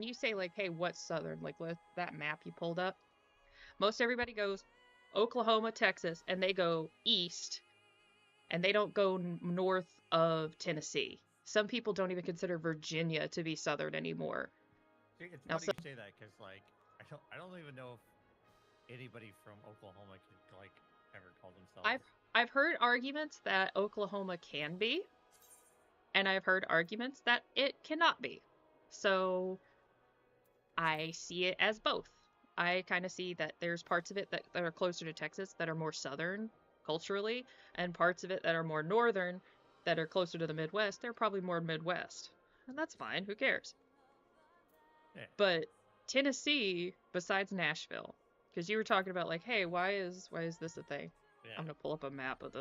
you say like, hey, what's southern? Like with that map you pulled up, most everybody goes Oklahoma, Texas, and they go east, and they don't go north of Tennessee. Some people don't even consider Virginia to be southern anymore. See, it's Now, funny some you say that because like I don't even know if anybody from Oklahoma could like ever call themselves. I've I've heard arguments that Oklahoma can be, and I've heard arguments that it cannot be. So I see it as both. I kind of see that there's parts of it that are closer to Texas that are more southern culturally, and parts of it that are more northern that are closer to the Midwest. They're probably more Midwest. And that's fine. Who cares? Yeah, But Tennessee, besides Nashville, because you were talking about like, hey, why is this a thing? yeah. I'm gonna pull up a map of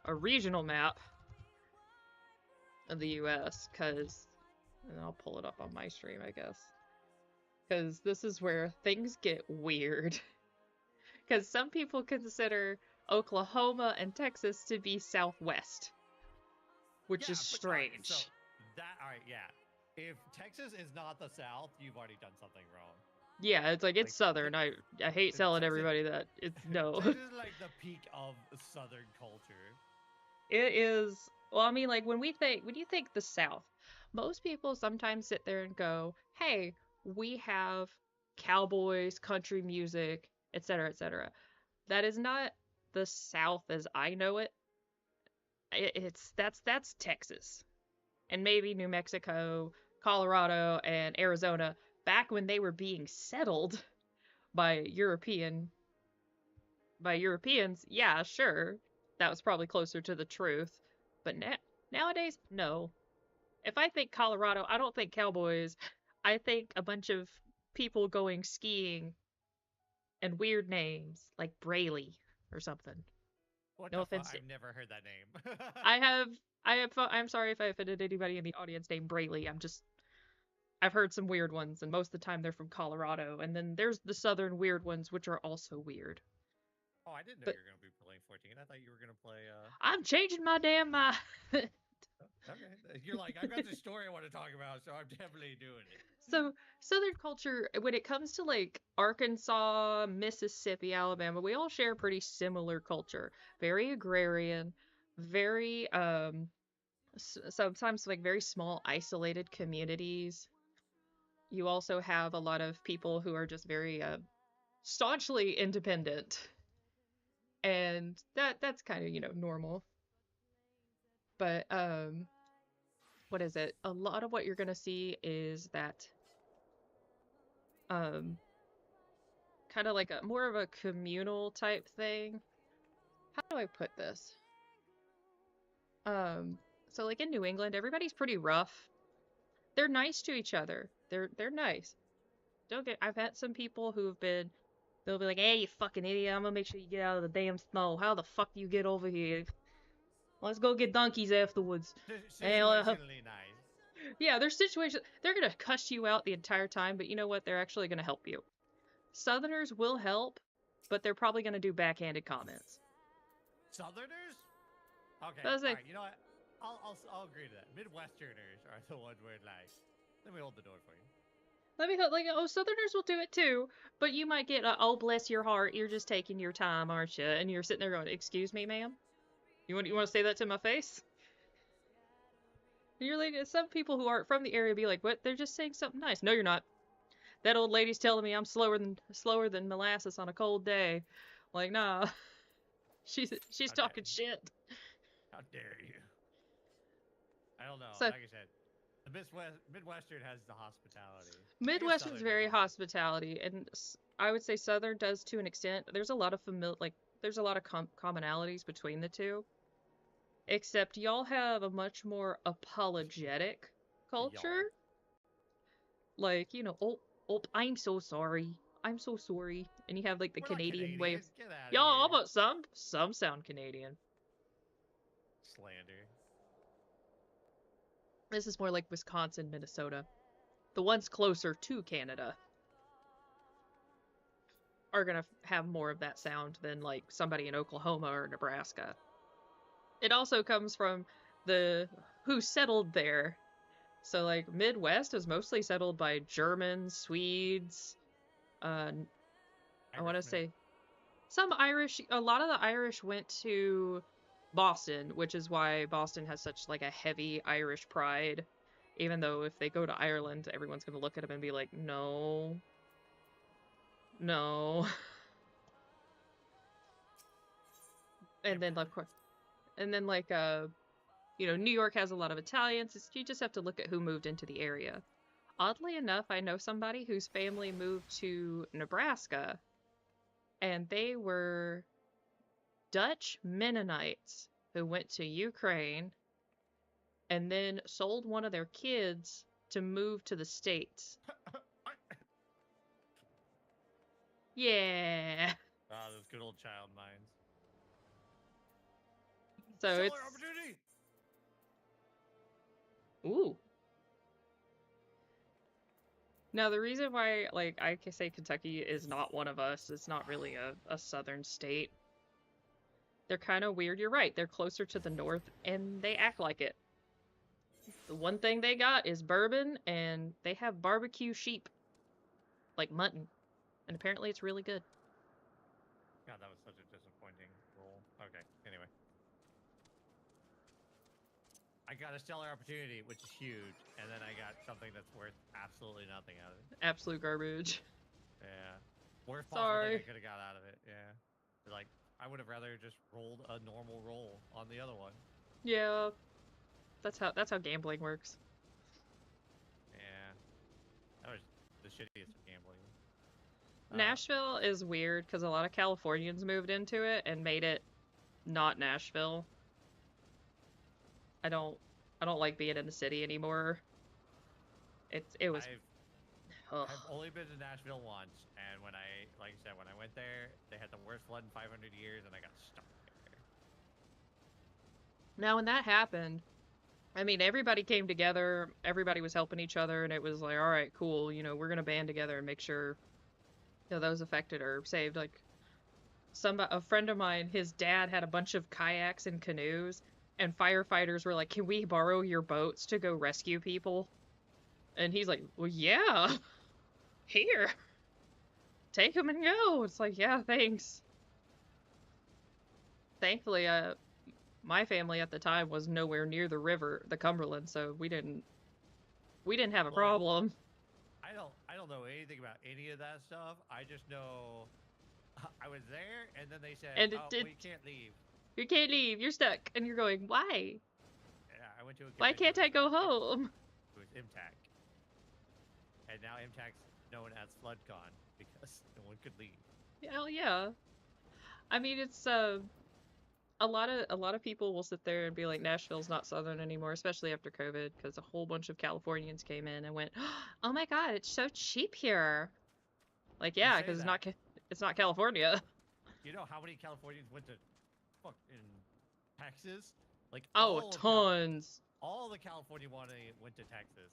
a regional map of the U.S. because, and I'll pull it up on my stream, I guess, because this is where things get weird. Because some people consider Oklahoma and Texas to be Southwest, which is Yeah, but all right. So strange. that all right. Yeah. If Texas is not the South, you've already done something wrong. Yeah, it's like it's Like the, Southern. I hate telling Texas, everybody that it's no. Texas is like the peak of Southern culture. It is. Well, I mean, like when you think the South, most people sometimes sit there and go, "Hey, we have cowboys, country music, etc., etc." That is not the South as I know it. It's that's Texas and maybe New Mexico, Colorado, and Arizona back when they were being settled by Europeans. Yeah, sure, that was probably closer to the truth. But nowadays, no. If I think Colorado, I don't think cowboys. I think a bunch of people going skiing and weird names like Braley or something. What No the fuck? offense to I've never heard that name. I have I'm sorry if I offended anybody in the audience named Braley. I've heard some weird ones and most of the time they're from Colorado and then there's the southern weird ones which are also weird. Oh, I didn't know But you were gonna be playing 14. I thought you were gonna play. I'm changing my damn mind. Okay, you're like I've got this story I want to talk about, so I'm definitely doing it. So southern culture when it comes to like Arkansas, Mississippi, Alabama, we all share pretty similar culture. Very agrarian, very sometimes like very small isolated communities. You also have a lot of people who are just very staunchly independent, and that's kind of normal. But what is it? A lot of what you're gonna see is that um kind of like a more of a communal type thing. How do I put this? Um, so like in New England, everybody's pretty rough. They're nice to each other. They're nice. Don't get. I've had some people who've been. They'll be like, "Hey, you fucking idiot! I'm gonna make sure you get out of the damn snow. How the fuck do you get over here? Let's go get donkeys afterwards." And Situationally nice. yeah, their situation. They're gonna cuss you out the entire time, but you know what? They're actually gonna help you. Southerners will help, but they're probably gonna do backhanded comments. Southerners? Okay, So I was all like, right. You know what? I'll agree to that. Midwesterners are the ones where like, let me hold the door for you. let me like, oh, Southerners will do it too, but you might get a, oh, bless your heart, you're just taking your time, aren't you? And you're sitting there going, excuse me, ma'am? You want to say that to my face? And you're like, some people who aren't from the area be like, what? They're just saying something nice. No, you're not. That old lady's telling me I'm slower than molasses on a cold day. Like, nah, she's How dare talking you? shit. How dare you? I don't know. So Like I said, the Midwestern has the hospitality. I guess Midwestern's Southern has very also. hospitality, and I would say Southern does to an extent. There's a lot of there's a lot of commonalities between the two. Except y'all have a much more apologetic culture. Y'all. Like, oh, oh, I'm so sorry. I'm so sorry. And you have like the We're not Canadian way of, Canadians. Get out of y'all, here. but some sound Canadian. Slander. This is more like Wisconsin, Minnesota. The ones closer to Canada are gonna have more of that sound than like somebody in Oklahoma or Nebraska. It also comes from the who settled there. So like Midwest was mostly settled by Germans, Swedes, uh, I want to Irishmen. say some Irish. A lot of the Irish went to Boston, which is why Boston has such like a heavy Irish pride. Even though if they go to Ireland, everyone's gonna look at them and be like, no, no. And then of course, and then like New York has a lot of Italians. You just have to look at who moved into the area. Oddly enough, I know somebody whose family moved to Nebraska, and they were Dutch Mennonites who went to Ukraine and then sold one of their kids to move to the States. Yeah. Ah, those good old child minds. So Seller it's opportunity. ooh. Now the reason why like I can say Kentucky is not one of us, it's not really a southern state. They're kind of weird. You're right. They're closer to the north and they act like it. The one thing they got is bourbon and they have barbecue sheep. Like mutton. And apparently it's really good. God, that was such a disappointing roll. Okay, anyway. I got a stellar opportunity, which is huge, and then I got something that's worth absolutely nothing out of it. Absolute garbage. Yeah. Worst possible Sorry. thing I could have got out of it, yeah. Like, I would have rather just rolled a normal roll on the other one. Yeah. That's how gambling works. Yeah. That was the shittiest of gambling. Nashville is weird because a lot of Californians moved into it and made it not Nashville. I don't like being in the city anymore. It was I've only been to Nashville once, and when I went there, they had the worst flood in 500 years, and I got stuck there. Now when that happened, I mean everybody came together, everybody was helping each other, and it was like, all right, cool, we're gonna band together and make sure those affected are saved. Like a friend of mine, his dad had a bunch of kayaks and canoes, and firefighters were like, "Can we borrow your boats to go rescue people?" And he's like, "Well, yeah, here, take them and go." It's like, yeah, thanks. Thankfully, my family at the time was nowhere near the river, the Cumberland, so we didn't have a problem. I don't know anything about any of that stuff. I just know I was there, and then they said, "Oh, well, you can't leave. You can't leave. You're stuck." And you're going, "Why? Yeah, I went to a Why can't I go home?" It was MTAC. And now MTAC's known as FloodCon because no one could leave. Hell yeah. I mean, it's a lot of people will sit there and be like, Nashville's not Southern anymore, especially after COVID, because a whole bunch of Californians came in and went, "Oh my God, it's so cheap here." Like, yeah, because it's not California. You know how many Californians went to fucking Texas? Like, tons. All the California went to Texas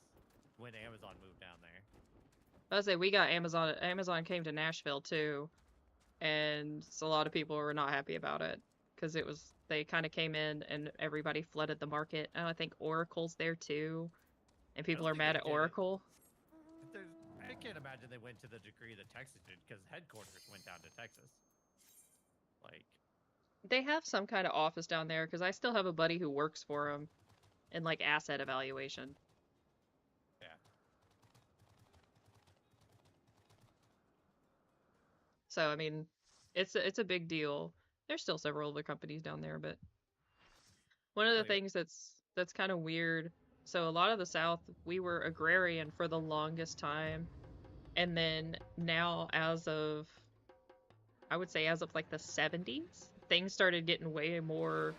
when Amazon moved down there. I was say we got Amazon. Amazon came to Nashville too, and so a lot of people were not happy about it because they kind of came in and everybody flooded the market. And I think Oracle's there too, and people are mad at Oracle. I can't imagine they went to the degree that Texas did because headquarters went down to Texas. Like, they have some kind of office down there because I still have a buddy who works for them in like asset evaluation. Yeah. So I mean, it's a big deal. There's still several other companies down there, but one of the things that's kind of weird. So a lot of the South, we were agrarian for the longest time, and then now I would say as of like the 70s, things started getting way more.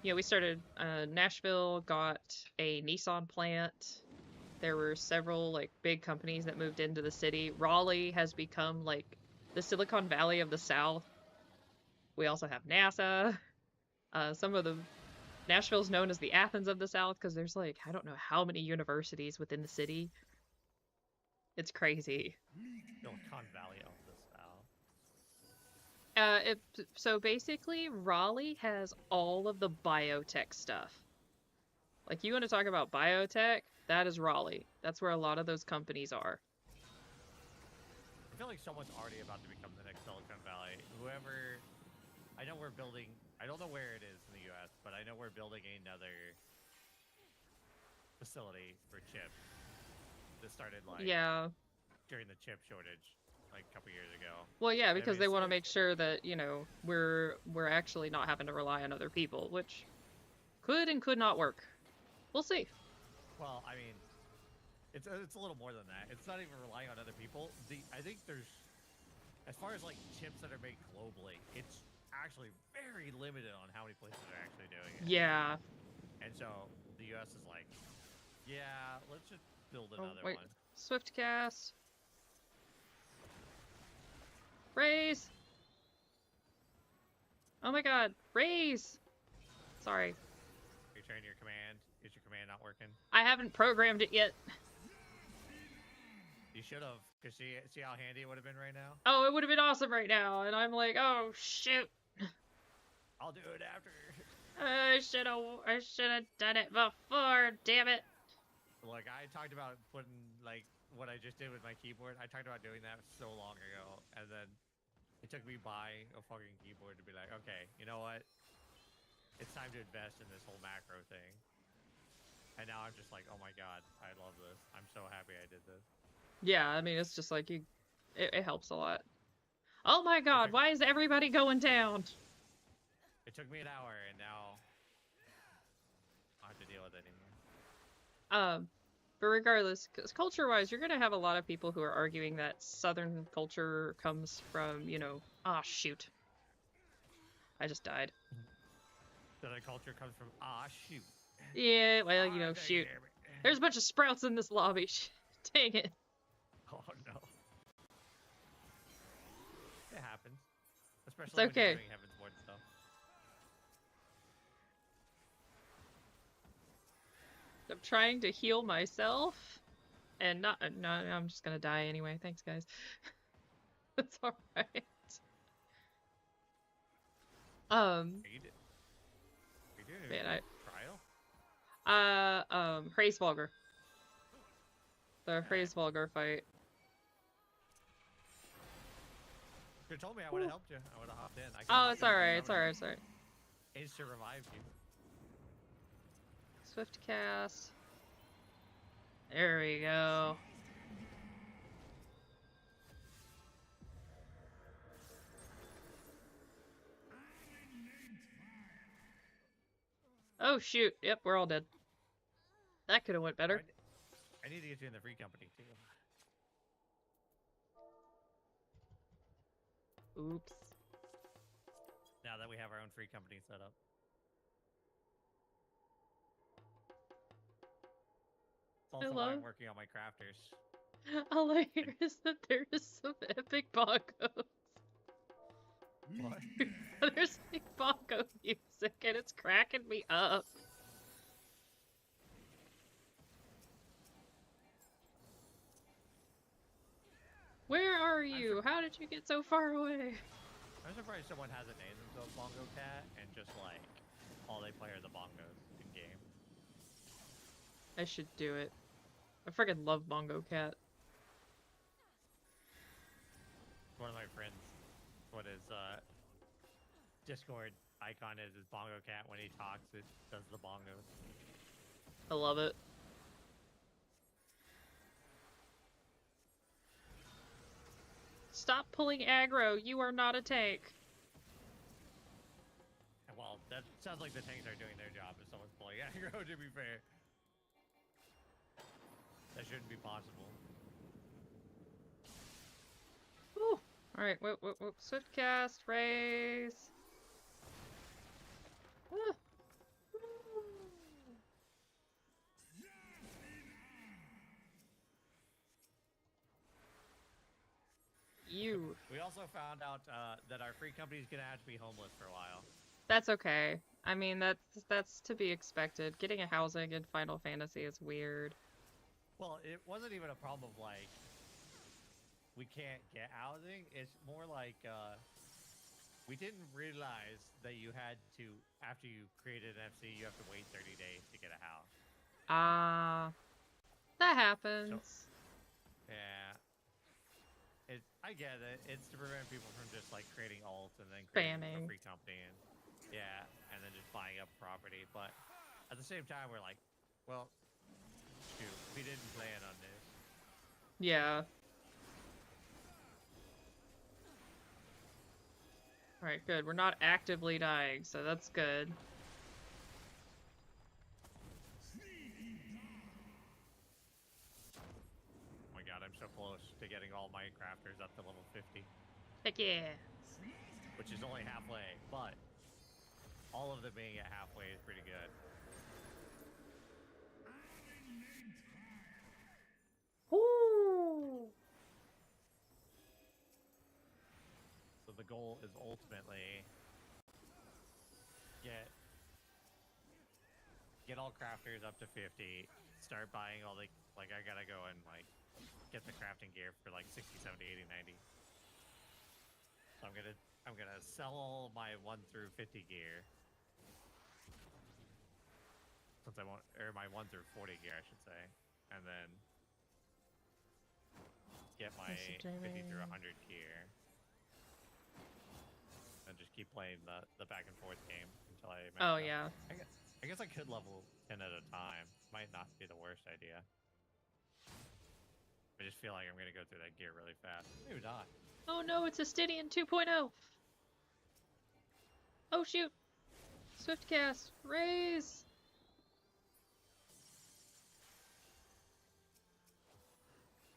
We started. Nashville got a Nissan plant. There were several like big companies that moved into the city. Raleigh has become like the Silicon Valley of the South. We also have NASA. Nashville's known as the Athens of the South because there's like, I don't know how many universities within the city. It's crazy. Silicon Valley of the South. So basically, Raleigh has all of the biotech stuff. Like, you want to talk about biotech? That is Raleigh. That's where a lot of those companies are. I feel like someone's already about to become the next Silicon Valley. Whoever, I know we're building. I don't know where it is in the U.S., but I know we're building another facility for chips that started like Yeah. during the chip shortage, like a couple years ago. Well, yeah, And I because mean, they want to make sure that, you know, we're actually not having to rely on other people, which could and could not work. We'll see. well, I mean, it's a little more than that. It's not even relying on other people. I think there's, as far as like chips that are made globally, it's actually very limited on how many places are actually doing it. Yeah. And so the U.S. is like, yeah, let's just build Oh, another wait. one. Swift cast. Raise. Oh my god. Raise. Sorry. Are you trying your command? Is your command not working? I haven't programmed it yet. You should have, cause see how handy it would have been right now. Oh, it would have been awesome right now, and I'm like, oh shoot. I'll do it after. I should have done it before, damn it. Like I talked about putting like what I just did with my keyboard. I talked about doing that so long ago, and then it took me buying a fucking keyboard to be like, okay, you know what? It's time to invest in this whole macro thing. And now I'm just like, oh my god, I love this. I'm so happy I did this. Yeah, I mean, it's just like it helps a lot. Oh my god, why is everybody going down? It took me an hour, and now I don't have to deal with it anymore. But regardless, because culture-wise, you're gonna have a lot of people who are arguing that Southern culture comes from, you know, ah, shoot. I just died. Southern culture comes from, ah, shoot. Yeah, well, you know, shoot. There's a bunch of sprouts in this lobby. Dang it. Oh no. It happens. Especially It's when okay. you're doing Heaven's Ward stuff. I'm trying to heal myself, and no, I'm just gonna die anyway. Thanks, guys. It's alright. Are you doing Man, trial? Hraesvelgr. The Hraesvelgr fight. You told me I would have helped you. I would have hopped in. Oh, it's alright, it's alright, it's alright. Insta revived you. Swift cast. There we go. Oh shoot, yep, we're all dead. That could have went better. I need to get you in the free company too. Oops. Now that we have our own free company set up. It's also why I'm working on my crafters. All I hear is that there is some epic bongos. What? There's like bongo music and it's cracking me up. Where are you? How did you get so far away? I'm surprised someone hasn't named themselves Bongo Cat and just like all they play are the bongos in game. I should do it. I freaking love Bongo Cat. One of my friends, what his Discord icon is Bongo Cat. When he talks, it does the bongos. I love it. Stop pulling aggro. You are not a tank. Well, that sounds like the tanks are doing their job if someone's pulling aggro, to be fair. That shouldn't be possible. Whew. Alright, whoop. Swift cast, raise. Ah. You. We also found out that our free company is gonna have to be homeless for a while. That's okay. I mean, that's to be expected. Getting a housing in Final Fantasy is weird. Well, it wasn't even a problem of like we can't get housing. It's more like we didn't realize that you had to, after you created an FC, you have to wait 30 days to get a house. Ah. That So happens. yeah, I get it. It's to prevent people from just like creating alts and then creating a Spamming. free company and yeah, and then just buying up property. But at the same time, we're like, well, shoot, we didn't plan on this. Yeah. Alright, good. We're not actively dying, so that's good. Oh my god, I'm so close to getting all my crafters up to level 50, Heck yeah. which is only halfway, but all of them being at halfway is pretty good. Woo! So the goal is ultimately get all crafters up to 50, start buying all the, like I gotta go and like get the crafting gear for like 60, 70, 80, 90. So I'm gonna sell all my 1 through 50 gear. Since I won't, or my 1 through 40 gear, I should say. And then get my 50 through 100 gear. And just keep playing the back and forth game until I max Oh, out. yeah. I guess I could level 10 at a time. Might not be the worst idea. I just feel like I'm gonna go through that gear really fast. Maybe not. Oh no, it's Astidian 2.0! Oh shoot! Swiftcast! Raise!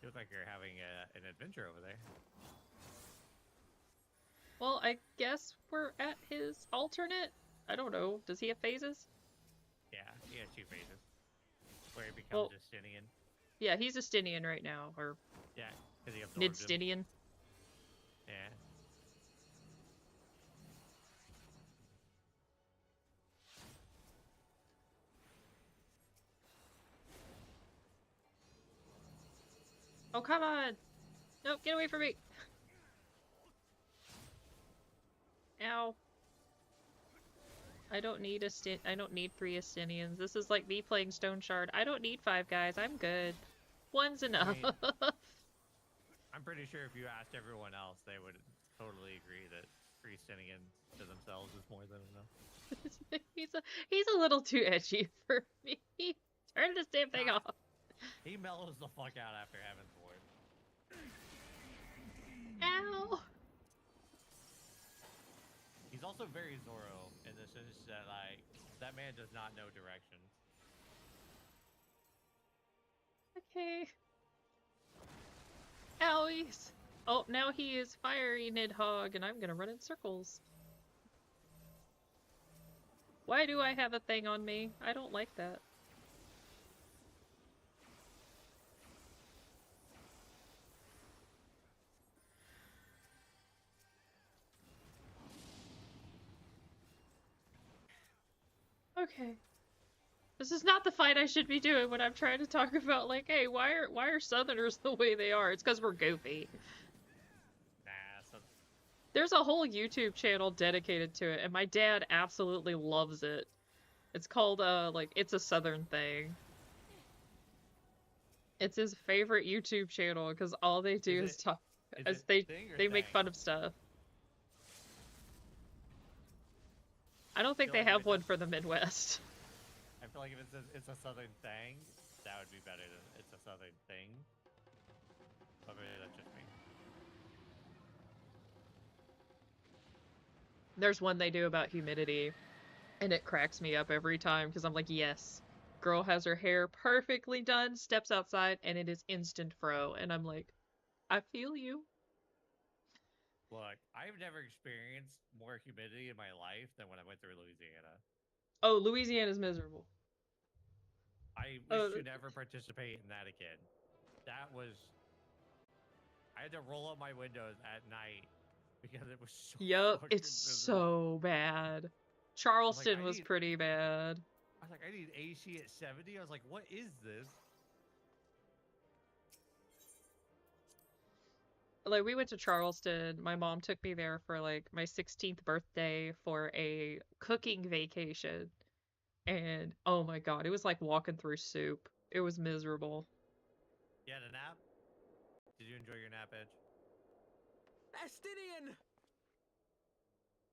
Feels like you're having an adventure over there. Well, I guess we're at his alternate? I don't know. Does he have phases? Yeah, he has 2 phases. Where he becomes Justinian. Yeah, he's Astinian right now, or Yeah, because he absorbs Mid-Stinian. Yeah. Oh, come on! Nope, get away from me! Ow. I don't need I don't need 3 Astinians. This is like me playing Stone Shard. I don't need 5 guys. I'm good. One's enough. I mean, I'm pretty sure if you asked everyone else, they would totally agree that 3 Stinian to themselves is more than enough. he's a little too edgy for me. Turn this damn thing off. He mellows the fuck out after Heaven's Ward. Ow! He's also very Zoro in the sense that, like, that man does not know direction. Okay. Owies! Oh, now he is fiery Nidhogg, and I'm gonna run in circles. Why do I have a thing on me? I don't like that. Okay. This is not the fight I should be doing when I'm trying to talk about, like, hey, why are Southerners the way they are? It's because we're goofy. Nah, There's a whole YouTube channel dedicated to it, and my dad absolutely loves it. It's called, like, It's a Southern Thing. It's his favorite YouTube channel, because all they do is talk, as they make fun of stuff. I don't think they have one for the Midwest. I feel like if it's a Southern thing, that would be better than it's a Southern thing. But maybe that's just me. There's one they do about humidity, and it cracks me up every time, because I'm like, yes. Girl has her hair perfectly done, steps outside, and it is instant fro. And I'm like, I feel you. Look, I've never experienced more humidity in my life than when I went through Louisiana. Oh, Louisiana's miserable. I wish to never participate in that again. That was... I had to roll up my windows at night because it was so Yup, it's so bad. Charleston was pretty bad. I was like, I need AC at 70? I was like, what is this? Like, we went to Charleston. My mom took me there for, like, my 16th birthday for a cooking vacation. And, oh my god, it was like walking through soup. It was miserable. You had a nap? Did you enjoy your nap, Edge? Estinian!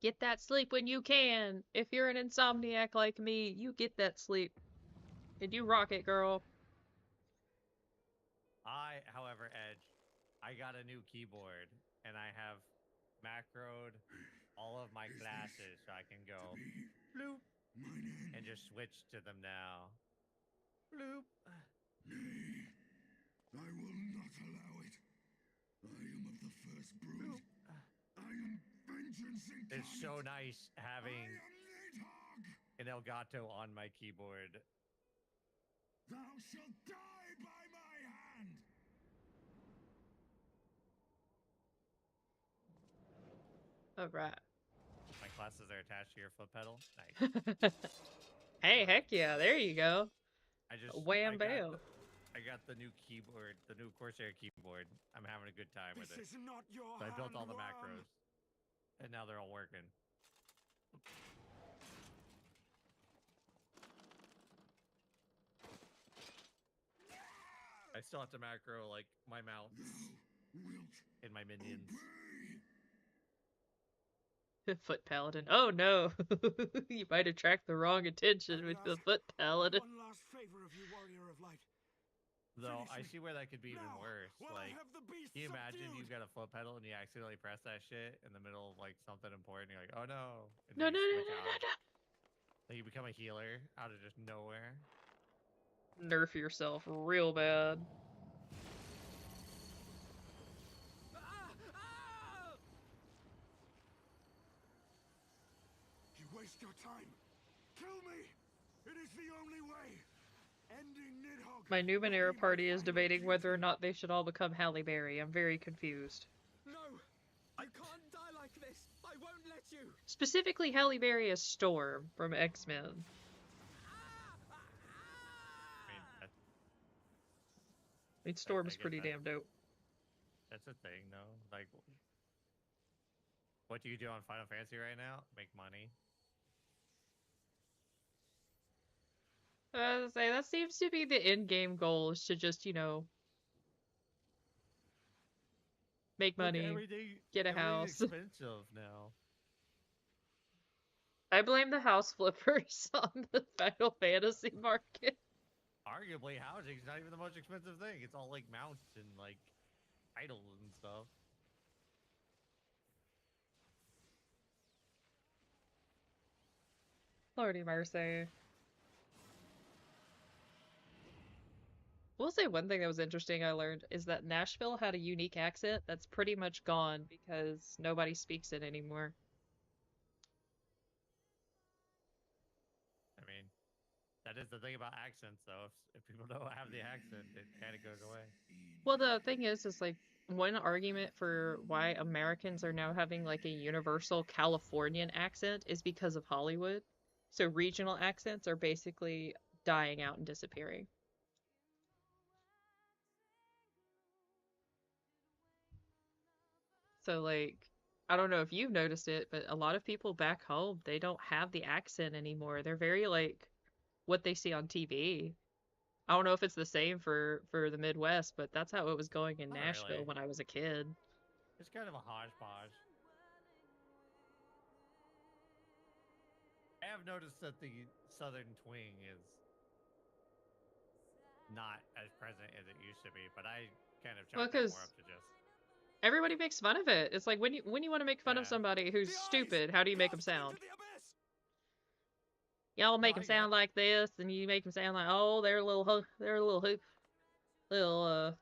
Get that sleep when you can. If you're an insomniac like me, you get that sleep. And you rock it, girl. I, however, Edge, I got a new keyboard and I have macroed all of my classes so I can go bloop and just switch to them now. Bloop. Nay, I will not allow it. I am of the first brood. I am vengeance incarnate. It's so nice having I am Nidhogg. an Elgato on my keyboard. Thou shalt die by my hand. Alright. My classes are attached to your foot pedal. Nice. Hey, heck yeah, there you go. Wham bam. I got the new keyboard, the new Corsair keyboard. I'm having a good time with it. This is not your So I built all the handworm. macros, and now they're all working. I still have to macro like my mounts Thou wilt and my minions. obey. Foot paladin. Oh no, you might attract the wrong attention I with would the ask foot paladin. One last favor of you, warrior of light. Though I Finish me. see where that could be even Now, worse. while I Like, have the beast can you imagine subdued. you've got a foot pedal and you accidentally press that shit in the middle of like something important? You're like, oh no. And No, then no, you no, switch no, out. no, Like you become a healer out of just nowhere. no. Nerf yourself real bad. Ah! Ah! You waste your time. Kill me. It is the only way. Ending Nidhogg. My will Numenera be my party is final debating whether or duty. not they should all become Halle Berry. I'm very confused. No, I can't die like this. I won't let you. Specifically, Halle Berry as Storm from X-Men. I mean, that's, I mean, Storm's guess pretty that- damn dope. that's a thing, though. Like, what do you do on Final Fantasy right now? Make money. I was gonna say, that seems to be the end game goal, is to just, you know, make Look, money, get a everything's house. expensive now. I blame the house flippers on the Final Fantasy market. Arguably, housing's not even the most expensive thing. It's all like mounts and like titles and stuff. Lordy mercy. We'll say one thing that was interesting I learned is that Nashville had a unique accent that's pretty much gone because nobody speaks it anymore. I mean, that is the thing about accents, though. If people don't have the accent, it kind of goes away. Well, the thing is like one argument for why Americans are now having like a universal Californian accent is because of Hollywood. So regional accents are basically dying out and disappearing. So like, I don't know if you've noticed it, but a lot of people back home, they don't have the accent anymore. They're very like what they see on TV. I don't know if it's the same for the Midwest, but that's how it was going in Not Nashville really. when I was a kid. It's kind of a hodgepodge. I have noticed that the southern twang is not as present as it used to be, but I kind of Well, chalk that 'cause more up to just everybody makes fun of it. It's like when you want to make fun of Yeah. somebody who's The eyes stupid, how do you make them cast into sound? the abyss. Y'all make I them get sound it. like this, and you make them sound like, oh, they're a little little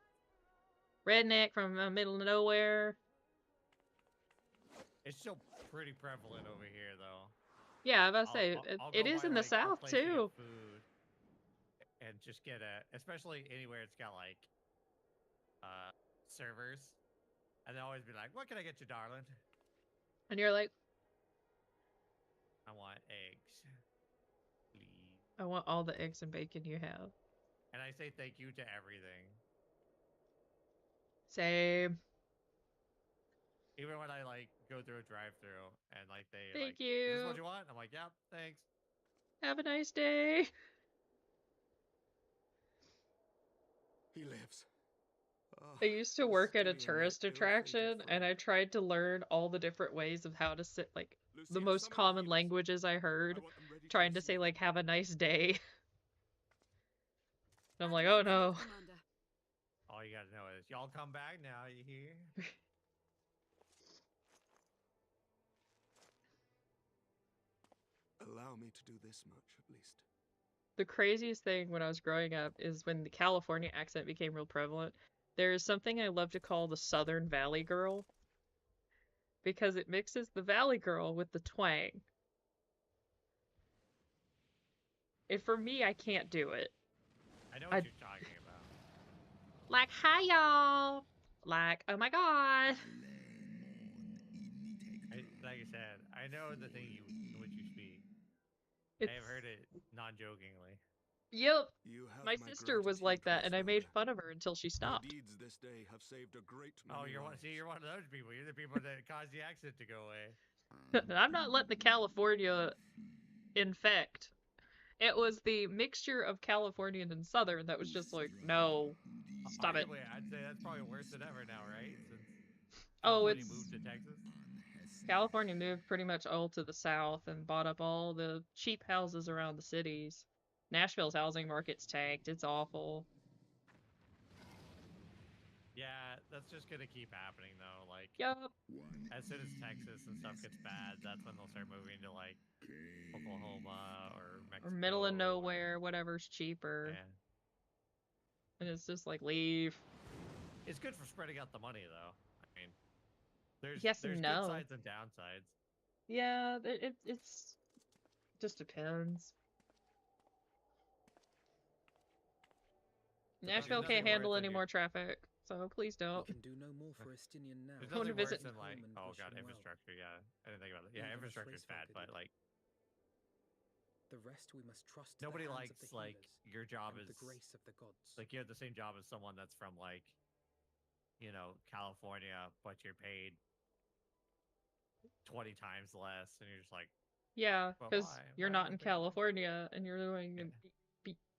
redneck from the middle of nowhere. it's still pretty prevalent over here, though. Yeah, I was about to say I'll it go is by, in the like, a South place to get too. food and just get especially anywhere it's got like servers, and they'll always be like, "What can I get you, darling?" And you're like, I want eggs, please. I want all the eggs and bacon you have. And I say thank you to everything, Same. even when I like go through a drive-through and like they Thank like, "Is this you. what you want?" I'm like, "Yep, thanks." Have a nice day. He lives. I used to work at a tourist attraction, and I tried to learn all the different ways of how to say, like, the most common languages I heard, trying to say, like, have a nice day. And I'm like, oh no. All you gotta know is, y'all come back now, you hear? Allow me to do this much, at least. The craziest thing when I was growing up is when the California accent became real prevalent. There is something I love to call the Southern Valley Girl, because it mixes the Valley Girl with the twang. And for me, I can't do it. I know what you're talking about. Like, hi y'all! Like, oh my god! Like I said, I know the thing in which you speak. It's... I have heard it non-jokingly. Yep! You have My sister was like that, and I made fun of her until she stopped. Your deeds this day have saved a great many Oh, you're one of those people. You're the people that caused the accent to go away. I'm not letting the California infect. It was the mixture of Californian and Southern that was just like, no, stop it. I'd say that's probably worse than ever now, right? Since Oh, California it's... moved to Texas. California moved pretty much all to the south and bought up all the cheap houses around the cities. Nashville's housing market's tanked. It's awful. Yeah, that's just gonna keep happening though. Like, Yup. as soon as Texas and stuff gets bad, that's when they'll start moving to like Oklahoma or Mexico. Or middle of nowhere, whatever's cheaper. Yeah. And it's just like, leave. It's good for spreading out the money though. I mean, there's Yes good and no. sides and downsides. Yeah, it's just depends. Nashville can't handle any more traffic, so please don't. We can do no more for Estinian now. There's I want to nothing visit. worse than like, oh god, infrastructure. Yeah, I didn't think about it. Yeah, infrastructure is bad, but like, the rest we must trust. Nobody to the likes hands of the like healers your job and is the grace of the gods. like you have the same job as someone that's from like, you know, California, but you're paid 20 times less, and you're just like, Yeah, but because why? you're Why not am I in paying more? California and you're doing.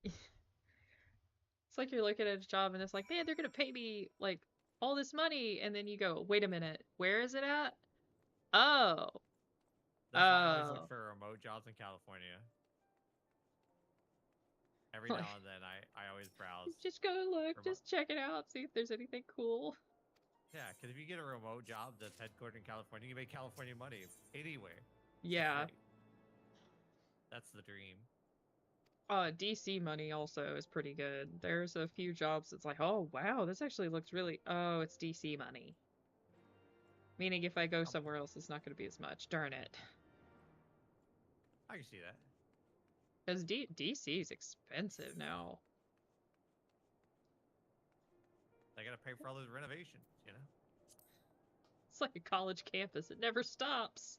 It's like you're looking at a job and it's like, man, they're gonna pay me like all this money, and then you go, wait a minute, where is it at? Oh. That's why I always look for remote jobs in California. Every now and then, I always browse. Just go look, just check it out, see if there's anything cool. Yeah, because if you get a remote job that's headquartered in California, you can make California money anywhere. Yeah. That's the dream. DC money also is pretty good. There's a few jobs that's like, oh wow, this actually looks really... Oh, it's DC money. Meaning if I go somewhere else, it's not going to be as much. Darn it. I can see that. Because DC is expensive now. They gotta pay for all those renovations, you know? It's like a college campus. It never stops.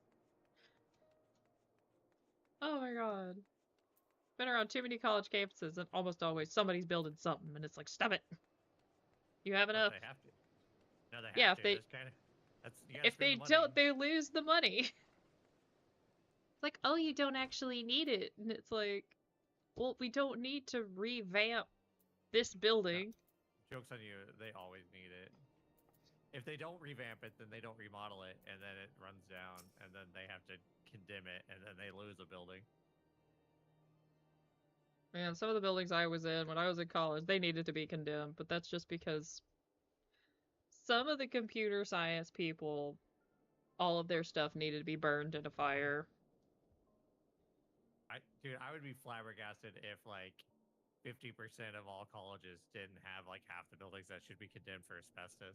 Oh my god. Been around too many college campuses, and almost always somebody's building something, and it's like, stop it. You have enough. But they have to. No, they have Yeah, to. if they... If they don't, they lose the money. It's like, oh, you don't actually need it. And it's like, well, we don't need to revamp this building. No. Joke's on you, they always need it. If they don't revamp it, then they don't remodel it, and then it runs down, and then they have to condemn it, and then they lose a building. Man, some of the buildings I was in when I was in college, they needed to be condemned, but that's just because some of the computer science people, all of their stuff needed to be burned in a fire. Dude, I would be flabbergasted if, like, 50% of all colleges didn't have, like, half the buildings that should be condemned for asbestos.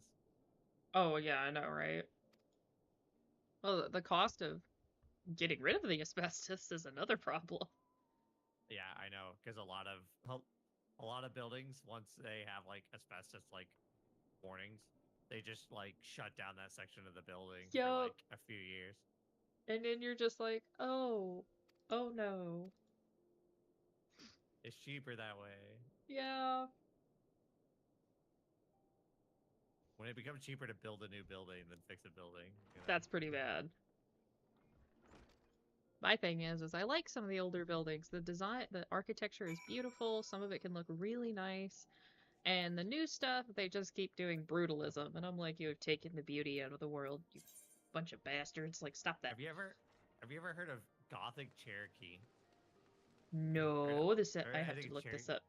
Oh, yeah, I know, right? Well, the cost of getting rid of the asbestos is another problem. Yeah, I know, because a lot of buildings, once they have, like, asbestos, like, warnings, they just, like, shut down that section of the building for, like, a few years. And then you're just like, oh no. It's cheaper that way. Yeah. When it becomes cheaper to build a new building than fix a building. You know? That's pretty bad. My thing is I like some of the older buildings. The design, the architecture is beautiful. Some of it can look really nice. And the new stuff, they just keep doing brutalism, and I'm like, you have taken the beauty out of the world, you bunch of bastards. Like, stop that. Have you ever heard of Gothic Cherokee? No, I I have think to it's look this Cherokee. up.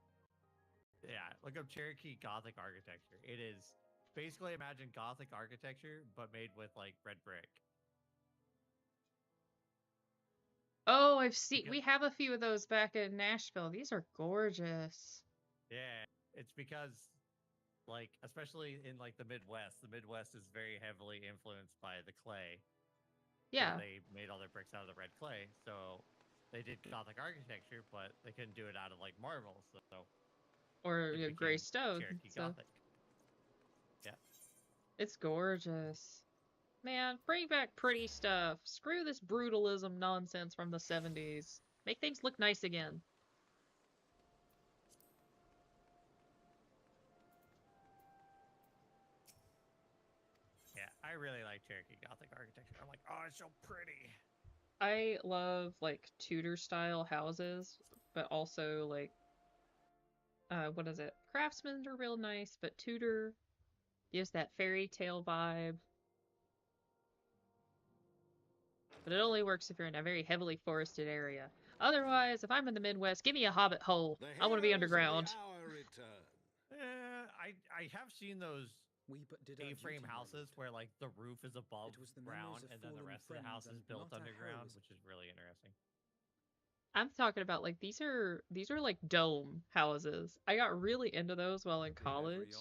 Yeah, look up Cherokee Gothic architecture. It is basically imagine Gothic architecture, but made with like red brick. Oh, I've seen. Because We have a few of those back in Nashville. These are gorgeous. yeah, it's because like especially in like the Midwest is very heavily influenced by the clay. So Yeah, they made all their bricks out of the red clay. So they did Gothic architecture, but they couldn't do it out of like marble. So or it gray became stone. Cherokee So Gothic. Yeah. it's gorgeous. Man, bring back pretty stuff. Screw this brutalism nonsense from the 70s. Make things look nice again. Yeah, I really like Cherokee Gothic architecture. I'm like, oh, it's so pretty. I love like Tudor style houses, but also like what is it? Craftsmen are real nice, but Tudor gives that fairy tale vibe. But it only works if you're in a very heavily forested area. Otherwise, if I'm in the Midwest, give me a hobbit hole. The I want to be heroes of the underground. hour return. I have seen those We but did our A-frame duty, my houses lord. where like the roof is above was the ground memories of and then the fallen rest of the house friends is and built not our underground, heroism. which is really interesting. I'm talking about like these are like dome houses. I got really into those while in college.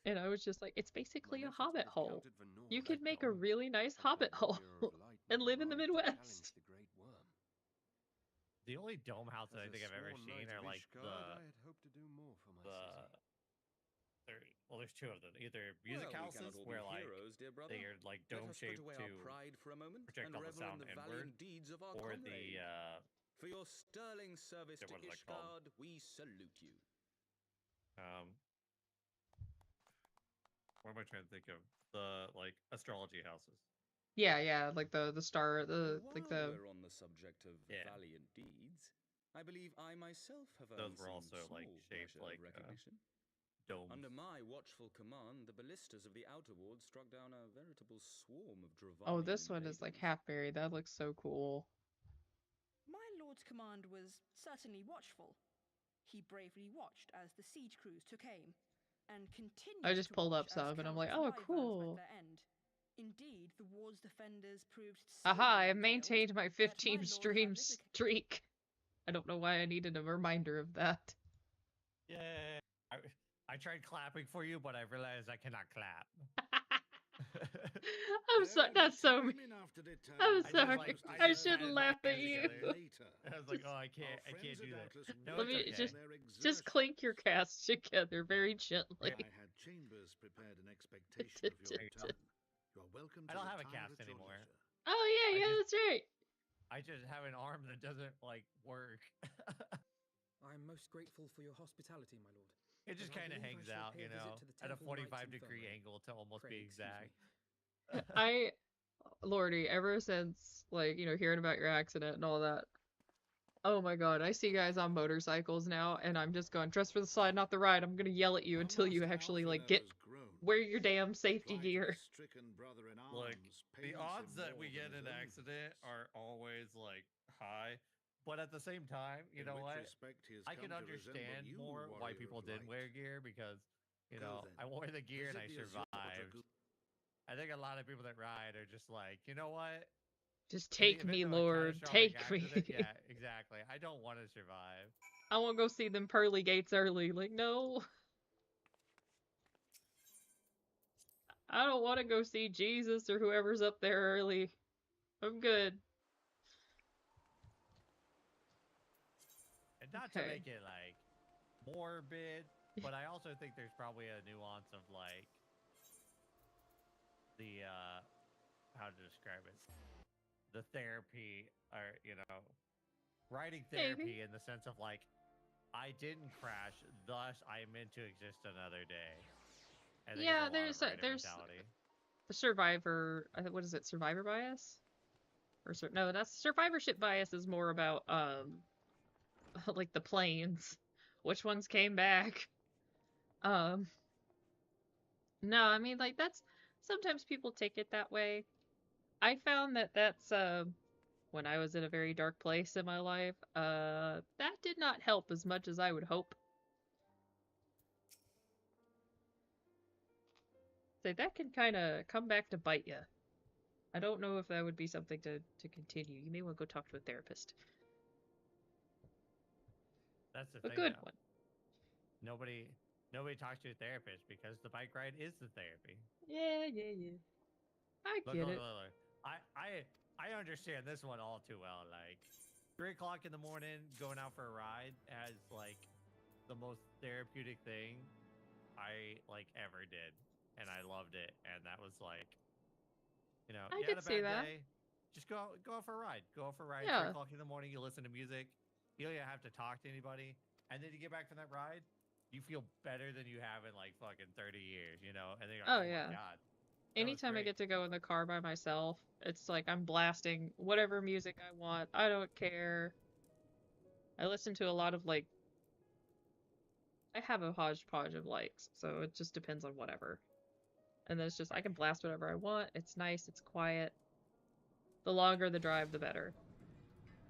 And I was just like, it's basically a hobbit hole. You could make a really nice hobbit hole and live in the Midwest. The only dome house that I think I've ever seen are like there's two of them. Either music houses where like they are like dome shaped to project all the sound inward, or the For your sterling service Yeah, to what is that called? Ishgard, we salute you. what am I trying to think of? The like astrology houses. Yeah, like the star, like While the we're on the subject of Yeah. valiant deeds, I believe I myself have Those earned were some also, like, small shaped pleasure like, recognition. Domes. Under my watchful command, the ballistas of the Outer Ward struck down a veritable swarm of Dravani oh, this one is like invaders. half buried. That looks so cool. My lord's command was certainly watchful. He bravely watched as the siege crews took aim, and continued I just to pulled watch up some, as and I'm like, countless oh, Wyverns cool. met their end. Indeed, the ward's defenders proved so Aha, I have well-drilled maintained my that 15 my lord stream had little streak. I don't know why I needed a reminder of that. Yeah. I tried clapping for you, but I realized I cannot clap. I'm sorry, that's so mean. I'm I just, sorry. like, I just shouldn't added my laugh at hands you. together. I was like, oh, I can't do that. No, Let it's me okay. just clink your cast together very gently. I had chambers prepared in expectation of your return. You are welcome to I don't have a retire cast at your anymore. leisure. Oh yeah, that's right. I just have an arm that doesn't like work. I am most grateful for your hospitality, my lord. It just But I kind of believe I hangs shall out, pay you a visit know, to the at a Temple Knights 45-degree Infirmary. angle to almost Pray, be excuse me. exact. Lordy, ever since like, hearing about your accident and all that. Oh my god, I see guys on motorcycles now and I'm just going, dress for the slide, not the ride. I'm gonna yell at you until you actually like get wear your damn safety gear. Look, the odds that we get in an accident are always like high, but at the same time, you know what? I can understand more why people didn't wear gear because, you know, I wore the gear and I survived. I think a lot of people that ride are just like, you know what? Just In the take event me, of a Lord, catastrophic take me. accident- Yeah, exactly. I don't want to survive. I want to go see them pearly gates early. Like, no. I don't want to go see Jesus or whoever's up there early. I'm good. And not to Okay. make it like morbid, but I also think there's probably a nuance of like the how to describe it, the therapy, or writing therapy in the sense of like, I didn't crash, thus I am meant to exist another day. I think Yeah, there's there's mentality. the survivor. What is it? Survivor bias? Or no, that's survivorship bias is more about like the planes. Which ones came back? Um, no, I mean, like, that's sometimes people take it that way. I found that that's when I was in a very dark place in my life, that did not help as much as I would hope. So that can kind of come back to bite you. I don't know if that would be something to continue. You may want to go talk to a therapist. That's the A thing, good though. one. Nobody talks to a therapist because the bike ride is the therapy. Yeah, yeah, yeah. I Look, get look, it. look, look. I understand this one all too well. Like 3 o'clock in the morning, going out for a ride has like the most therapeutic thing I like ever did, and I loved it. And that was like, I you had could a see bad that. day, just go out for a ride. Go out for a ride. Yeah. 3 o'clock in the morning, you listen to music. You don't even have to talk to anybody, and then you get back from that ride, you feel better than you have in like fucking 30 years. And then you're like, Oh, oh my yeah. god, that was Anytime I great. get to go in the car by myself, it's like I'm blasting whatever music I want. I don't care. I listen to a lot of like I have a hodgepodge of likes, so it just depends on whatever. And then it's just I can blast whatever I want. It's nice, it's quiet. The longer the drive, the better.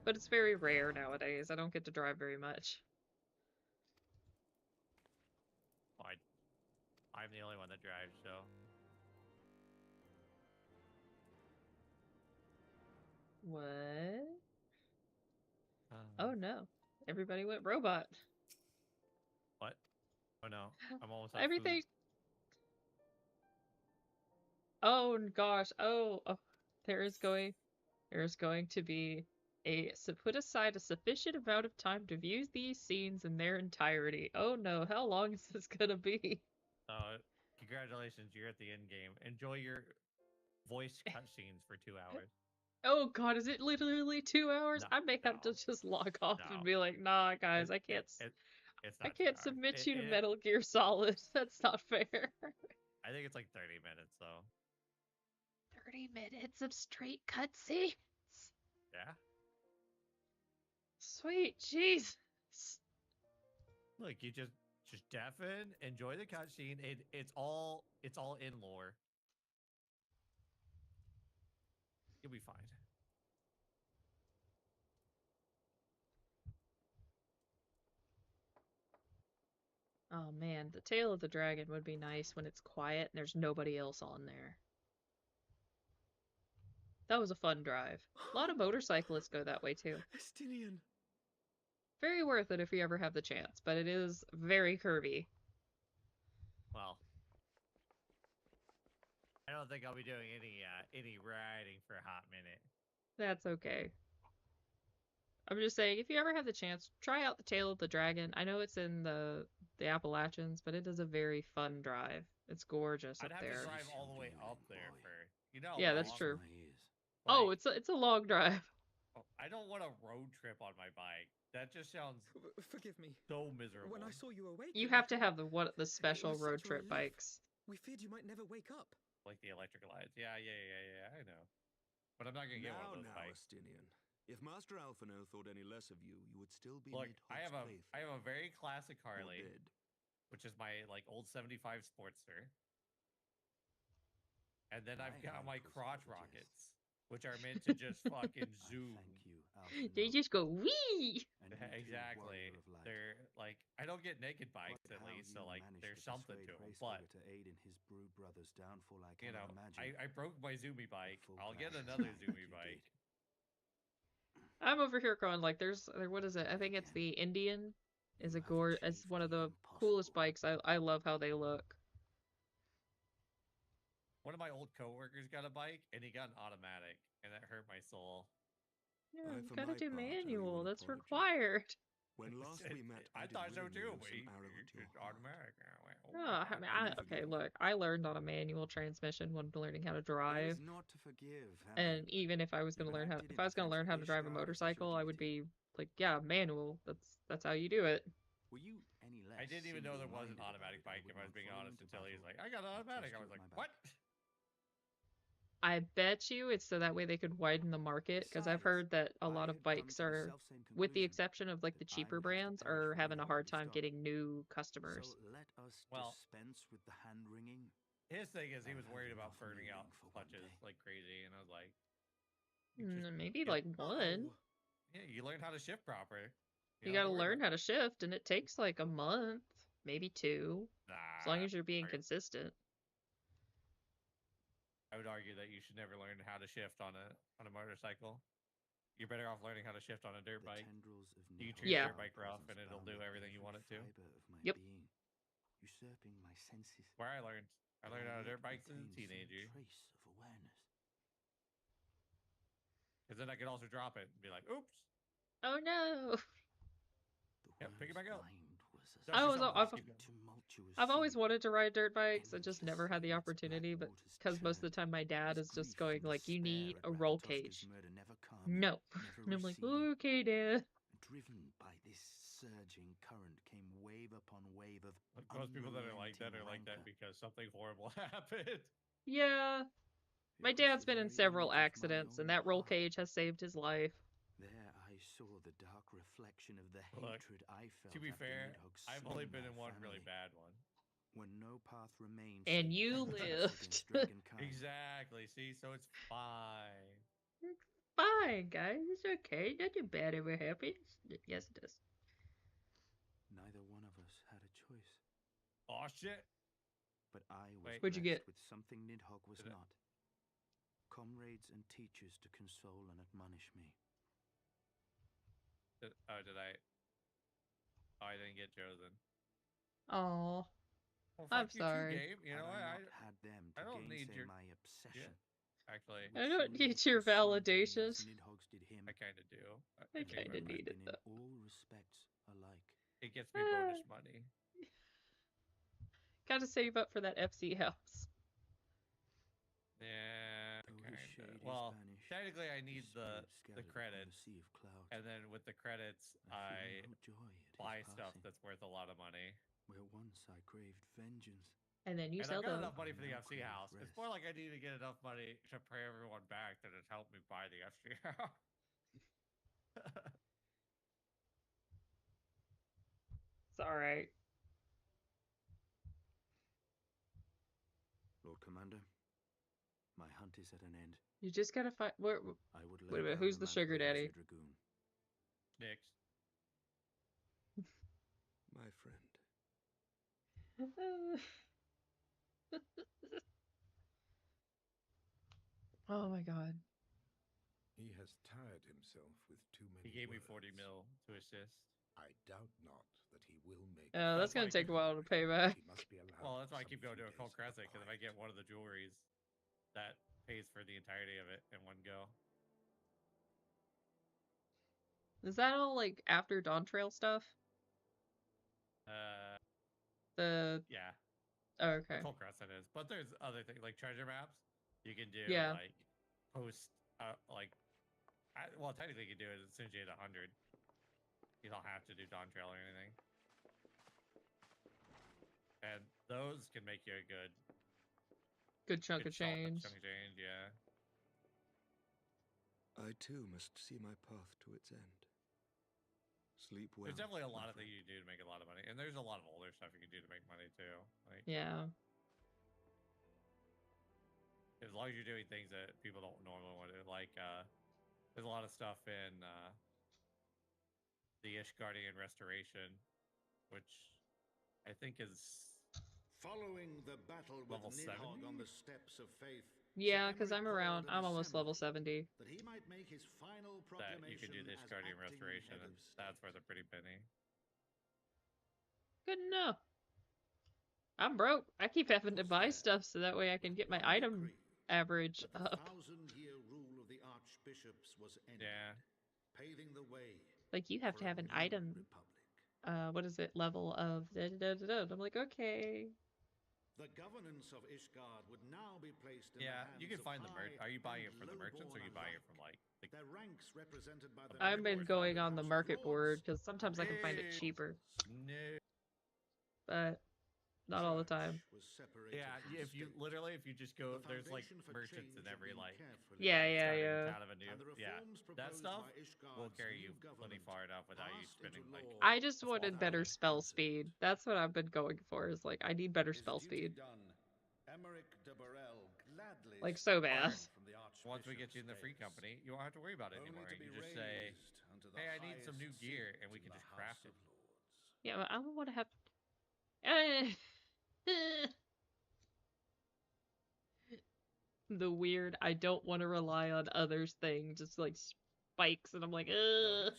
But it's very rare nowadays. I don't get to drive very much. I'm the only one that drives, so. What? Uh, Oh no. Everybody went robot. What? Oh no, I'm almost out of Everything. food. Oh gosh. Oh, there is going to be put aside a sufficient amount of time to view these scenes in their entirety. Oh no, how long is this gonna be? Congratulations, you're at the end game. Enjoy your voice cutscenes for 2 hours. Oh god, is it literally 2 hours? No, I may have to no, just log off and no. be like, nah, guys, It, I can't. it's I not 2 can't hours. submit you to Metal Gear Solid. That's not fair. I think it's like 30 minutes though. 30 minutes of straight cutscenes. Yeah. Sweet jeez. Look, you just deafen, enjoy the cutscene. It's all in lore. You'll be fine. Oh man, the Tail of the Dragon would be nice when it's quiet and there's nobody else on there. That was a fun drive. A lot of motorcyclists go that way too. Estinian. Very worth it if you ever have the chance, but it is very curvy. Well, I don't think I'll be doing any riding for a hot minute. That's okay. I'm just saying, if you ever have the chance, try out the Tail of the Dragon. I know it's in the Appalachians, but it is a very fun drive. It's gorgeous I'd up have there. to drive all the way up there for Yeah, that's true. Like, Oh, it's a long drive. I don't want a road trip on my bike. That just sounds Forgive me. so miserable. When I saw you awake, You have to have the special was road such a trip relief. bikes. we feared you might never wake up. Like the electric lights. Yeah, I know. But I'm not gonna get one of those bikes. Estinian. If Master Alphino thought any less of you, you would still be Look, Nidhogg's I have plaything, a very classic or Harley, dead. which is my like old '75 Sportster, and then I've got my crotch rockets, which are meant to just fucking zoom. Thank you, They Alphino. just go wee. And you too, Exactly. warrior of light. They're like I don't get naked bikes Quite at how least, so you like managed there's to something persuade to them. Grayskull But to aid in his brood brother's downfall, I you cannot know, imagine. I broke my Zoomy bike. full I'll get plan another you Zoomy did. bike. I'm over here going like, what is it? I think it's the Indian. Is a It's one of the coolest bikes. I love how they look. One of my old coworkers got a bike, and he got an automatic, and that hurt my soul. Yeah, I, you for gotta my do part, owe you manual. an That's apology. required. When last we met, I did thought so willingly too, lose but some arrow to your it's heart. automatic. Oh, I mean, okay, look, I learned on a manual transmission when learning how to There drive. is not to forgive, And even if I was gonna learn how, if I was gonna learn how to drive a motorcycle, I would be like, yeah, manual. That's how you do it. Were you any less I didn't even know there was an single-minded automatic about bike, it, if I was being would not honest, follow until into he's battle like, I got an with automatic. just I was at like, my what? back. I bet you it's so that way they could widen the market, because I've Besides, heard that a I lot of had come bikes to the are, selfsame with the conclusion, exception of like the that I cheaper would have to brands, perish are for having a what hard we've time done. getting new So customers. let us Well- dispense with the hand wringing. His thing is he I've was had worried enough about burning out living for one clutches day. like crazy, and I was like, you just Maybe get- like one. yeah, you learn how to shift proper. You don't have gotta to worry learn about- how to shift, and it takes like a month, maybe 2, as long Nah, as you're being I- consistent. I would argue that you should never learn how to shift on a motorcycle. You're better off learning how to shift on a dirt The bike. tendrils of You can Nidhogg's treat your Yeah. dirt bike rough, and it'll presence do bound everything you want it every to. fibre of my Yep. being, usurping my senses. Where I learned but how yet to dirt bikes as a retain some teenager, trace of awareness. because then I could also drop it and be like, "Oops." Oh no! The Yep, pick it world's back up. mind was as Dust I was- yourself I've- off, keep going. tumultuous I've always sea, wanted to ride dirt bikes. I just never had the endlessly its opportunity, black but waters because most of the churn, time my dad as is just grief going and like, you despair need at a roll Ratatoska's cage. murder never calmed, No. never And I'm like, receded. okay, Dad. Driven by this surging current came wave upon wave of Like, most people that are like that are like that unrelenting because something horrible happened. Yeah. rancor. My It was dad's the been in very several image of my accidents, and own that roll heart. cage has saved his life. There I saw the dark reflection of the Look, hatred I felt. To be after fair, Nidhogg I've slain only been my in one really family. bad one. When no path remained And save you vengeance lived. against Dragonkind. Exactly. See, so it's fine. Fine, guys. It's okay. Nothing bad ever happens. Yes, it does. Neither one of us had a choice. Oh shit. But I was Wait. What'd you blessed get? with something Nidhogg was Did it- not. Comrades and teachers to console and admonish me. Did I? Oh, I didn't get chosen. Oh, Well, I'm fuck you too, sorry. Gabe. You know Had what? I not had them to I don't need gainsay your- my obsession. Actually, I don't surely need your consumed me as validations. Nidhoggs did him. I kind of do. I think kinda I'm Would have need it, been though. in all respects alike. It gets me bonus money. Gotta save up for that FC house. Yeah, Though his kinda. shade is Well, banished, technically, I his need spirit the scattered upon credits, the sea of clouds. and then with the credits, I I feel no joy at his buy stuff passing, that's worth a lot of money. where once I craved vengeance. And then you And sell I've got them. enough money for the Now FC crave house. It's rest. more like I need to get enough money to pay everyone back that has helped me buy the FC house. It's alright. Lord Commander, my hunt is at an end. You just gotta find. Where? I would Wait a lay minute, down who's the mantle sugar of daddy? Azure Dragoon. Nix. My friend. Oh my god. He has tired himself with too many He gave me words. 40 mil to assist. I doubt not that he will make. That's gonna why I take a keep- while to pay back. He must be allowed Well, that's why I some keep going few to a Cold days of Crescent, because if I quiet. get one of the jewelries, that pays for the entirety of it in one go. Is that all like after Dawn Trail stuff? The Yeah. oh, okay. Cold Crescent is, but there's other things like treasure maps. You can do Yeah. like post, well, technically you can do it as soon as you hit 100. You don't have to do Dawn Trail or anything, and those can make you a good Good chunk good of solid change. chunk of change. Yeah. I too must see my path to its end. Sleep well. There's definitely a my lot of friend. things you can do to make a lot of money, and there's a lot of older stuff you can do to make money too. Like Yeah. as long as you're doing things that people don't normally want to, like there's a lot of stuff in the Ishgardian Restoration, which I think is Following the battle with Level Nidhogg 70? on the steps of faith. Yeah, Sir because I'm Emeric around. called an I'm almost level assembly 70. That he might make his final that you can do the proclamation as Ishgardian acting Restoration, head and of that's state. worth a pretty penny. Good enough. I'm broke. I keep having to Was buy there, stuff so that way I can with get my one item decree, average that the up. 1,000-year rule of the archbishops was ended, Yeah. paving the way Like you have for to a have an new item. republic. What is it? Level of da, da, da, da, da. I'm like, okay. The governance of Ishgard would now be placed in Yeah, the you hands can find the of merch. high Are you buying and it from the merchants, or low-born you buying it alike. from like the Their ranks represented by the I've been board going on the House market board Lords because sometimes I can find it Hey. cheaper. no? But Not all the time. Yeah, if you literally, if you just go, there's like merchants in every like Yeah, yeah, town, yeah. town of a new, yeah, that stuff will carry you plenty far enough without you spending like. I just a small wanted better fortune. spell speed. That's what I've been going for. Is like I need better spell speed. Like so bad. Once we get you in the free company, you won't have to worry about it anymore. You just say, "Hey, I need some new gear," and we can just craft it. Yeah, but I don't want to have. The weird, I don't want to rely on others thing, just like spikes, and I'm like, ugh.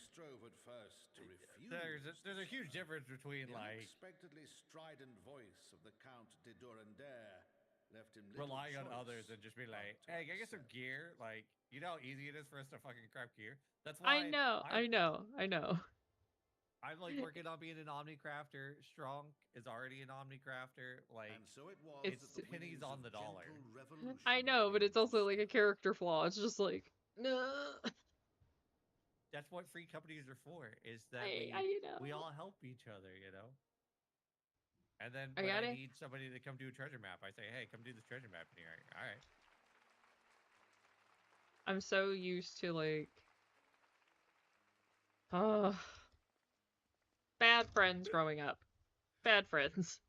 There's a huge difference between like unexpectedly strident voice of the Count de Durandare left him little relying on choice others and just be but like, to "Hey, can I get some accept. gear?" Like, you know how easy it is for us to fucking craft gear. That's I why know, I know, I know. I'm like working on being an Omnicrafter. Strong is already an Omnicrafter. Like, And so it was It's- that the pennies winds on of the dollar. gentle revolution I know, but came it's also to like a stay. character flaw. It's just like, no. that's what free companies are for. Is that I know. we all help each other, you know. And then I when I gotta- need somebody to come do a treasure map, I say, "Hey, come do this treasure map." And you're like, "All right." I'm so used to like, oh, bad friends growing up. Bad friends.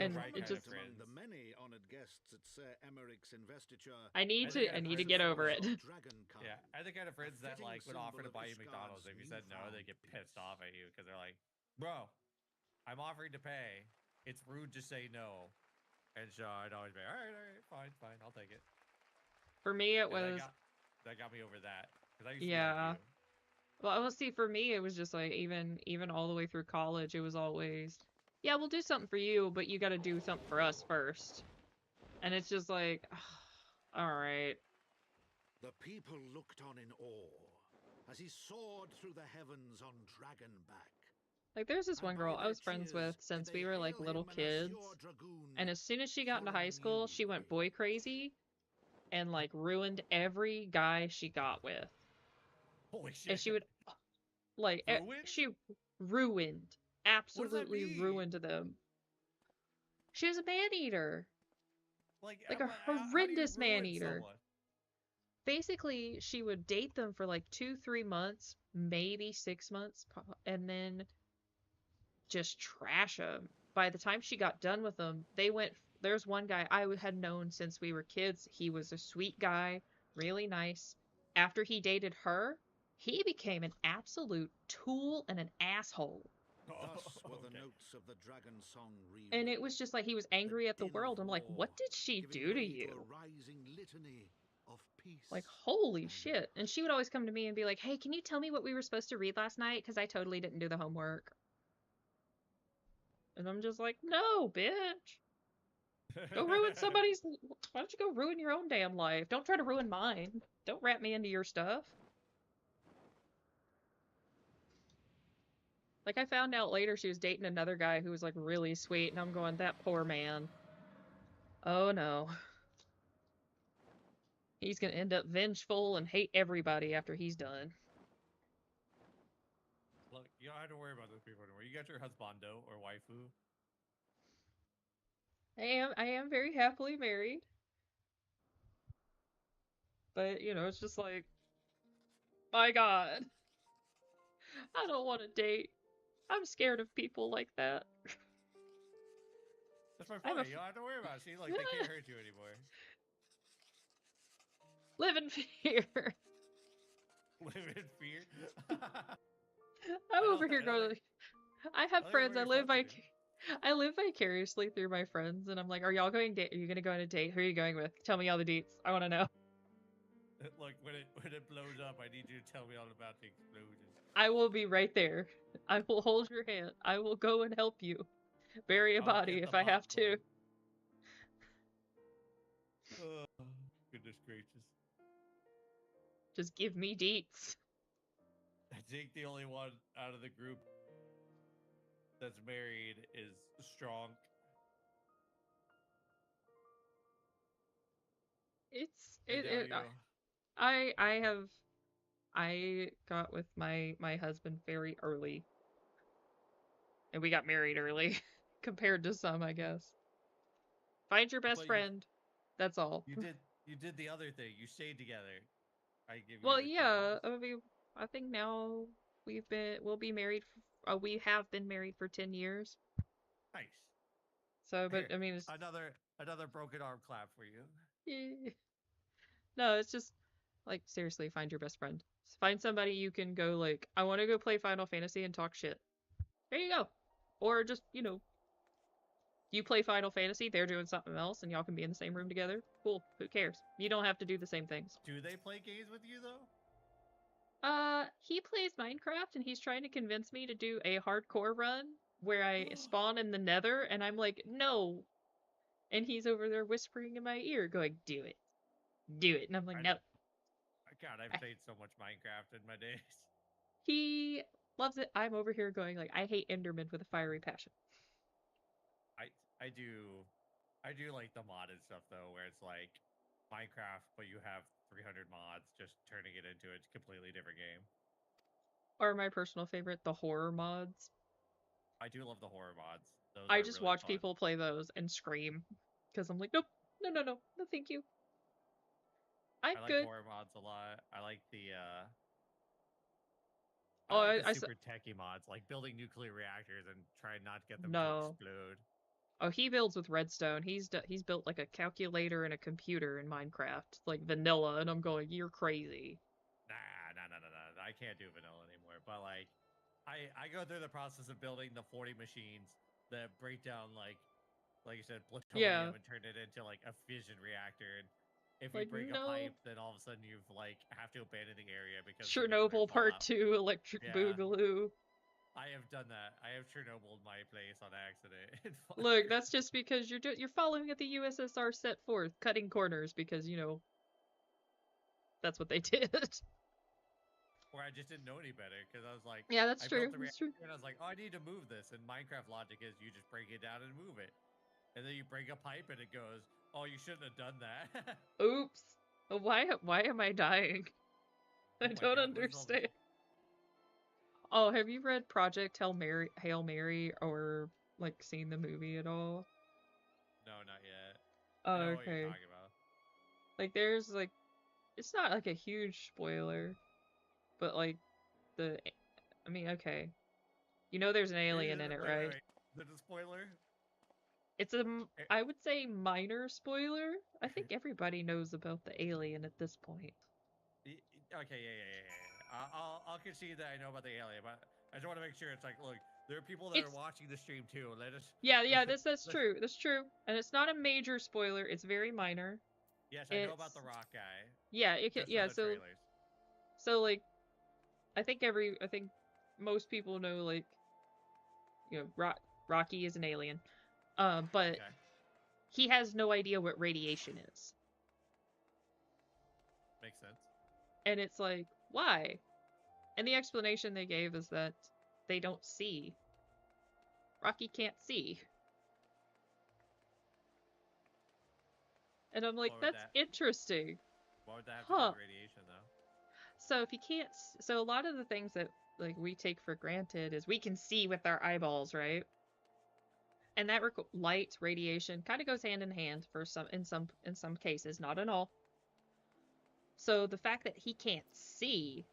And right it kind of just- Among friends. the many honored guests at Sir Emeric's investiture, I need I think to, I I've need to heard get this over it. of Dragon Khan, Yeah, I the kind of friends that fitting like would offer to symbol buy of you McDonald's. If you said no, they get newfound pissed off at you because they're like, "Bro, I'm offering to pay. It's rude to say no." And so I'd always be, all right, fine, I'll take it." For me, it And was, that got me over that because I used to be yeah. like you. Well, see, for me, it was just like even all the way through college, it was always, yeah, we'll do something for you, but you got to do something for us first. And it's just like, all right. The people looked on in awe as he soared through the heavens on Dragonback. Like, there's this And one by girl I their was friends cheers with did since they we were like hail little him an kids. Azure Dragoon And as soon as she got for into a high school, new she went way. boy crazy and like ruined every guy she got with. Holy shit! And she would like Ruined? she ruined, absolutely mean? ruined them. She was a man eater. Like a how do you horrendous ruin man-eater. someone? Basically, she would date them for like 2-3 months, maybe 6 months, and then just trash them. By the time she got done with them, they went. There's one guy I had known since we were kids. He was a sweet guy, really nice. After he dated her, he became an absolute tool and an asshole. Thus were the Okay. notes of the dragon song And revealed. it was just like he was angry at the din of world. I'm like, war, what did she giving do to way you? a rising litany of peace. Like, holy and shit. And she would always come to me and be like, hey, can you tell me what we were supposed to read last night? Because I totally didn't do the homework. And I'm just like, no, bitch. Go ruin somebody's. Why don't you go ruin your own damn life? Don't try to ruin mine. Don't wrap me into your stuff. Like, I found out later she was dating another guy who was, like, really sweet, and I'm going, that poor man. Oh no. He's gonna end up vengeful and hate everybody after he's done. Look, you don't have to worry about those people anymore. You got your husbando or waifu. I am very happily married. But, you know, it's just like, my God. I don't want to date. I'm scared of people like that. That's my I'm point. a You don't have to worry about it. See, like, they can't hurt you anymore. Live in fear. Live in fear. I'm don't over thi- here I don't going. think- I have I don't think friends. what I you're live supposed to do. I live vicariously through my friends, and I'm like, are y'all going date? Are you gonna go on a date? Who are you going with? Tell me all the deets. I want to know. Look, when it blows up, I need you to tell me all about the explosion. I will be right there. I will hold your hand. I will go and help you. Bury a I'll body get if the I have to. popcorn. Oh, goodness gracious. Just give me deets. I think the only one out of the group that's married is Strong. And now you. I got with my husband very early. and we got married early compared to some, I guess. Find your best But friend. That's all. you did the other thing. You stayed together. I give you Well, the yeah, 2 years. I mean, I think now we'll be married. We have been married for 10 years. Nice. So, but Here, I mean, it's another broken arm clap for you. no, it's just like seriously, find your best friend. Find somebody you can go like, I want to go play Final Fantasy and talk shit. There you go. Or just, you play Final Fantasy, they're doing something else, and y'all can be in the same room together. Cool. Who cares? You don't have to do the same things. Do they play games with you though? He plays Minecraft and he's trying to convince me to do a hardcore run where I spawn in the Nether, and I'm like, no. And he's over there whispering in my ear, going, do it. Do it. And I'm like, no. God, I've played so much Minecraft in my days. He loves it. I'm over here going like, I hate Enderman with a fiery passion. I do like the modded stuff though, where it's like Minecraft, but you have 300 mods, just turning it into a completely different game. Or my personal favorite, the horror mods. I do love the horror mods. Those I are just really watch fun. people play those and scream because I'm like, nope, no, thank you. I'm I like good. horror mods a lot. I like the Oh, like the I super techie mods, like building nuclear reactors and trying not to get them to No. explode. Oh, he builds with redstone. He's built like a calculator and a computer in Minecraft, like vanilla, and I'm going, you're crazy. Nah. I can't do vanilla anymore. But like, I go through the process of building the 40 machines that break down like you said, plutonium and turn it into like a fission reactor. And if you Like, break no. a pipe, then all of a sudden you've like have to abandon the area because Chernobyl Part 2, Electric Boogaloo. I have done that. I have Chernobyl my place on accident. Look, that's just because you're following what the USSR set forth, cutting corners because that's what they did. Or I just didn't know any better because I was like, yeah, that's I true. built the That's true. reactor and I was like, oh, I need to move this. And Minecraft logic is you just break it down and move it, and then you break a pipe and it goes, oh, you shouldn't have done that. Oops. Why am I dying? I don't understand. Oh, have you read Project Hail Mary, or like seen the movie at all? No, not yet. Oh, I know okay. what you're talking about. Like there's like, it's not like a huge spoiler, but like I mean, okay. There's an alien in it, right? Wait. Is it a spoiler? It's I would say minor spoiler. I think everybody knows about the alien at this point. Okay, yeah. I'll concede that I know about the alien, but I just want to make sure it's like, look, there are people that are watching the stream too. Let us. Yeah, that's true. That's true, and it's not a major spoiler. It's very minor. Yes, I know about the rock guy. Yeah, so like, I think most people know like, Rocky is an alien, but he has no idea what radiation is. Makes sense. And it's like, why? And the explanation they gave is that they don't see. Rocky can't see. And I'm like, that's interesting. Why would that have to do with radiation, though? So if you can't, so a lot of the things that like we take for granted is we can see with our eyeballs, right? And that light, radiation, kind of goes hand in hand for in some cases, not in all. So the fact that he can't see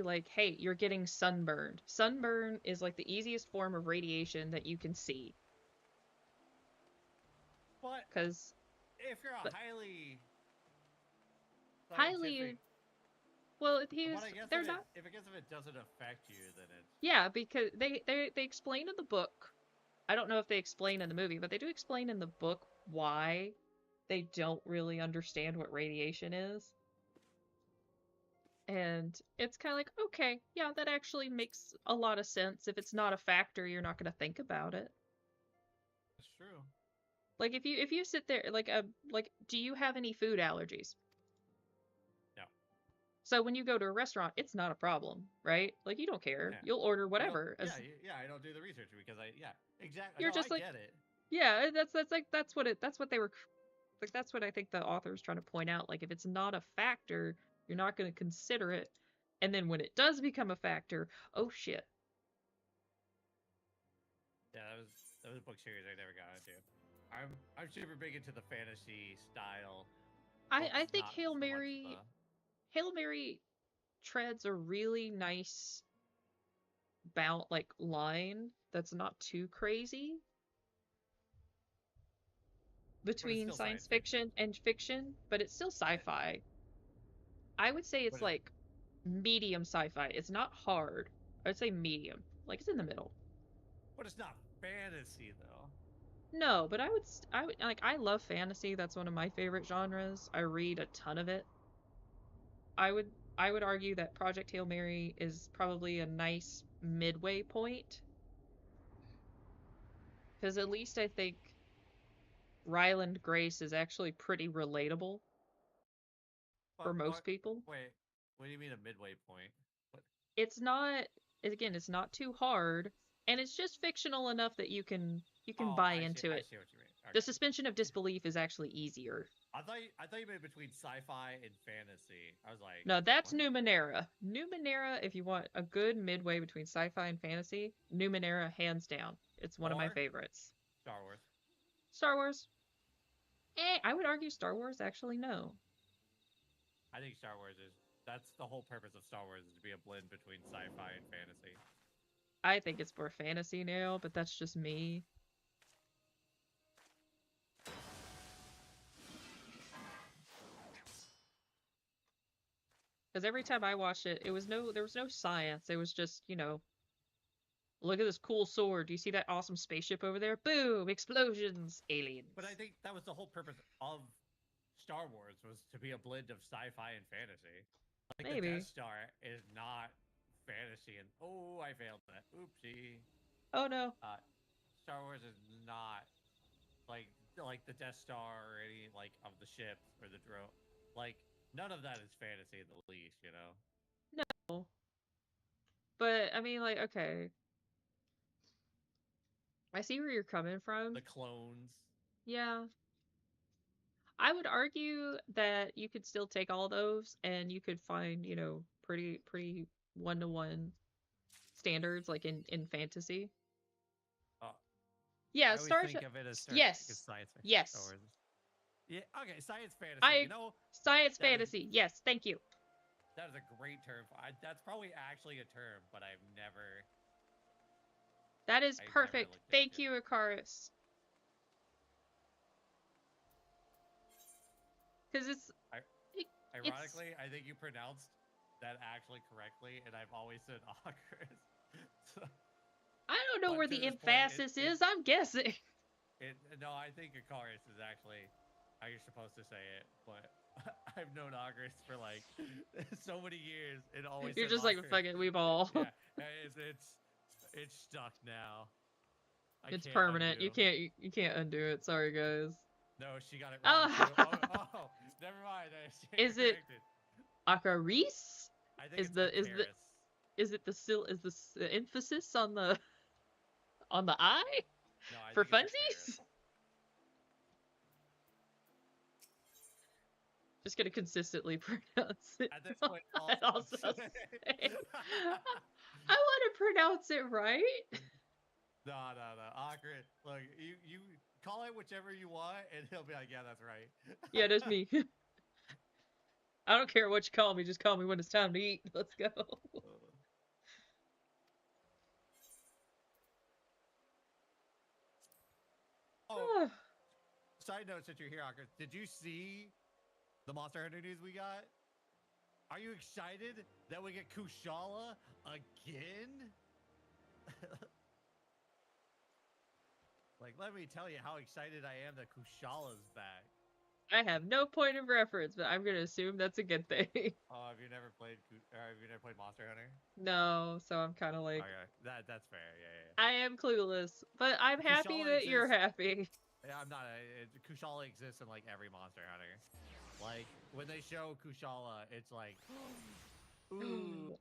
like, hey, you're getting sunburned. Sunburn is like the easiest form of radiation that you can see. But because if you're a highly, well, they're not. If it doesn't affect you, then it's because they explain in the book. I don't know if they explain in the movie, but they do explain in the book why they don't really understand what radiation is. And it's kind of like, okay, yeah, that actually makes a lot of sense. If it's not a factor, you're not going to think about it. That's true. Like if you sit there, like do you have any food allergies? No. So when you go to a restaurant, it's not a problem, right? Like you don't care. Yeah. You'll order whatever. I don't do the research because exactly. You're just I like, get it. Yeah, that's what they were, like that's what I think the author is trying to point out. Like if it's not a factor, you're not going to consider it, and then when it does become a factor, oh shit. Yeah, that was a book series I never got into. I'm super big into the fantasy style. I Books, think not so much the. Hail Mary treads a really nice like line that's not too crazy between still science science fiction. fiction and fiction, but it's still sci-fi. I would say it's But like medium sci-fi. It's not hard. I would say medium. Like it's in the middle. it's not fantasy though. No, but I would like I love fantasy. That's one of my favorite genres. I read a ton of it. I would I would argue that Project Hail Mary is probably a nice midway point. Because at least I think Ryland Grace is actually pretty relatable for most people. Wait, what do you mean a midway point? What? It's not again, it's not too hard, and it's just fictional enough that you can Oh, buy into I it. see what you mean. The Okay. suspension of disbelief is actually easier. I thought you meant between sci-fi and fantasy. I was like, No, that's what? Numenera. Numenera, if you want a good midway between sci-fi and fantasy, Numenera hands down. It's one of my Or favorites. Star Wars. Star Wars. I would argue Star Wars actually no. I think Star Wars is that's the whole purpose of Star Wars is to be a blend between sci-fi and fantasy. I think it's more fantasy now, but that's just me. Because every time I watched it, there was no science. It was just, look at this cool sword. Do you see that awesome spaceship over there? Boom! Explosions! Aliens. But I think that was the whole purpose of Star Wars was to be a blend of sci-fi and fantasy. Like Maybe. the Death Star is not fantasy and oh, I failed that. Oopsie. Oh no. Star Wars is not like the Death Star or any like of the ships or the drone. Like none of that is fantasy in the least, you know. No. But I mean, like, okay. I see where you're coming from. The clones. Yeah. I would argue that you could still take all those and you could find, pretty one-to-one standards like in fantasy. Yeah, I always think of it as yes. science fiction. Yes. Yeah, okay, science fantasy. Science fantasy. Yes, thank you. That is a great term. That's probably actually a term, but I've never. That is perfect. Thank you, Icarus. Because Ironically, I think you pronounced that actually correctly, and I've always said Icarus. So, I don't know where the emphasis is. I'm guessing. No, I think Icarus is actually how you're supposed to say it, but I've known Icarus for like so many years. It always. You're just like fucking we've all. Yeah, it's stuck now. It's permanent. You can't undo it. Sorry, guys. No, she got it wrong. Oh, never mind. Is it Icarus? I think is it the emphasis on the I? No, I for think funsies? Just gonna consistently pronounce it. At this point, also I want to pronounce it right. No. Awkward. Look, you call it whichever you want, and he'll be like, "Yeah, that's right." Yeah, that's me. I don't care what you call me. Just call me when it's time to eat. Let's go. Oh, side note, since you're here, Awkward, did you see the Monster Hunter news we got? Are you excited that we get Kushala again? Like, let me tell you how excited I am that Kushala's back. I have no point of reference, but I'm gonna assume that's a good thing. Oh, have you never played Monster Hunter? No, so I'm kind of like. Okay, that's fair. Yeah. I am clueless, but I'm happy that you're happy. Yeah, I'm not. Kushala exists in like every Monster Hunter. Like when they show Kushala, it's like, ooh,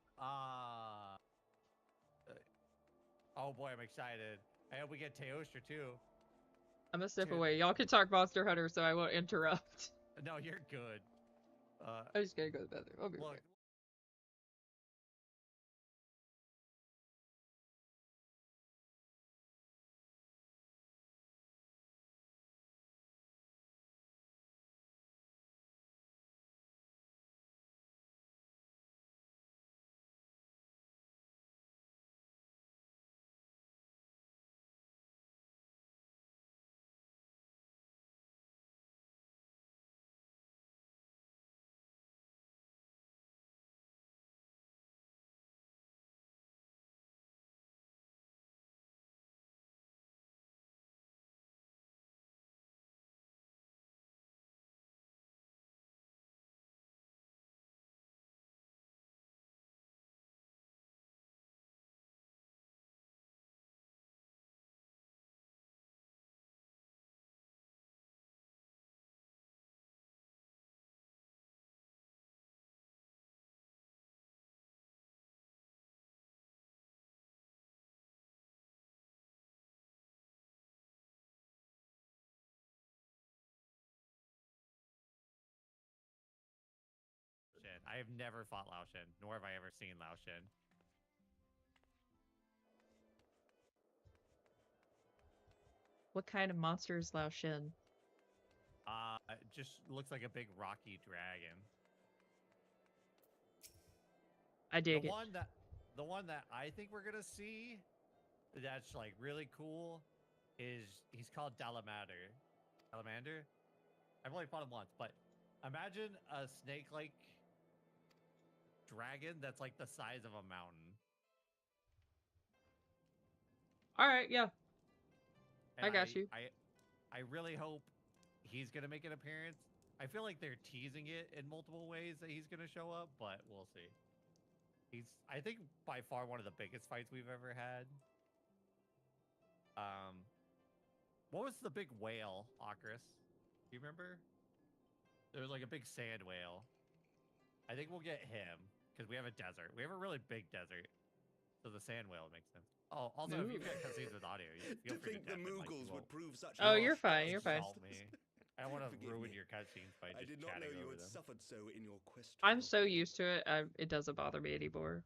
oh boy, I'm excited. I hope we get Teostra too. I'm gonna step away. Y'all can talk Monster Hunter, so I won't interrupt. No, you're good. I'm just gonna go to the bathroom. I'll be right back. I have never fought Lao Shin, nor have I ever seen Lao Shin. What kind of monster is Lao Shin? It just looks like a big rocky dragon. I dig it. The one that I think we're gonna see that's like really cool is he's called Dalamander. Dalamander? I've only fought him once, but imagine a snake-like dragon that's like the size of a mountain. All right, yeah. And I got you. I really hope he's gonna make an appearance. I feel like they're teasing it in multiple ways that he's gonna show up, but we'll see. He's, I think, by far one of the biggest fights we've ever had. What was the big whale, Akris? Do you remember? There was like a big sand whale. I think we'll get him because we have a desert. We have a really big desert, so the sand whale makes sense. Oh, also, if you get cutscenes with audio, feel To free think to the tap in, like, Mughals you would won't prove such. Oh, harsh you're fine. You're fine. insult me. I don't want to Forgive ruin me. your cutscenes by just I did not chatting know you over had them. suffered so in your quest. I'm for- so used to it. It doesn't bother me anymore.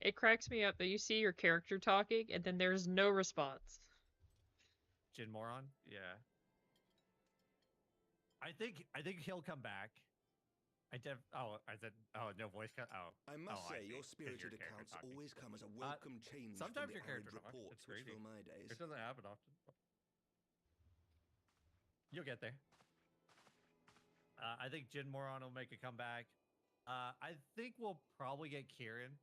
It cracks me up that you see your character talking and then there's no response. Jin Moron? Yeah. I think he'll come back. I said no voice cut. Oh. I must say, see. your 'Cause spirited your character accounts talking. always come as a welcome change sometimes from your the arid character talks. reports It's which crazy. fill my days. It doesn't happen often. You'll get there. I think Jin Moron will make a comeback. I think we'll probably get Kieran.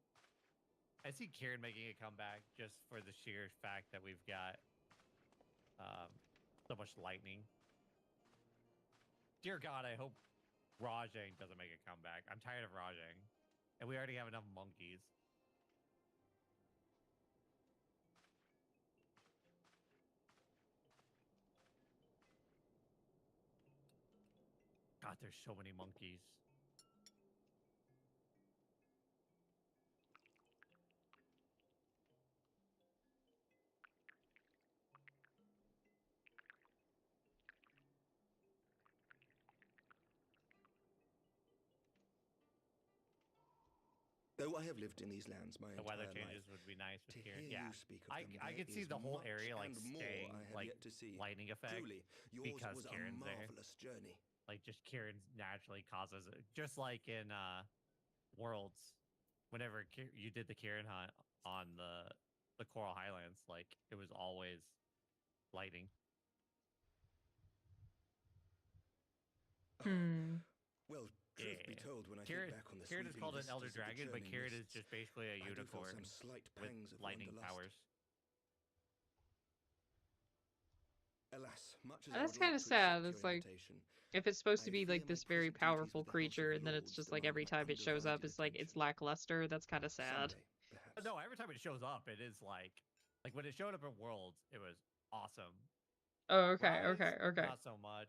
I see Kieran making a comeback just for the sheer fact that we've got so much lightning. Dear God, I hope Rajang doesn't make a comeback. I'm tired of Rajang. And we already have enough monkeys. God, there's so many monkeys. Though I have lived in these lands my The entire weather life, changes would be nice to with hear Kieran. Yeah, you speak of them, I there could see is the whole much area like and more staying I have like yet to see. lightning effect. Truly, yours because was a Kieran's there. marvelous journey. Like just Kieran naturally causes it, just like in Worlds. Whenever you did the Kieran hunt on the Coral Highlands, like it was always lightning. Well, truth be Yeah. told, when I Kieran, think back on the Kieran is sweeping called an vistas elder of the dragon, but churning Kieran is mists, just basically a I do feel unicorn some slight with pangs of lightning wanderlust. powers. Alas, much as That's I would kinda like to sad. accept It's your like, invitation, if it's supposed to I be fear like my this very present duties powerful with the House of creature, and then it's Lords just like demand every my time it shows up, undivided it's like it's attention. lackluster. That's kind of sad. Someday, perhaps. No, every time it shows up, it is like when it showed up in Worlds, it was awesome. Oh, okay, Rise, okay, okay. Not so much.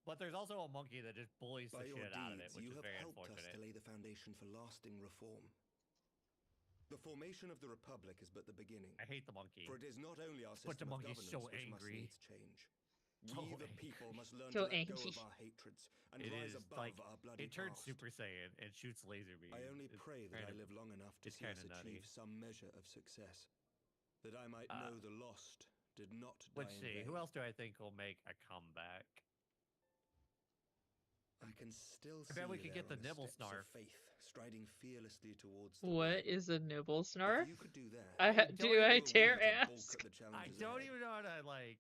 But there's also a monkey that just bullies By the your shit out of it, deeds, which you is have very helped us unfortunate. to lay the foundation for lasting reform. The formation of the Republic is but the beginning. I hate the monkey. For it is not only our But the system of monkey's governance so which must angry. needs change. So We, the angry. people, must learn So to let go angry. of our hatreds and It rise is above like our bloody it turns past. Super Saiyan and shoots laser beams. I only It's pray that I kinda- live long enough to it's see us kinda nutty. achieve some measure of success, that I might know the lost did not die Let's in see. vain. Who else do I think will make a comeback? I can still I see bet we you could there get the on the Nibble steps of Snarf. faith, striding fearlessly towards the What light. is a nibble If snarf? you could do that, I don't do even I know you dare would balk ask? at the I challenges don't ahead. even know how to like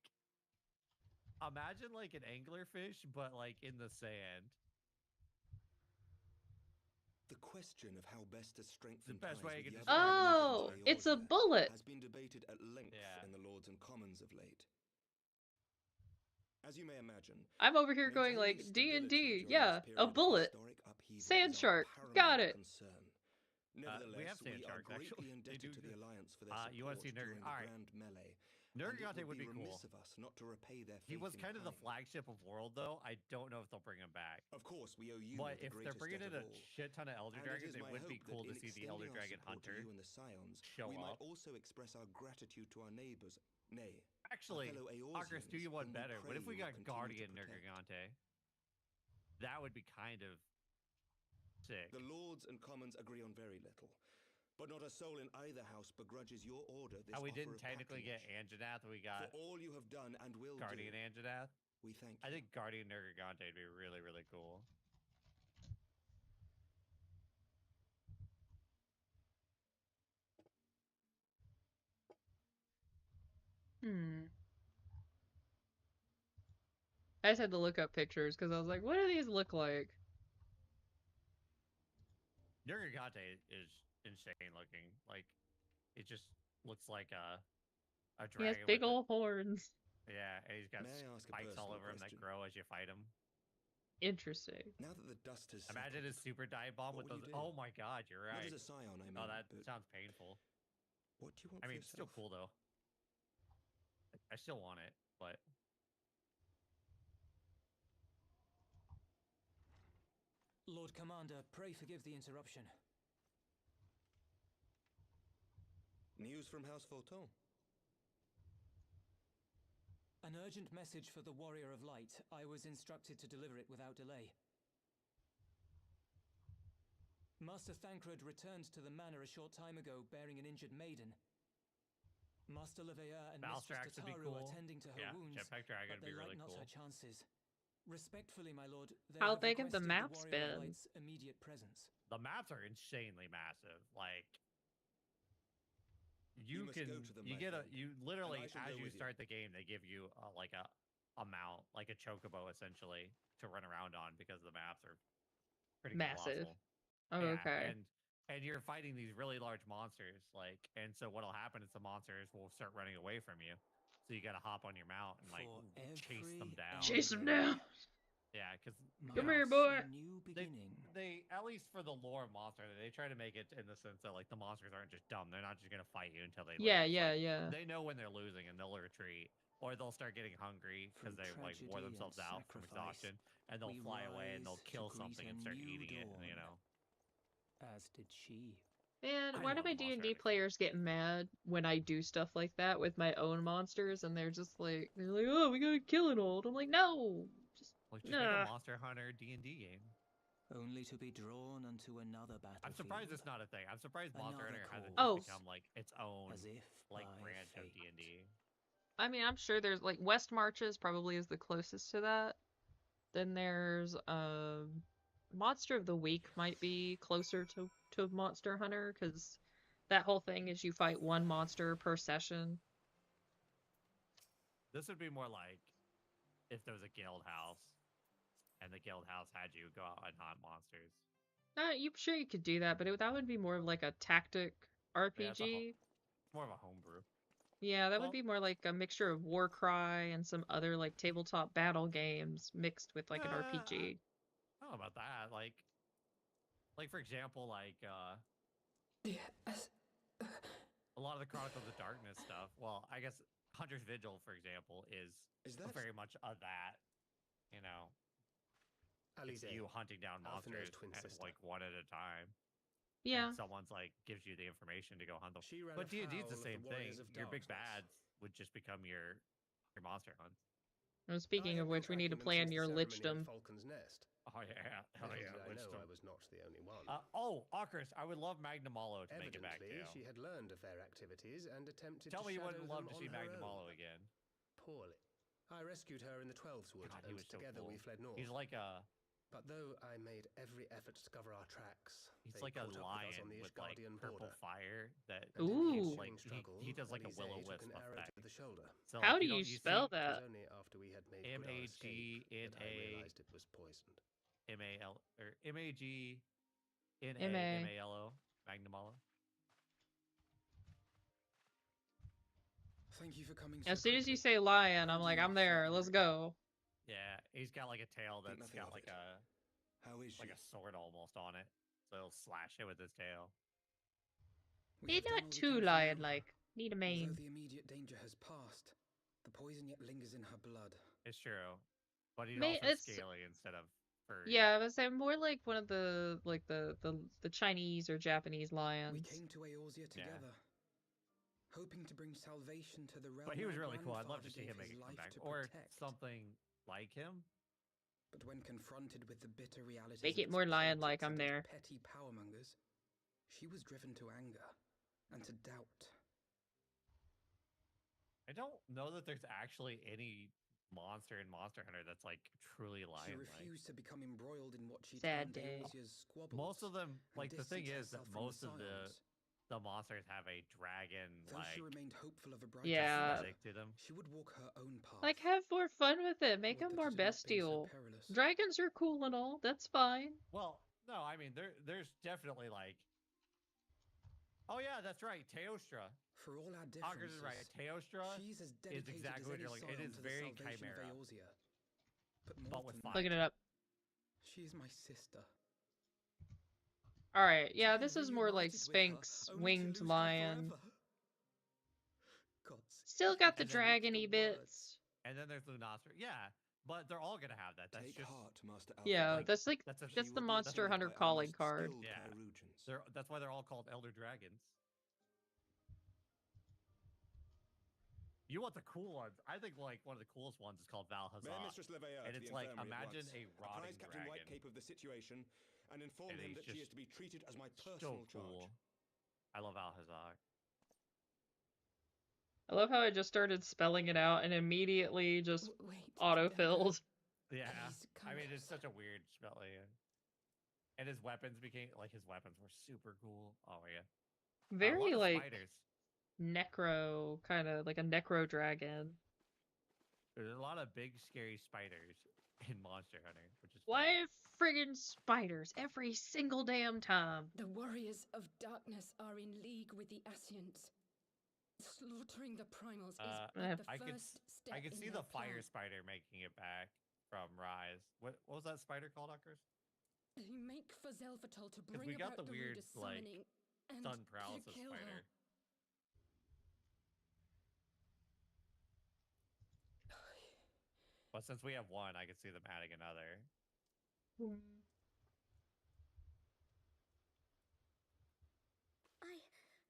imagine like an anglerfish, but like in the sand. The question of how best to strengthen best way I ties with can the describe other it. Oh, nations of it's a Eorzea bullet. has been debated at length Yeah. in the Lords and Commons of late. As you may imagine, I'm over here going like maintaining D&D. stability during Yeah, this period a of bullet. historic upheaval Sand is our shark. Got paramount it. concern. We have Nevertheless, sand we are sharks, actually. greatly They indebted do to the good. Alliance for their You wanna support see Nurgle? during the Alright. Grand Melee, and it Nergigante would would be be cool. remiss of us not to repay their faith He was in kind of the kind. flagship of World, though. I don't know if they'll bring him back. Of course, we owe you But the if they're greatest bringing debt in of a all. shit ton of Elder And Dragons, it is it my would be hope cool that to in see the Elder extending our Dragon support to Hunter you and the Scions, show we might up. also express our gratitude to our neighbors. Nay, Actually, fellow Arcus, do Eorzeans, you one whom we better. What pray if we you will got continue to Guardian protect. Nergigante? That would be kind of sick. The Lords and Commons agree on very little, but not a soul in either house begrudges your order this How we offer didn't of technically get patronage. Anjanath, we For got all you have done and will Guardian do, Anjanath. we thank you. I think Guardian Nergigante would be really, really cool. I just had to look up pictures because I was like, what do these look like? Nergigante is insane looking. Like, it just looks like a He has dragon big with old horns. yeah, and he's got May I ask a spikes all personal over him that question? grow as you fight him. Interesting. Now that the dust has Imagine settled, his super dive bomb what with will those. you do? Oh my god, you're not right. as a scion, I mean, Oh, that but sounds painful. what do you want I for mean, it's still yourself? cool though. I still want it, but Lord Commander, pray forgive the interruption. News from House Fulton. An urgent message for the Warrior of Light. I was instructed to deliver it without delay. Master Thancred returned to the manor a short time ago, bearing an injured maiden. Master Leveilleur and Mistress Valstrax would be Tataru cool. are tending to her Yeah, wounds, Jetpack Dragon but would they be really like not cool. her chances. Respectfully, my lord, they How have big have the requested maps Warrior of been? Light's immediate presence. The maps are insanely massive. Like, You you must can go to them, you my get a friend, you literally and I shall as go you with you. start the game they give you like a amount like a chocobo essentially to run around on because the maps are pretty Massive. colossal. Oh, Yeah, okay. and you're fighting these really large monsters like and so what'll happen is the monsters will start running away from you. So you gotta hop on your mount and like For chase them every down. Chase him down. Yeah, because Come here, boy. New they beginning. they at least for the lore of monster they try to make it in the sense that like the monsters aren't just dumb. They're not just gonna fight you until they Yeah, lose. yeah, Like, yeah. they know when they're losing and they'll retreat or they'll start getting hungry because Through they like wore tragedy and themselves out from sacrifice, exhaustion and they'll we fly away and they'll rise kill to something greet and a start new eating it. You dawn. know. As did she. Man, I why do love my Monster D&D Hunter. players get mad when I do stuff like that with my own monsters and they're like, oh, we gotta kill it all. I'm like, no, just Like just make nah. a Monster Hunter D&D game. Only to be drawn unto another battlefield. I'm surprised it's not a thing. I'm surprised Monster Another Hunter hasn't call. just Oh. become like its own As if like by branch of fate. D&D. I mean, I'm sure there's like West Marches probably is the closest to that. Then there's Monster of the Week might be closer to Monster Hunter because that whole thing is you fight one monster per session. This would be more like if there was a guild house and the guild house had you go out and hunt monsters. You sure you could do that, but that would be more of like a tactic Yeah, it's RPG. more of a homebrew. Yeah, that Well- would be more like a mixture of Warcry and some other like tabletop battle games mixed with like an RPG. I don't know about that. Like for example, like Yes. a lot of the Chronicles of Darkness stuff. Well, I guess Hunter's Vigil, for example, is that very much of that. You know, it's Alize, you hunting down Alphinaud's monsters twin at, sister. like one at a time. Yeah. And someone's like gives you the information to go hunt them. She ran But D&D is afoul the of same thing. Warriors of Your big Darkness. bads would just become your monster hunts. And speaking of which, we need to plan your lichdom. Falcon's Nest. Oh yeah, hell And yeah. I know Lichdom. I was not the only one. Ockers, I would love Magnamalo to make it back to Evidently, you. she had learned of their activities and attempted Tell to me you shadow wouldn't love them to see on her Magnamalo own. again. Poorly. I rescued her in the Twelveswood, God, he and was so together we cool. fled north. He's like a But though I made every effort to cover our tracks, he's they like a caught up with us lion on the with like Ishgardian purple border. fire that And in the Ooh. ensuing struggle, he does like a Alize will-o-wisp took an arrow effect. to the shoulder. So, How like, do you spell It that? was only after we had made good our escape that I realized it was poisoned. M-A-L or M-A-G M.A. N-A-M-A-L-O Magnamalo. Thank you for coming. As soon as you say lion, I'm like, I'm there. Let's go. Yeah, he's got like a tail Think that's nothing got of like it. a How is she? like a sword almost on it. So he'll slash it with his tail. Be not too lion-like. Need a Although mane. the immediate danger has passed, the poison yet lingers in her blood. It's true. But he's May also it's scaly instead of furry. yeah, I was saying more like one of the the Chinese or Japanese We lions. came to Eorzea together, hoping to bring salvation to the realm. But he was our really cool. I'd love to grandfather see him gave make his a life comeback. to Or protect. something like him. But when confronted with the bitter realities Make of it more its lion-like, politics I'm and its there. petty powermongers, she was driven to anger and to doubt. I don't know that there's actually any monster in Monster Hunter that's like truly She lion-like. refused to become embroiled in what she Sad termed day. Eorzea's squabbles. Most of them, and like the thing distanced is that herself from most of scions. the monsters have a dragon Though she like remained hopeful of a brighter Yeah. future, aesthetic to them. she would walk her own path. Like, have more fun with it. Make Would them that more it had not been so bestial. perilous. Dragons are cool and all. That's fine. Well, no, I mean there's definitely like, oh yeah, that's right, Teostra. For all our Hoggers differences, is right. Teostra she's as is dedicated exactly what as you're any like. It scion is to the very salvation Chimera. of Eorzea. But more But with than fire. that, Looking it up. she is my sister. All right. Yeah, To be this is more like reunited with her, Sphinx, only to winged lose her lion. forever. Gods, Still got the And then- dragony bits. And then there's Lunastra. Yeah, but they're all gonna have that. That's Take just heart, Master Alpha. Yeah, like, that's like that's a- that's She the will be Monster defended Hunter by our calling most card. skilled Yeah. Chirurgeons. that's why they're all called Elder Dragons. You want the cool ones? I think like one of the coolest ones is called May Valhazar. Mistress Leveilleur And to it's the like, infirmary at imagine once. a rotting Apprise Captain dragon. Whitecape of the situation and inform And him he's that she is just to be treated as my So personal cool. charge. I love Alhazar. I love how I just started spelling it out and immediately just Wait. autofilled. Yeah, Please come I mean it's closer. such a weird spelling. And his weapons became like his weapons were super cool. Oh my god. A lot Very of like spiders. necro, kind of like a necro dragon. There's a lot of big scary spiders in Monster Hunter, which is Why funny. friggin' spiders every single damn time? The warriors of darkness are in league with the Ascians. Slaughtering the primals is but the I could first step I could in see their the fire plan. spider making it back from Rise. What was that spider called, Uckers? They make for Zelfatol to 'Cause bring we got about the weird, Ruda like, summoning and Stun to paralysis kill spider. her. But since we have one, I could see them adding another.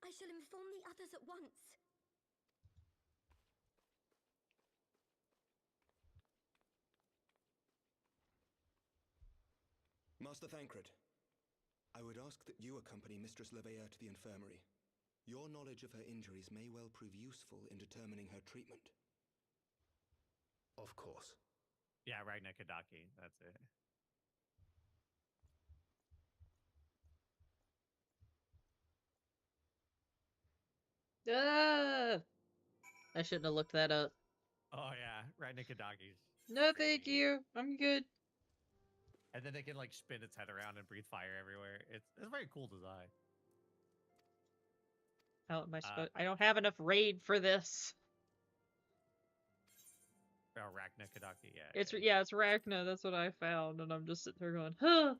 I shall inform the others at once. Master Thancred, I would ask that you accompany Mistress Leveilleur to the infirmary. Your knowledge of her injuries may well prove useful in determining her treatment. Of course. Yeah, Ragnar Kadaki. That's it. Ah! I shouldn't have looked that up. Oh yeah, Ragnar Kadaki's. No, thank crazy. you. I'm good. And then it can like spin its head around and breathe fire everywhere. It's a very cool design. How am I supposed? I don't have enough raid for this. Oh, Ragnar Kadaki. Yeah. It's Ragna. That's what I found, and I'm just sitting there going, huh.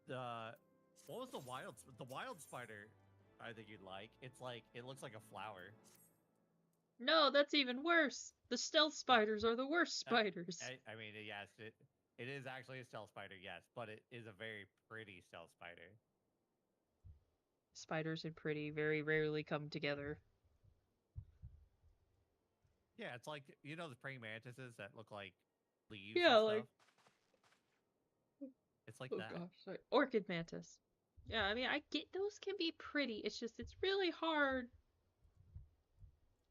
What was the wild spider? I think you'd like. It's like it looks like a flower. No, that's even worse. The stealth spiders are the worst spiders. I mean, yes, it is actually a stealth spider, yes, but it is a very pretty stealth spider. Spiders and pretty very rarely come together. Yeah, it's like the praying mantises that look like leaves. Yeah, and like- stuff. It's like Oh that. gosh, sorry. Orchid mantis. Yeah, I mean, I get those can be pretty. It's just it's really hard.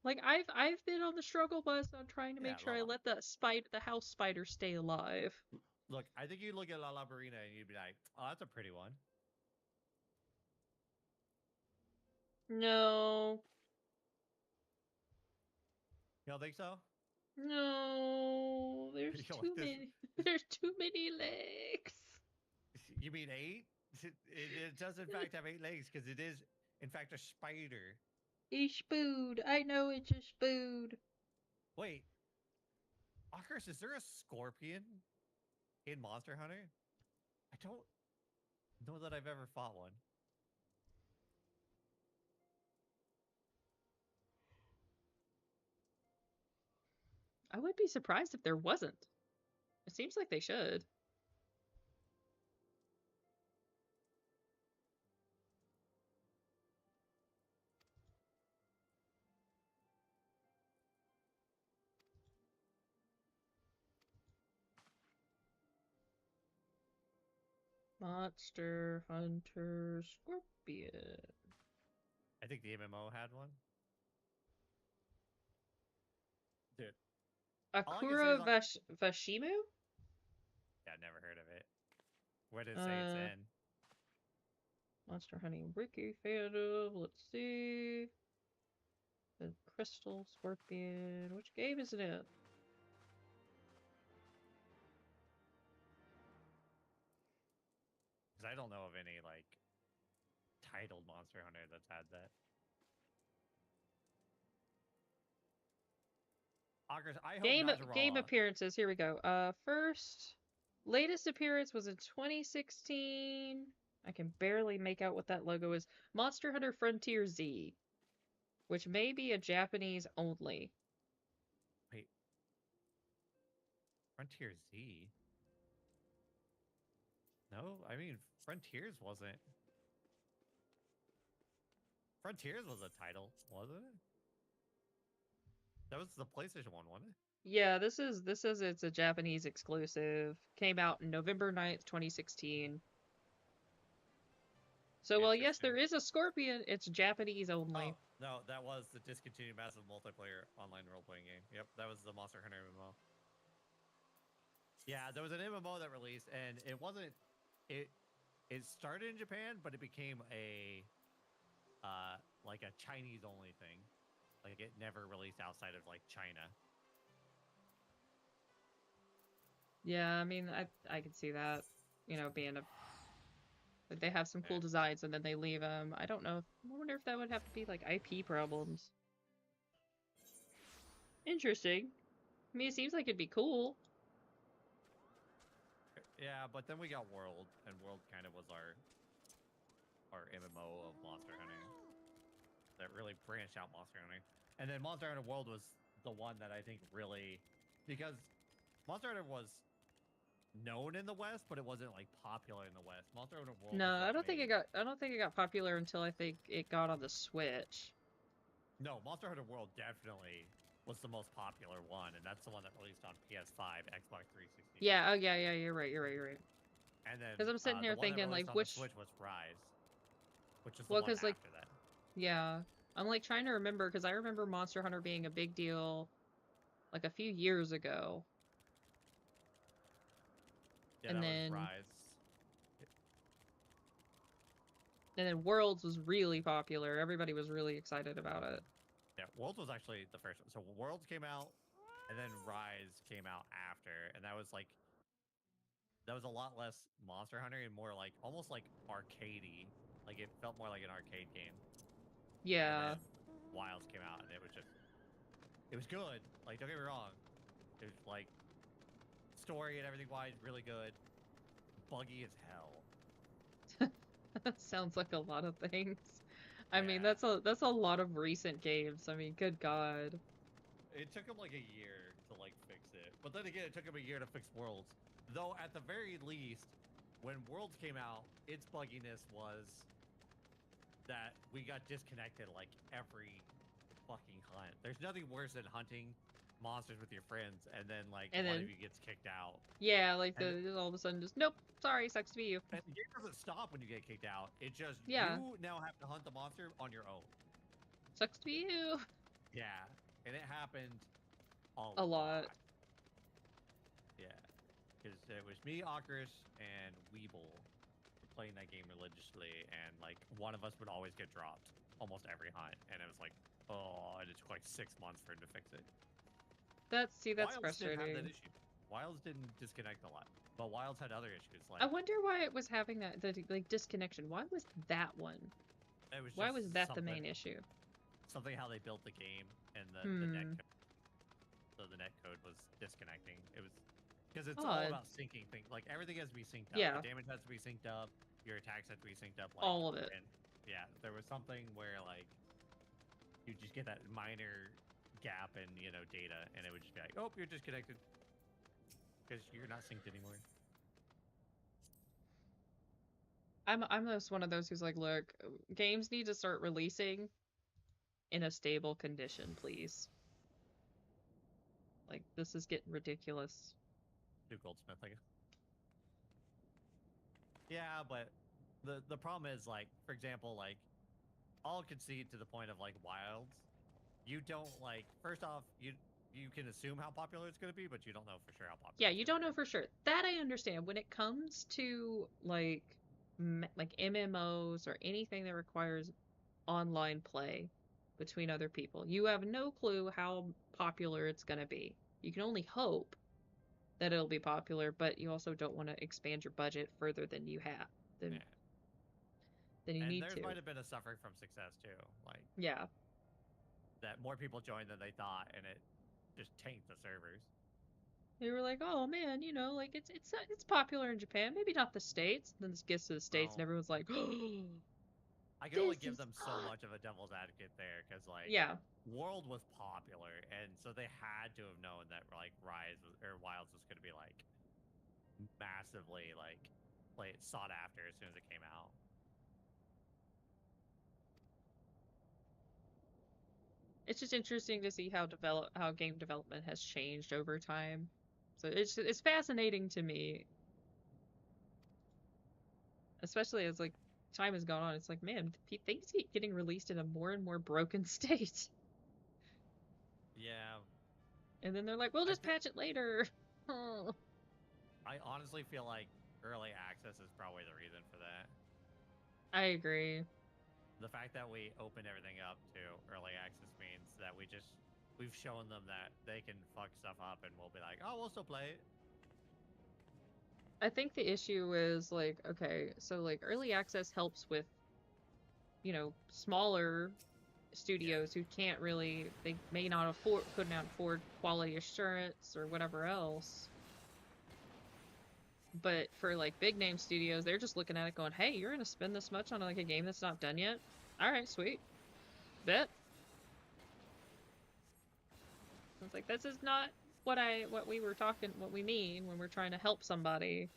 Like I've been on the struggle bus on trying to make Yeah, sure I Lala. let the house spider stay alive. Look, I think you'd look at La Labarina and you'd be like, "Oh, that's a pretty one." No. You don't think so? No. There's You don't too like this? many there's too many legs. You mean 8? It does in fact have 8 legs because it is in fact a spider. It's food. I know it's just food. Wait, Ockers, is there a scorpion in Monster Hunter? I don't know that I've ever fought one. I would be surprised if there wasn't. It seems like they should. Monster Hunter Scorpion. I think the MMO had one. Dude. Akura Vashimu? Yeah, never heard of it. Where did it say it's in? Monster Hunting Wiki fandom. Let's see. The Crystal Scorpion. Which game is it in? Because I don't know of any, like, titled Monster Hunter that's had that. I hope Game appearances. Here we go. First, latest appearance was in 2016. I can barely make out what that logo is. Monster Hunter Frontier Z, which may be a Japanese only. Wait. Frontier Z? No, I mean, Frontiers wasn't. Frontiers was a title, wasn't it? That was the PlayStation one, wasn't it? Yeah, this is it's a Japanese exclusive. Came out November 9th, 2016. So, well, yes, there is a Scorpion. It's Japanese only. Oh, no, that was the discontinued massive multiplayer online role-playing game. Yep, that was the Monster Hunter MMO. Yeah, there was an MMO that released, and it wasn't... It started in Japan, but it became a... like a Chinese-only thing. Like, it never released outside of, like, China. Yeah, I mean, I can see that, you know, being a... They have some cool designs, and then they leave them. I don't know. I wonder if that would have to be, like, IP problems. Interesting. I mean, it seems like it'd be cool. Yeah, but then we got World, and World kind of was our MMO of Monster Hunting. That really branched out Monster Hunting. And then Monster Hunter World was the one that I think really... Because Monster Hunter was known in the West, but it wasn't like popular in the West. Monster Hunter World. No, I don't think it got popular until I think it got on the Switch. No, Monster Hunter World definitely was the most popular one, and that's the one that released on PS5, Xbox 360. Yeah, oh yeah, you're right. And then because I'm sitting here thinking like which Switch was Rise, which is the one after like, that. Yeah, I'm like trying to remember because I remember Monster Hunter being a big deal like a few years ago. Yeah, and that then was Rise. And then Worlds was really popular. Everybody was really excited about it. Yeah, Worlds was actually the first one. So Worlds came out, and then Rise came out after, and that was a lot less Monster Hunter and more like almost like arcadey. Like it felt more like an arcade game. Yeah. Wilds came out, and it was good. Like, don't get me wrong, it was like story and everything wise really good. Buggy as hell. That sounds like a lot of things. I mean, that's a lot of recent games. I mean, good God. It took them like a year to like fix it, but then again, it took them a year to fix Worlds. Though at the very least, when Worlds came out, its bugginess was that we got disconnected like every fucking hunt. There's nothing worse than hunting monsters with your friends and then like one of you gets kicked out. Yeah, like all of a sudden just nope, sorry, sucks to be you. And the game doesn't stop when you get kicked out. It just you now have to hunt the monster on your own. Sucks to be you. Yeah, and it happened a lot. Yeah, because it was me, Ocarus, and Weeble playing that game religiously, and like one of us would always get dropped almost every hunt, and it was like, oh, and it took like 6 months for him to fix it. That's Wilds frustrating. didn't have that issue. Wilds didn't disconnect a lot, but Wilds had other issues. Like I wonder why it was having that like disconnection. Why was that one? It was why was that the main issue? Something how they built the game and the net code. So the net code was disconnecting. It was because it's all about syncing things. Like everything has to be synced up. Yeah. The damage has to be synced up. Your attacks have to be synced up. Like, all of it. And yeah, there was something where like you just get that minor gap in, you know, data, and it would just be like, oh, you're disconnected because you're not synced anymore. I'm just one of those who's like, look, games need to start releasing in a stable condition, please. Like, this is getting ridiculous. Do Goldsmith, I guess. Yeah, but the problem is, like, for example, like, I'll concede to the point of like Wilds. You don't like. First off, you can assume how popular it's going to be, but you don't know for sure how popular. Yeah, you don't know for sure. That I understand. When it comes to like MMOs or anything that requires online play between other people, you have no clue how popular it's going to be. You can only hope that it'll be popular, but you also don't want to expand your budget further than you have. Than you and need theirs to. might have been a suffering from success too. Like, yeah, that more people joined than they thought, and it just tanked the servers. They were like, oh man, you know, like it's popular in Japan, maybe not the States. Then this gets to the States, and everyone's like, oh. I can only give them so much of a devil's advocate there, because like, yeah, World was popular, and so they had to have known that like Wilds was going to be like massively like sought after as soon as it came out. It's just interesting to see how game development has changed over time. So it's fascinating to me, especially as like time has gone on. It's like, man, things keep getting released in a more and more broken state. Yeah. And then they're like, we'll just patch it later. Oh. I honestly feel like early access is probably the reason for that. I agree. The fact that we opened everything up to early access means that we've shown them that they can fuck stuff up, and we'll be like, oh, we'll still play it. I think the issue is like, okay, so like early access helps with, you know, smaller studios who can't really, they may not couldn't afford quality assurance or whatever else. But for like big name studios, they're just looking at it going, hey, you're gonna spend this much on like a game that's not done yet? Alright, sweet. Bet. It's like, this is not what we mean when we're trying to help somebody.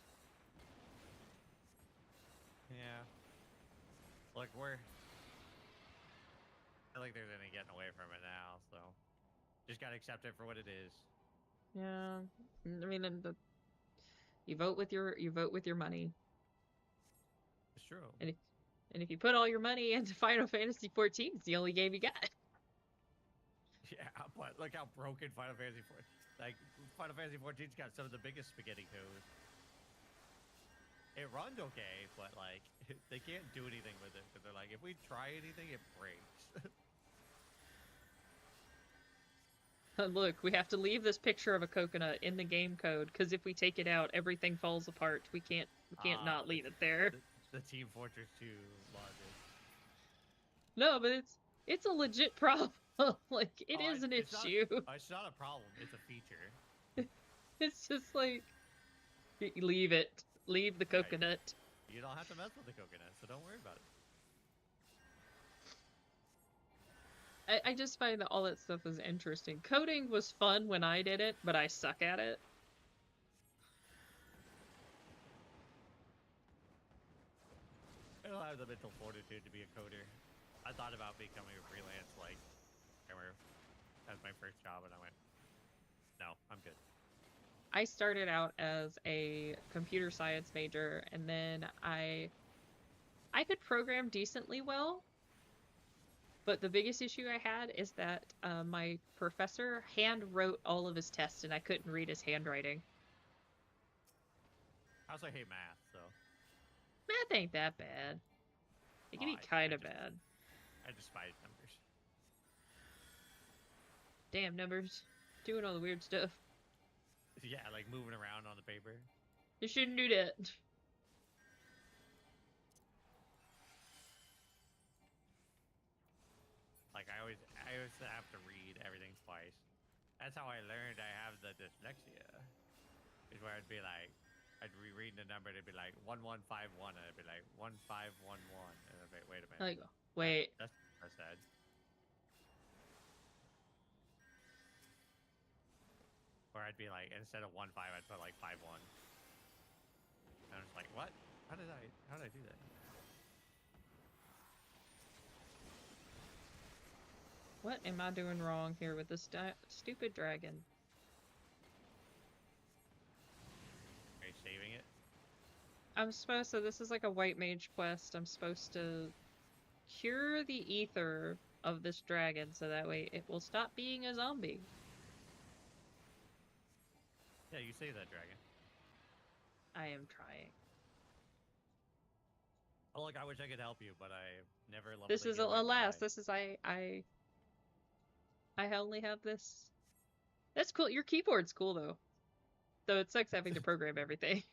Yeah. Look, I feel like there's any getting away from it now, so just gotta accept it for what it is. Yeah. I mean, you vote with your money. It's true. And if you put all your money into Final Fantasy XIV, it's the only game you got. Yeah, but look how broken Final Fantasy XIV. Like, Final Fantasy XIV's got some of the biggest spaghetti codes. It runs okay, but like, they can't do anything with it because they're like, if we try anything, it breaks. Look, we have to leave this picture of a coconut in the game code because if we take it out, everything falls apart. We can't not leave it there. The Team Fortress 2 logic. No, but it's a legit problem. Like, it is an issue. It's not a problem. It's a feature. It's just like, leave it. Leave the coconut. You don't have to mess with the coconut, so don't worry about it. I just find that all that stuff is interesting. Coding was fun when I did it, but I suck at it. I don't have the mental fortitude to be a coder. I thought about becoming a freelance, like, as my first job, and I went, no, I'm good. I started out as a computer science major, and then I could program decently well, but the biggest issue I had is that my professor hand wrote all of his tests, and I couldn't read his handwriting. I also hate math, so. Math ain't that bad. It can be kind of bad. I despise numbers. Damn numbers. Doing all the weird stuff. Yeah, like moving around on the paper. You shouldn't do that. Like, I always have to read everything twice. That's how I learned I have the dyslexia. Is where I'd be like, I'd reread the number, and it'd be like 1151, and I'd be like 1511, and I'd be like, wait a minute. Like, wait. That's what I said. I'd be like, instead of 1-5, I'd put like 5-1. And I'm just like, what? How did I do that? What am I doing wrong here with this stupid dragon? Are you saving it? I'm supposed to, this is like a white mage quest. I'm supposed to cure the ether of this dragon so that way it will stop being a zombie. Yeah, you save that dragon. I am trying. Oh, look, I wish I could help you, but I never leveled. This is alas, this is I only have this. That's cool. Your keyboard's cool though. Though it sucks having to program everything.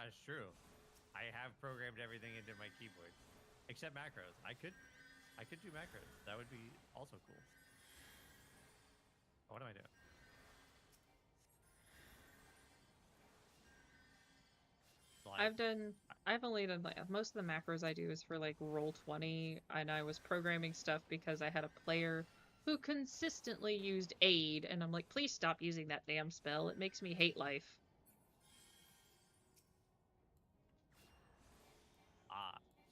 It's true. I have programmed everything into my keyboard, except macros. I could do macros. That would be also cool. What am I doing? I've only done like most of the macros I do is for like Roll20, and I was programming stuff because I had a player who consistently used aid, and I'm like, please stop using that damn spell. It makes me hate life.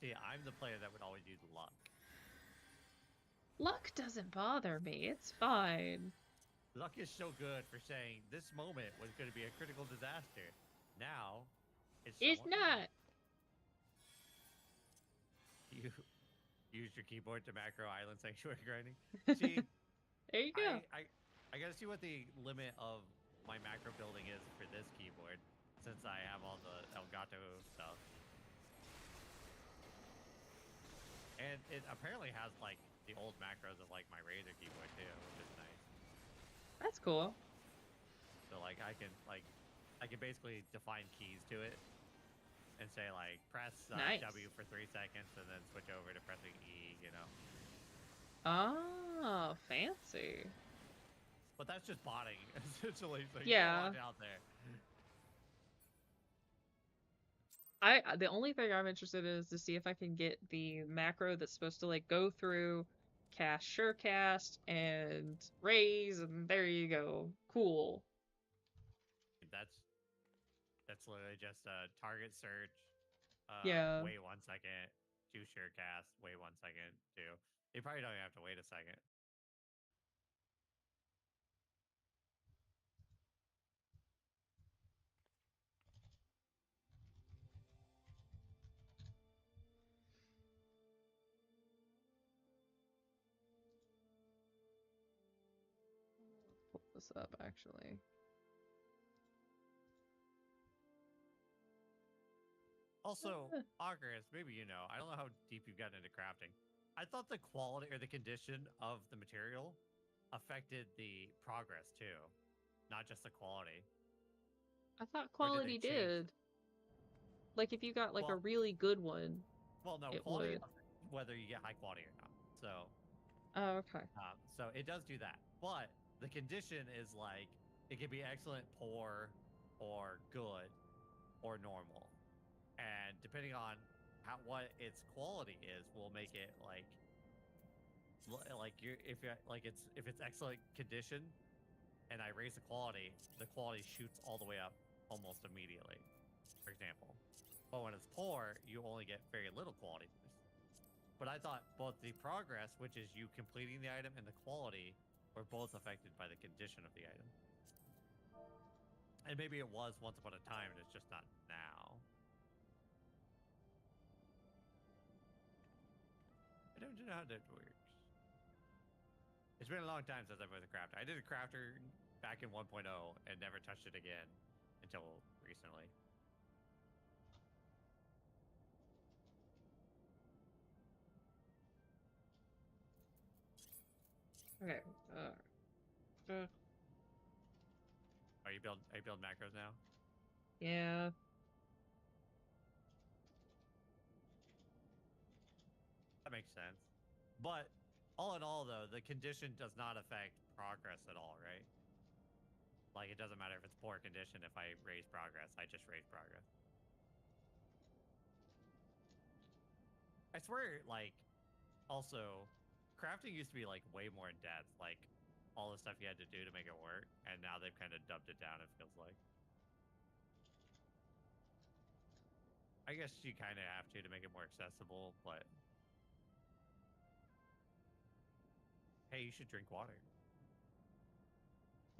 See, I'm the player that would always use luck. Luck doesn't bother me. It's fine. Luck is so good for saying this moment was going to be a critical disaster. Now, it's not. You use your keyboard to macro Island Sanctuary grinding. See, there you go. I gotta see what the limit of my macro building is for this keyboard, since I have all the Elgato stuff. And it apparently has like the old macros of like my Razer keyboard too, which is nice. That's cool. So like I can basically define keys to it and say like press nice. W for 3 seconds and then switch over to pressing E, you know. Oh, fancy. But that's just botting essentially. So yeah. You out there. The only thing I'm interested in is to see if I can get the macro that's supposed to like go through cast Surecast and raise, and there you go. Cool. That's literally just a target search. Yeah. Wait 1 second. Do Surecast. Wait 1 second. Do. You probably don't even have to wait a second. Pull this up actually. Also, August, maybe you know, I don't know how deep you've gotten into crafting. I thought the quality or the condition of the material affected the progress too, not just the quality. I thought quality did. Like if you got like a really good one. Well, no, quality, whether you get high quality or not. So. Oh, okay. So it does do that, but the condition is like it can be excellent, poor, or good, or normal. And depending on what its quality is, will make it if it's excellent condition, and I raise the quality shoots all the way up almost immediately, for example. But when it's poor, you only get very little quality boost. But I thought both the progress, which is you completing the item, and the quality were both affected by the condition of the item. And maybe it was once upon a time, and it's just not now. I don't know how that works. It's been a long time since I've been with a crafter. I did a crafter back in 1.0 and never touched it again until recently. Okay. Are you building macros now? Yeah. That makes sense. But all in all, though, the condition does not affect progress at all, right? Like, it doesn't matter if it's poor condition. If I raise progress, I just raise progress. I swear, like, also, crafting used to be, like, way more in depth. Like, all the stuff you had to do to make it work, and now they've kind of dubbed it down, it feels like. I guess you kind of have to make it more accessible, but... Hey, you should drink water.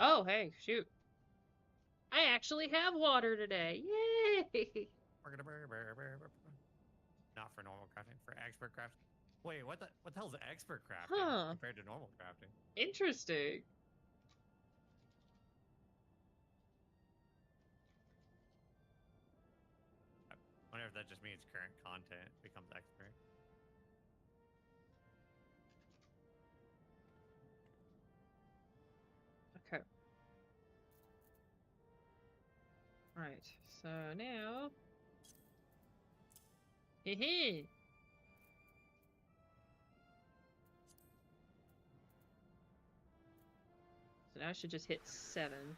Oh, hey, shoot. I actually have water today. Yay! Not for normal crafting, for expert crafting. Wait, what the hell's expert crafting compared to normal crafting? Interesting. I wonder if that just means current content becomes expert. Okay. Right, so now... Hee. So now I should just hit 7.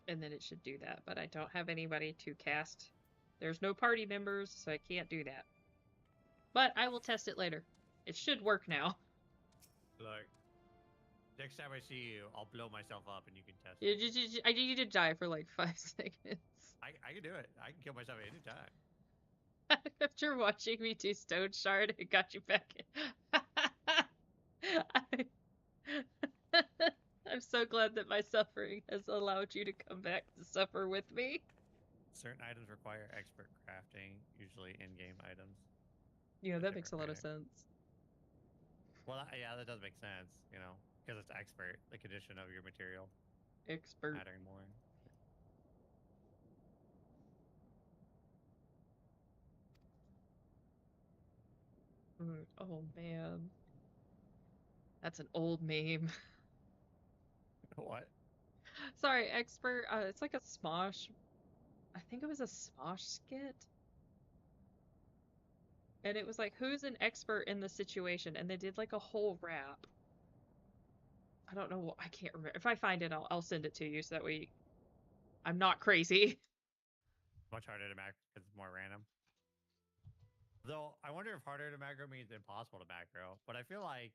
And then it should do that, but I don't have anybody to cast. There's no party members, so I can't do that. But I will test it later. It should work now. Look, next time I see you, I'll blow myself up and you can test it. I need you to die for like 5 seconds. I can do it. I can kill myself anytime. After watching me do Stone Shard, it got you back in. I'm so glad that my suffering has allowed you to come back to suffer with me. Certain items require expert crafting, usually in-game items. Yeah, that makes a lot of sense. Well, yeah, that does make sense, you know, because it's expert, the condition of your material. Expert. Mattering more. Oh, man. That's an old meme. What? Sorry, expert. It's like a Smosh. I think it was a Smosh skit. And it was like, who's an expert in the situation? And they did like a whole rap. I don't know. I can't remember. If I find it, I'll send it to you so that way I'm not crazy. Much harder to macro because it's more random. Though, I wonder if harder to macro means impossible to macro. But I feel like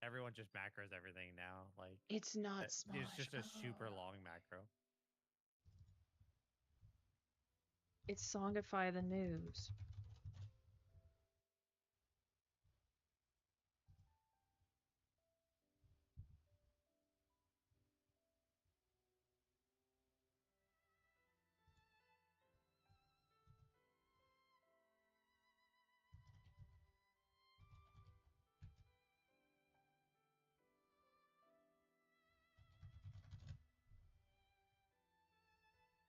everyone just macros everything now. Like it's not Smosh. It's just a super long macro. It's Songify the News.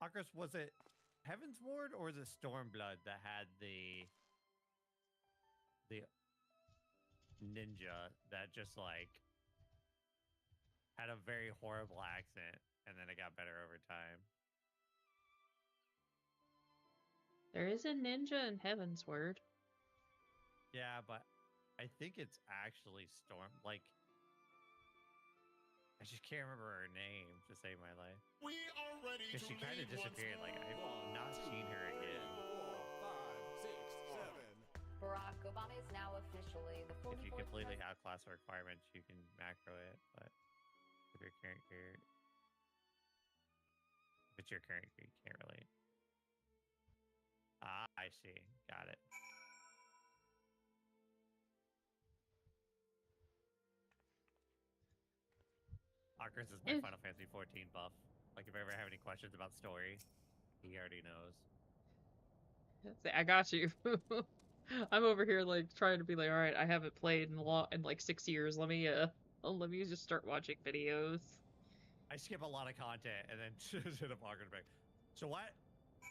Akros, was it Heaven's Ward or was it Stormblood that had the ninja that just like had a very horrible accent and then it got better over time? There is a ninja in Heaven's Word. Yeah, but I think it's actually like I just can't remember her name to save my life. We are ready. Because she kind of disappeared. Like I've not seen her again. 4, 5, 6, 7. Barack Obama is now officially the 44th. If you completely outclass the requirements, you can macro it. But if your current gear, if it's your current gear, you can't really. Ah, I see. Got it. Akros is my Final Fantasy 14 buff. Like, if I ever have any questions about story, he already knows. I got you. I'm over here like trying to be like, all right, I haven't played in like 6 years. Let me just start watching videos. I skip a lot of content and then just hit up Akros back. So what?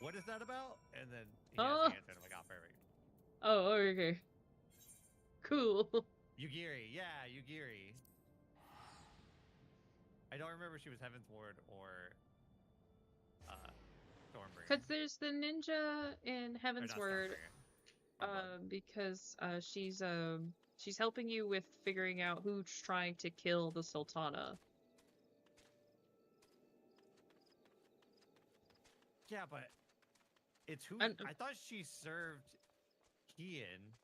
What is that about? And then he has the answer and I'm like, oh, perfect. Oh, okay. Cool. Yugiri, yeah, Yugiri. I don't remember if she was Heaven's Ward or Stormbringer. Because there's the ninja in Heaven's Word. Because she's helping you with figuring out who's trying to kill the Sultana. Yeah, but it's who I thought she served Kian.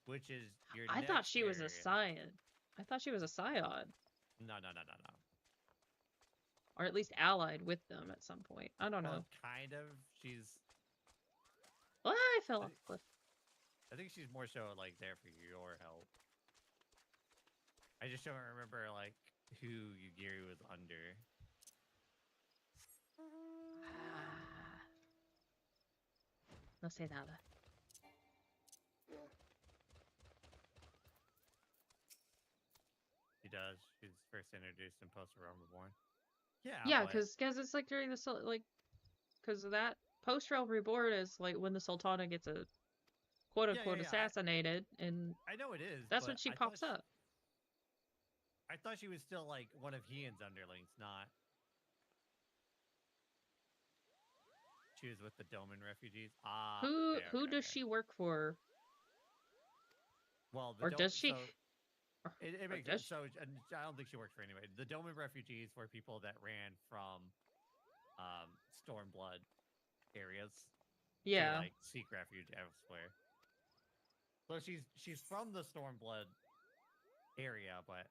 which is your I thought next she was a area. scion. I thought she was a scion. No. Or at least allied with them at some point. I don't know. Well, kind of. She's. Well, I fell off the cliff. I think she's more so like there for your help. I just don't remember like who Yugiri was under. No sé nada. She does. She's first introduced in Post Realm Reborn. Yeah. Yeah, but- because it's like during the like, because that Post Realm Reborn is like when the Sultana gets a quote unquote assassinated, and I know it is. that's but when she I pops thought up. I thought she was still like one of Hien's underlings, not. She was with the Doman refugees. Ah. Who does she work for? Well, or does she? So it makes does sense. So I don't think she works for anybody. The Doman refugees were people that ran from Stormblood areas. Yeah. To, like seek refuge elsewhere. So she's from the Stormblood area, but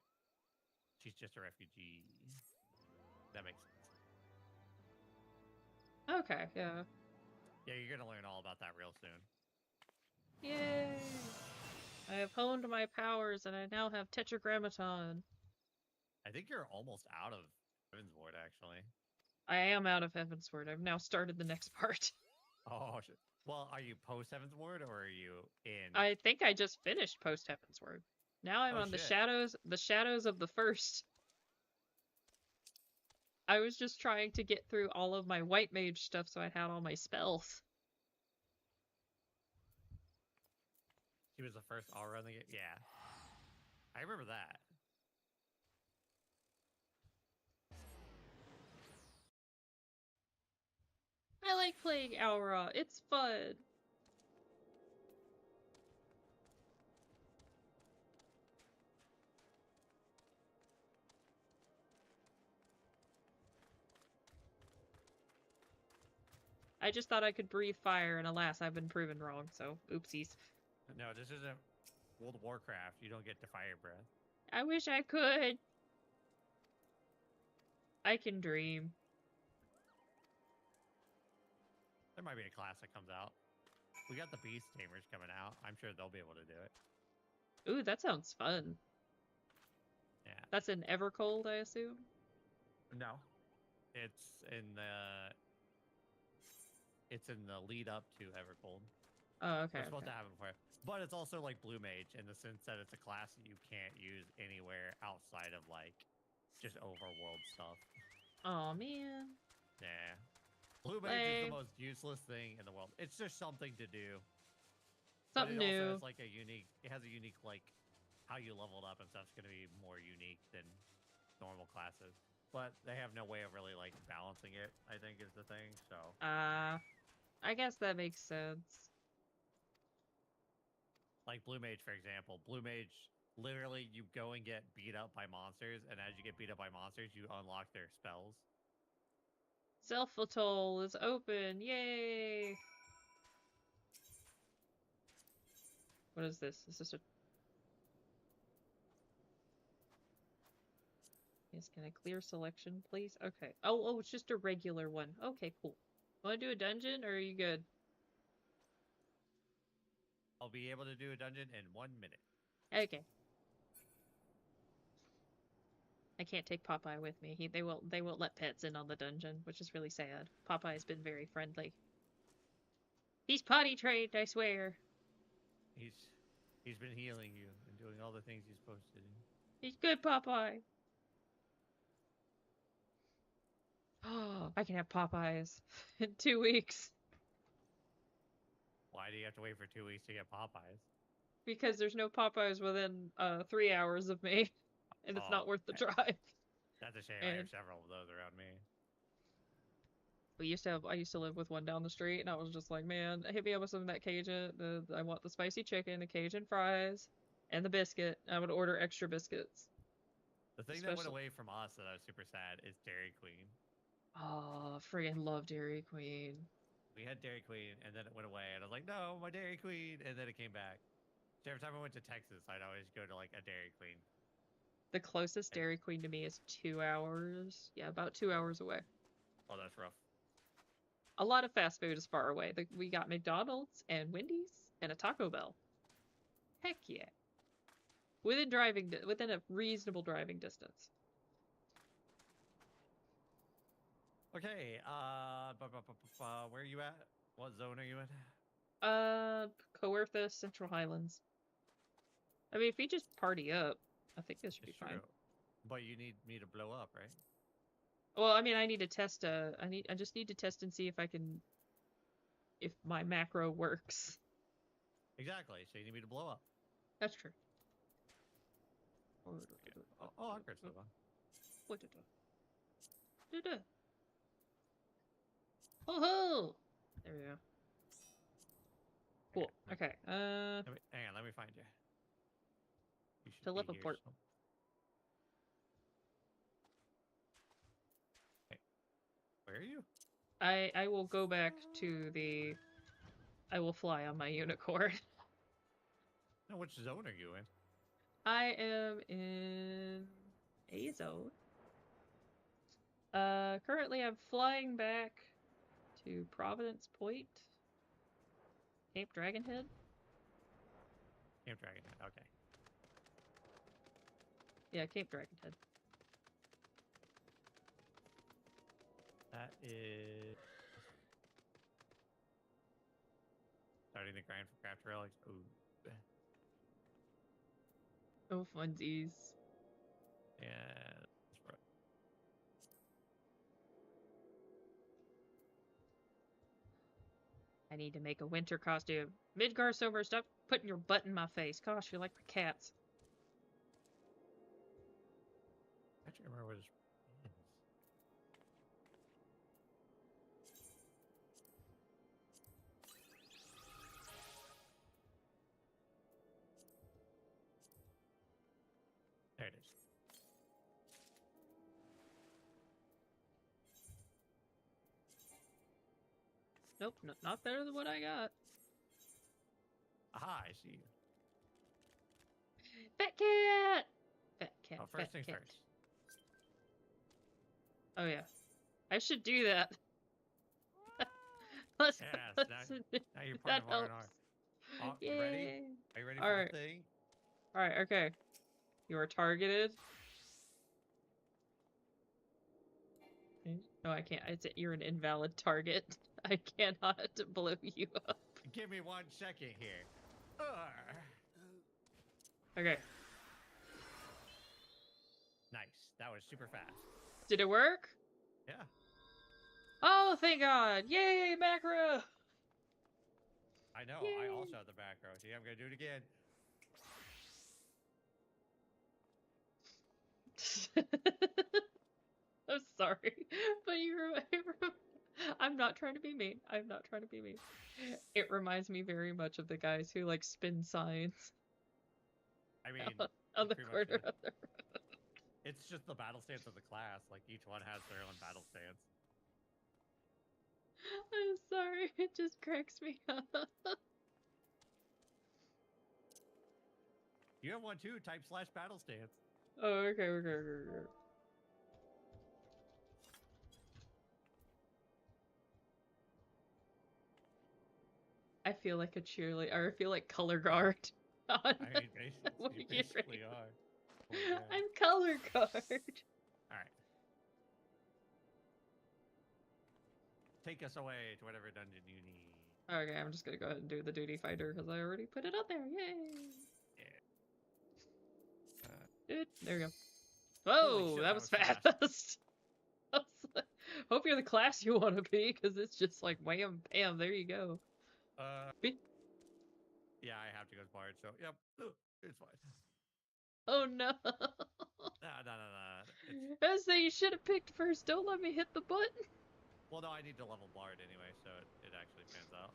she's just a refugee. That makes sense. Okay, yeah. Yeah, you're gonna learn all about that real soon. Yay! I have honed my powers, and I now have Tetragrammaton. I think you're almost out of Heavensward, actually. I am out of Heavensward. I've now started the next part. Oh, shit. Well, are you post Heavensward or are you in? I think I just finished post Heavensward. Now I'm on the shadows of the first. I was just trying to get through all of my white mage stuff so I had all my spells. She was the first Aura in the game? Yeah. I remember that. I like playing Aura. It's fun. I just thought I could breathe fire, and alas, I've been proven wrong, so oopsies. No, this isn't World of Warcraft. You don't get to fire breath. I wish I could. I can dream. There might be a class that comes out. We got the Beast Tamers coming out. I'm sure they'll be able to do it. Ooh, that sounds fun. Yeah. That's in Evercold, I assume? No. It's in the lead up to Evercold. Oh, okay. It's supposed to happen before. But it's also like Blue Mage in the sense that it's a class that you can't use anywhere outside of like just overworld stuff. Oh man. Yeah. Blue Mage is the most useless thing in the world. It's just something to do. Something but it new. Also has like it has a unique like how you leveled up and stuff's gonna be more unique than normal classes. But they have no way of really like balancing it, I think is the thing, so I guess that makes sense. Like Blue Mage, for example. Blue Mage, literally, you go and get beat up by monsters, and as you get beat up by monsters, you unlock their spells. Self-Atoll is open! Yay! What is this? Is this a... Yes, can I clear selection, please? Okay. Oh, it's just a regular one. Okay, cool. Want to do a dungeon, or are you good? I'll be able to do a dungeon in 1 minute. Okay. I can't take Popeye with me. They won't let pets in on the dungeon, which is really sad. Popeye's been very friendly. He's potty trained, I swear. He's been healing you and doing all the things he's supposed to do. He's good, Popeye. Oh, I can have Popeyes in 2 weeks. Why do you have to wait for 2 weeks to get Popeyes? Because there's no Popeyes within 3 hours of me, and it's not worth the drive. That's a shame. I have several of those around me. I used to live with one down the street, and I was just like, man, hit me up with some of that Cajun. I want the spicy chicken, the Cajun fries, and the biscuit. I would order extra biscuits. The thing that went away from us that I was super sad is Dairy Queen. Oh, friggin' love Dairy Queen. We had Dairy Queen, and then it went away, and I was like, no, my Dairy Queen, and then it came back. So every time I went to Texas, I'd always go to like a Dairy Queen. The closest Dairy Queen to me is 2 hours. Yeah, about 2 hours away. Oh, that's rough. A lot of fast food is far away. We got McDonald's and Wendy's and a Taco Bell. Heck yeah. Within a reasonable driving distance. Okay, where are you at? What zone are you in? Coertha, Central Highlands. I mean, if we just party up, I think this should be fine. But you need me to blow up, right? Well, I mean, I need to test. I just need to test and see if my macro works. Exactly. So you need me to blow up. That's true. Oh, Anchor's still on. Oh ho! There we go. Cool. Okay. Hang on, let me find you. You should teleport. Hey, where are you? I will go back to the. I will fly on my unicorn. No, which zone are you in? I am in a zone. Currently I'm flying back to Providence Point. Cape Dragonhead? Cape Dragonhead, okay. Yeah, Cape Dragonhead. That is... starting the grind for craft relics. Ooh. Oh, funsies. Yeah, that's right. I need to make a winter costume. Midgar Sober, stop putting your butt in my face. Gosh, you're like the cats. I actually remember what his is. There it is. Nope, not better than what I got. Aha, I see you. Fat cat! Fat cat. Oh, first fat things cat. first. Oh yeah. I should do that. let's, Yes, let's, now you're part of R&R. Oh, you ready? Yay. Are you ready All for right. the thing? Alright, okay. You are targeted. No, I can't. You're an invalid target. I cannot blow you up. Give me 1 second here. Okay. Nice. That was super fast. Did it work? Yeah. Oh, thank God! Yay, macro! I know. Yay. I also have the macro. See, I'm gonna do it again. I'm sorry, but I'm not trying to be mean. I'm not trying to be mean. It reminds me very much of the guys who like spin signs. I mean, on the pretty much corner is. of the road. It's just the battle stance of the class. Like each one has their own battle stance. I'm sorry, it just cracks me up. You have one too. Type / battle stance. Oh, okay. I feel like a cheerleader, or I feel like color guard. I mean, you basically are. Oh, yeah. I'm color guard. Alright. Take us away to whatever dungeon you need. Okay, I'm just gonna go ahead and do the duty fighter because I already put it up there. Yay! Dude, there we go. Whoa, shit, that was fast. Hope you're the class you want to be, because it's just like wham, bam, there you go. Yeah, I have to go to Bard, so yep, it's fine. Oh no. No. I was saying you should have picked first. Don't let me hit the button. Well, no, I need to level Bard anyway, so it actually pans out.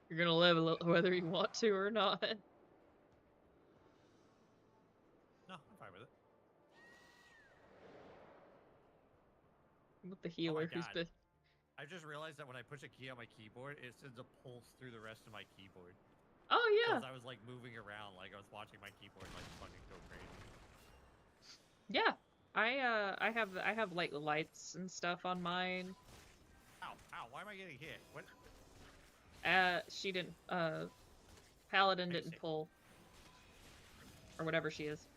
You're gonna level it whether you want to or not. No, I'm fine with it. With the healer who's God. been I just realized that when I push a key on my keyboard, it sends a pulse through the rest of my keyboard. Oh yeah. Because I was like moving around, like I was watching my keyboard like fucking go crazy. Yeah. I have like lights and stuff on mine. Ow, ow, why am I getting hit? What? She didn't, Paladin didn't pull. Or whatever she is.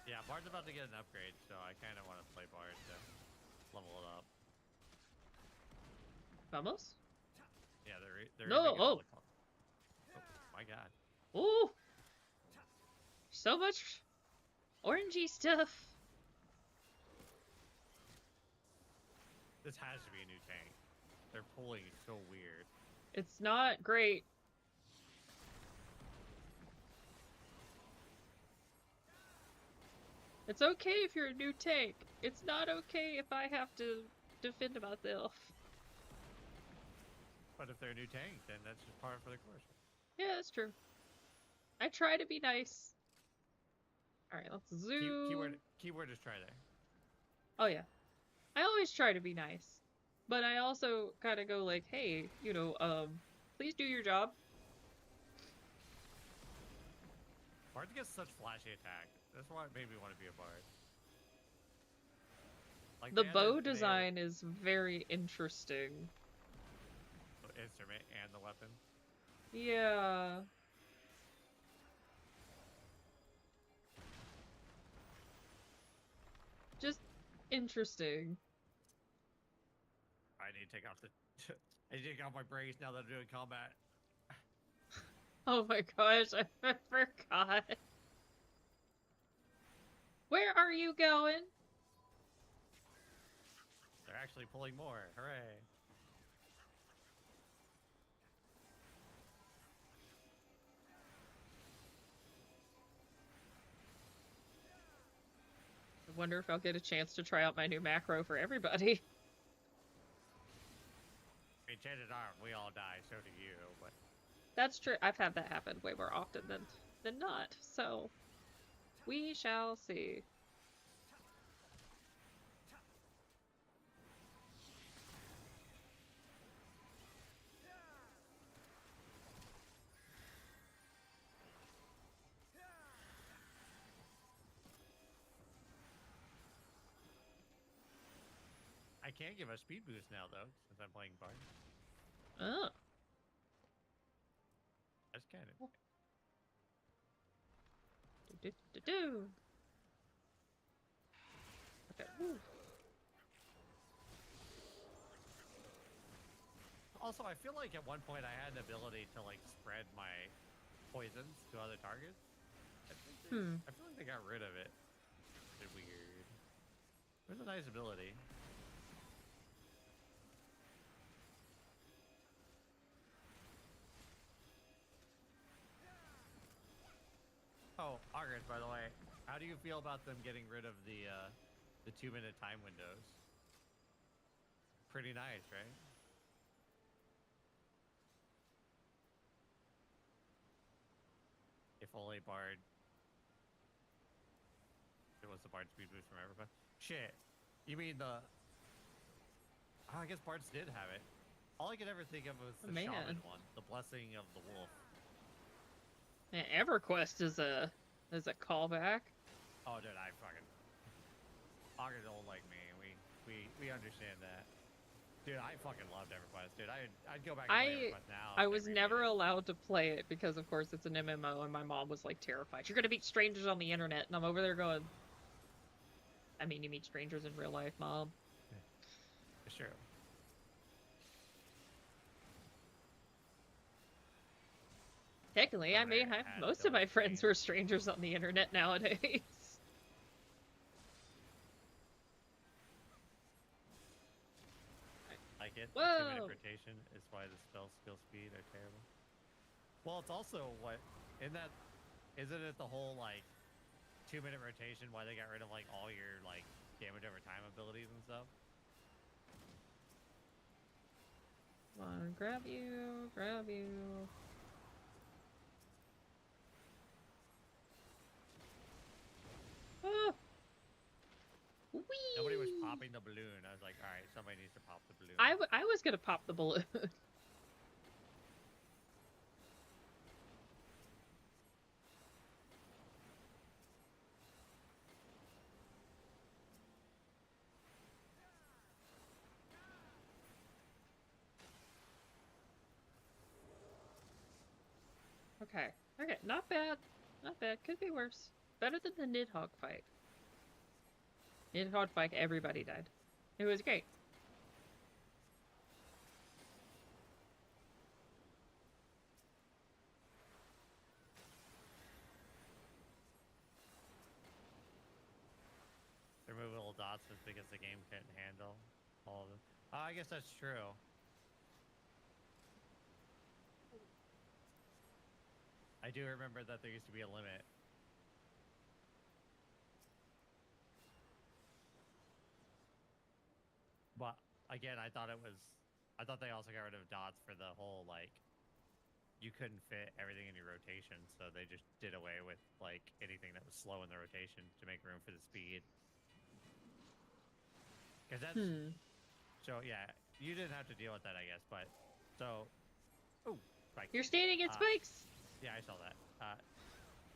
Yeah, Bard's about to get an upgrade, so I kind of want to play Bard to level it up. Vamos? Yeah, they're no, oh. My god. Ooh! So much orangey stuff. This has to be a new tank. Their pulling is so weird. It's not great. It's okay if you're a new tank. It's not okay if I have to defend myself. But if they're a new tank, then that's just part for the course. Yeah, that's true. I try to be nice. Alright, let's zoom. Keyword is try there. Oh yeah. I always try to be nice. But I also kind of go like, hey, you know, please do your job. Bard gets such flashy attack. That's why it made me want to be a Bard. Like the bow design is very interesting. The instrument and the weapon. Yeah. Just interesting. I need to take off the I need to take off my brace now that I'm doing combat. Oh my gosh, I forgot. Where are you going? They're actually pulling more. Hooray. I wonder if I'll get a chance to try out my new macro for everybody. I mean, chances are we all die, so do you, but... That's true. I've had that happen way more often than not, so we shall see. I can give a speed boost now, though, since I'm playing Bard. Oh. That's kind of... Do. Okay. Woo. Also, I feel like at one point I had an ability to, like, spread my poisons to other targets. I feel like they got rid of it. It's weird. It was a nice ability. Oh, August, by the way, how do you feel about them getting rid of the 2-minute time windows? Pretty nice, right? If only Bard... It was the Bard speed boost from everybody. Shit. You mean the... Oh, I guess Bards did have it. All I could ever think of was the Shaman one. The Blessing of the Wolf. Man, EverQuest is a callback. Oh, dude, I fucking... Augur's old like me. We understand that. Dude, I fucking loved EverQuest. Dude, I'd go back and play EverQuest now. I was never allowed to play it because, of course, it's an MMO, and my mom was, like, terrified. You're gonna meet strangers on the internet, and I'm over there going... I mean, you meet strangers in real life, Mom. It's true. Technically, I mean, most of my friends were strangers on the internet nowadays. Like it. Whoa. 2-minute rotation is why the spell skill speed are terrible. Well, it's also what... Isn't it the whole, like, 2-minute rotation why they got rid of, like, all your, like, damage over time abilities and stuff? Come on, grab you. Ah. Nobody was popping the balloon. I was like, all right, somebody needs to pop the balloon. I was gonna pop the balloon. Okay. Okay, not bad. Not bad. Could be worse. Better than the Nidhogg fight. Nidhogg fight, everybody died. It was great. They're moving little dots just because the game couldn't handle all of them. Oh, I guess that's true. I do remember that there used to be a limit. But again, I thought they also got rid of dots for the whole, like, you couldn't fit everything in your rotation, so they just did away with, like, anything that was slow in the rotation to make room for the speed. Because that's... So, yeah, you didn't have to deal with that, I guess, but... So... Oh, spikes. You're standing in spikes! Yeah, I saw that.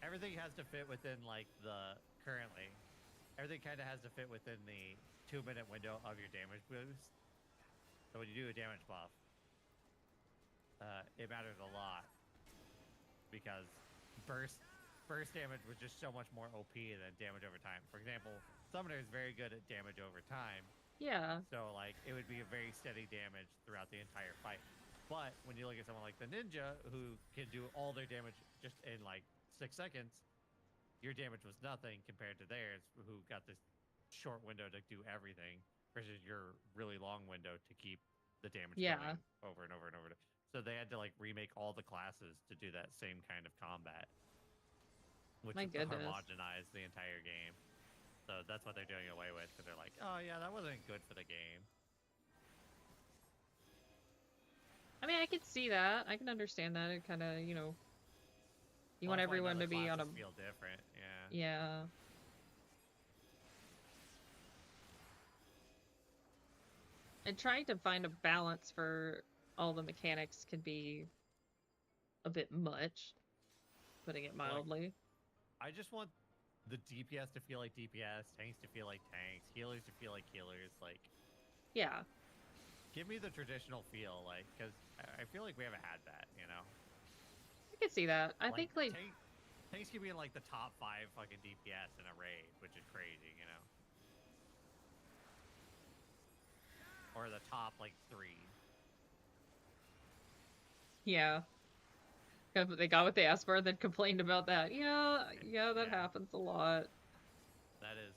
Everything has to fit within, like, the... Currently, everything kind of has to fit within the 2-minute window of your damage boost. So when you do a damage buff, it matters a lot. Because burst damage was just so much more OP than damage over time. For example, Summoner is very good at damage over time. Yeah. So, like, it would be a very steady damage throughout the entire fight. But when you look at someone like the Ninja, who can do all their damage just in, like, 6 seconds, your damage was nothing compared to theirs, who got this short window to do everything, versus your really long window to keep the damage going over and over and over. So they had to, like, remake all the classes to do that same kind of combat, which homogenized the entire game. So that's what they're doing away with, because they're like, oh yeah, that wasn't good for the game. I mean, I can see that. I can understand that. It kind of, you know, you want everyone to be on a... feel different, yeah. Yeah. And trying to find a balance for all the mechanics can be a bit much, putting it mildly. I just want the DPS to feel like DPS, tanks to feel like tanks, healers to feel like healers, like... Yeah. Give me the traditional feel, like, because I feel like we haven't had that, you know? I can see that. I think, like... Tanks can be in, like, the top 5 fucking DPS in a raid, which is crazy, you know? Or the top, like, 3. Yeah. They got what they asked for and then complained about that. Yeah, that happens a lot. That is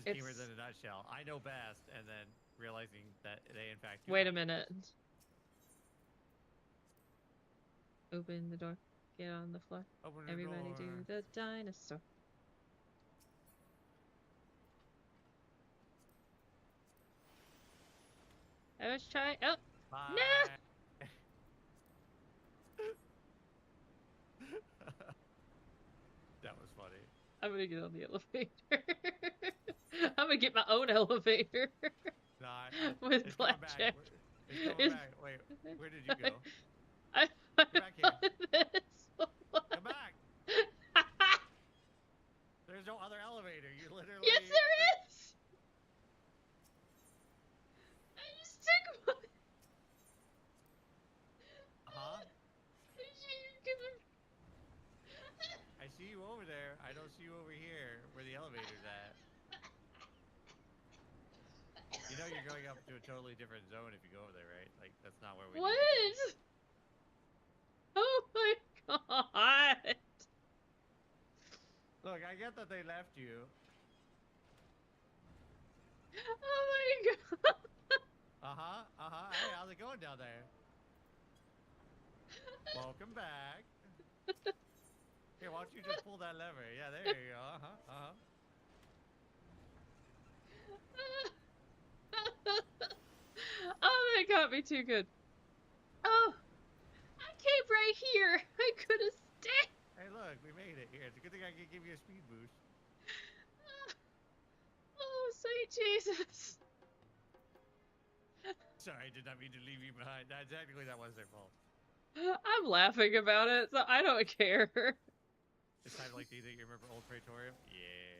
gamers in a nutshell. I know best, and then realizing that they, in fact... Wait a minute. Open the door. Get on the floor. Open the Everybody door. do the dinosaur. I was trying... Oh! Bye. No! That was funny. I'm gonna get on the elevator. I'm gonna get my own elevator. With Blackjack. It's back. Wait, where did you go? Come back here. Come back. There's no other elevator. You literally... Yes, there is! I just took one. Uh-huh. I see you over there. I don't see you over here where the elevator's at. You know you're going up to a totally different zone if you go over there, right? Like, that's not where we... What? Oh my god! Look, I get that they left you. Oh my god! Uh-huh, uh-huh. Hey, how's it going down there? Welcome back. Here, why don't you just pull that lever? Yeah, there you go. Uh-huh, uh-huh. Oh, that got me too good. Oh! I came right here! I could have stayed! Hey, look, we made it. Here, it's a good thing I can give you a speed boost. Jesus! Sorry, I did not mean to leave you behind. Technically, that was their fault. I'm laughing about it, so I don't care. It's kind of like, do you think you remember Old Praetorium? Yeah.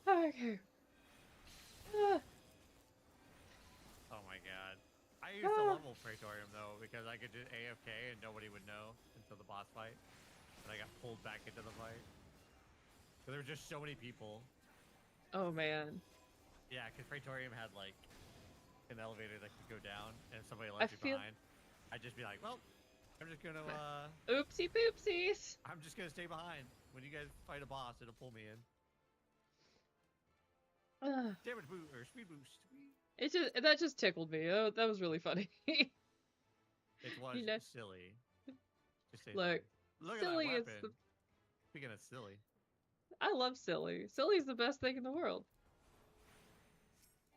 Okay. Oh my god. I used to love Old Praetorium though, because I could just AFK and nobody would know until the boss fight. And I got pulled back into the fight. But there were just so many people. Oh man. Yeah, because Praetorium had like an elevator that could go down, and if somebody left you behind, I'd just be like, well, I'm just gonna oopsie poopsies. I'm just gonna stay behind. When you guys fight a boss, it'll pull me in. Damage boost or speed boost. That just tickled me. Oh, that was really funny. It was silly. Just say look silly at that is weapon. Speaking of silly. I love silly. Silly's the best thing in the world.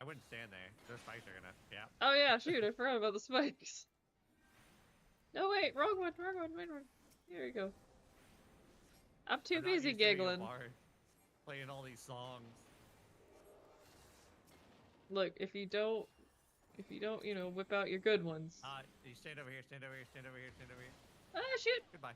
I wouldn't stand there. Those spikes are gonna, yeah. Oh yeah, shoot, I forgot about the spikes. No wait, wrong one. Here we go. I'm too busy giggling. Playing all these songs. Look, if you don't, you know, whip out your good ones. You stand over here, stand over here, stand over here, stand over here. Ah, shoot! Goodbye.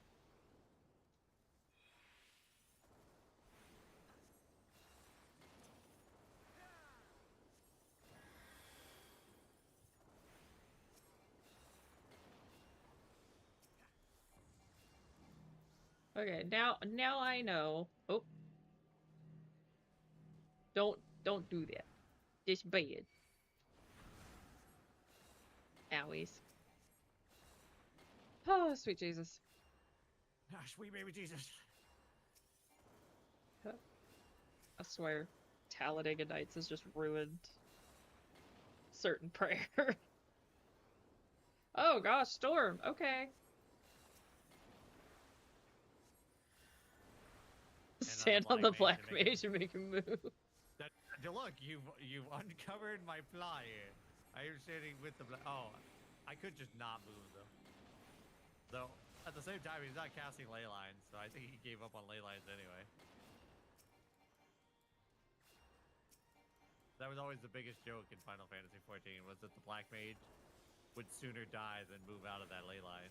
Okay, now I know. Oh. Don't do that. It's bad. Owies. Oh, sweet Jesus. Ah, sweet baby Jesus. I swear, Talladega Nights has just ruined certain prayer. Oh gosh, storm. Okay. Stand on the black mage and make him move. Look, you've uncovered my fly here. I am standing with the black. Oh, I could just not move though. Though at the same time, he's not casting ley lines, so I think he gave up on ley lines anyway. That was always the biggest joke in Final Fantasy XIV, was that the black mage would sooner die than move out of that ley line.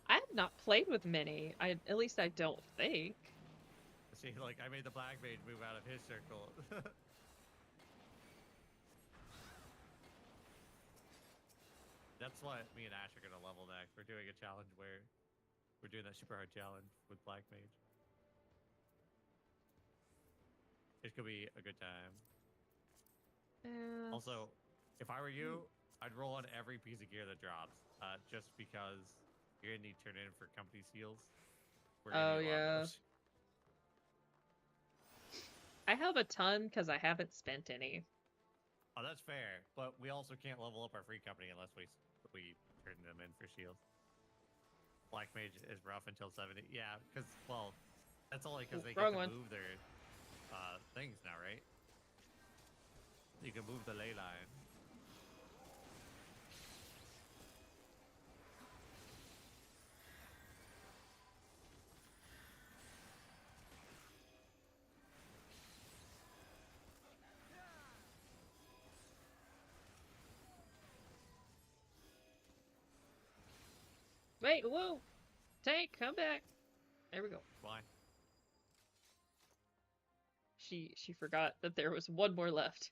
I have not played with many. At least I don't think. See, like, I made the black mage move out of his circle. That's what me and Ash are gonna level next. We're doing a challenge where we're doing that super hard challenge with black mage. It's gonna be a good time. Also, if I were you, I'd roll on every piece of gear that drops, just because you're gonna need to turn in for company seals. Oh yeah. I have a ton because I haven't spent any. Oh, that's fair, but we also can't level up our free company unless we turn them in for shields. Black mage is rough until 70. Yeah, because, well, that's only because they get to move their things now, right? You can move the ley line. Wait, whoa! Tank, come back! There we go. Why? She forgot that there was one more left.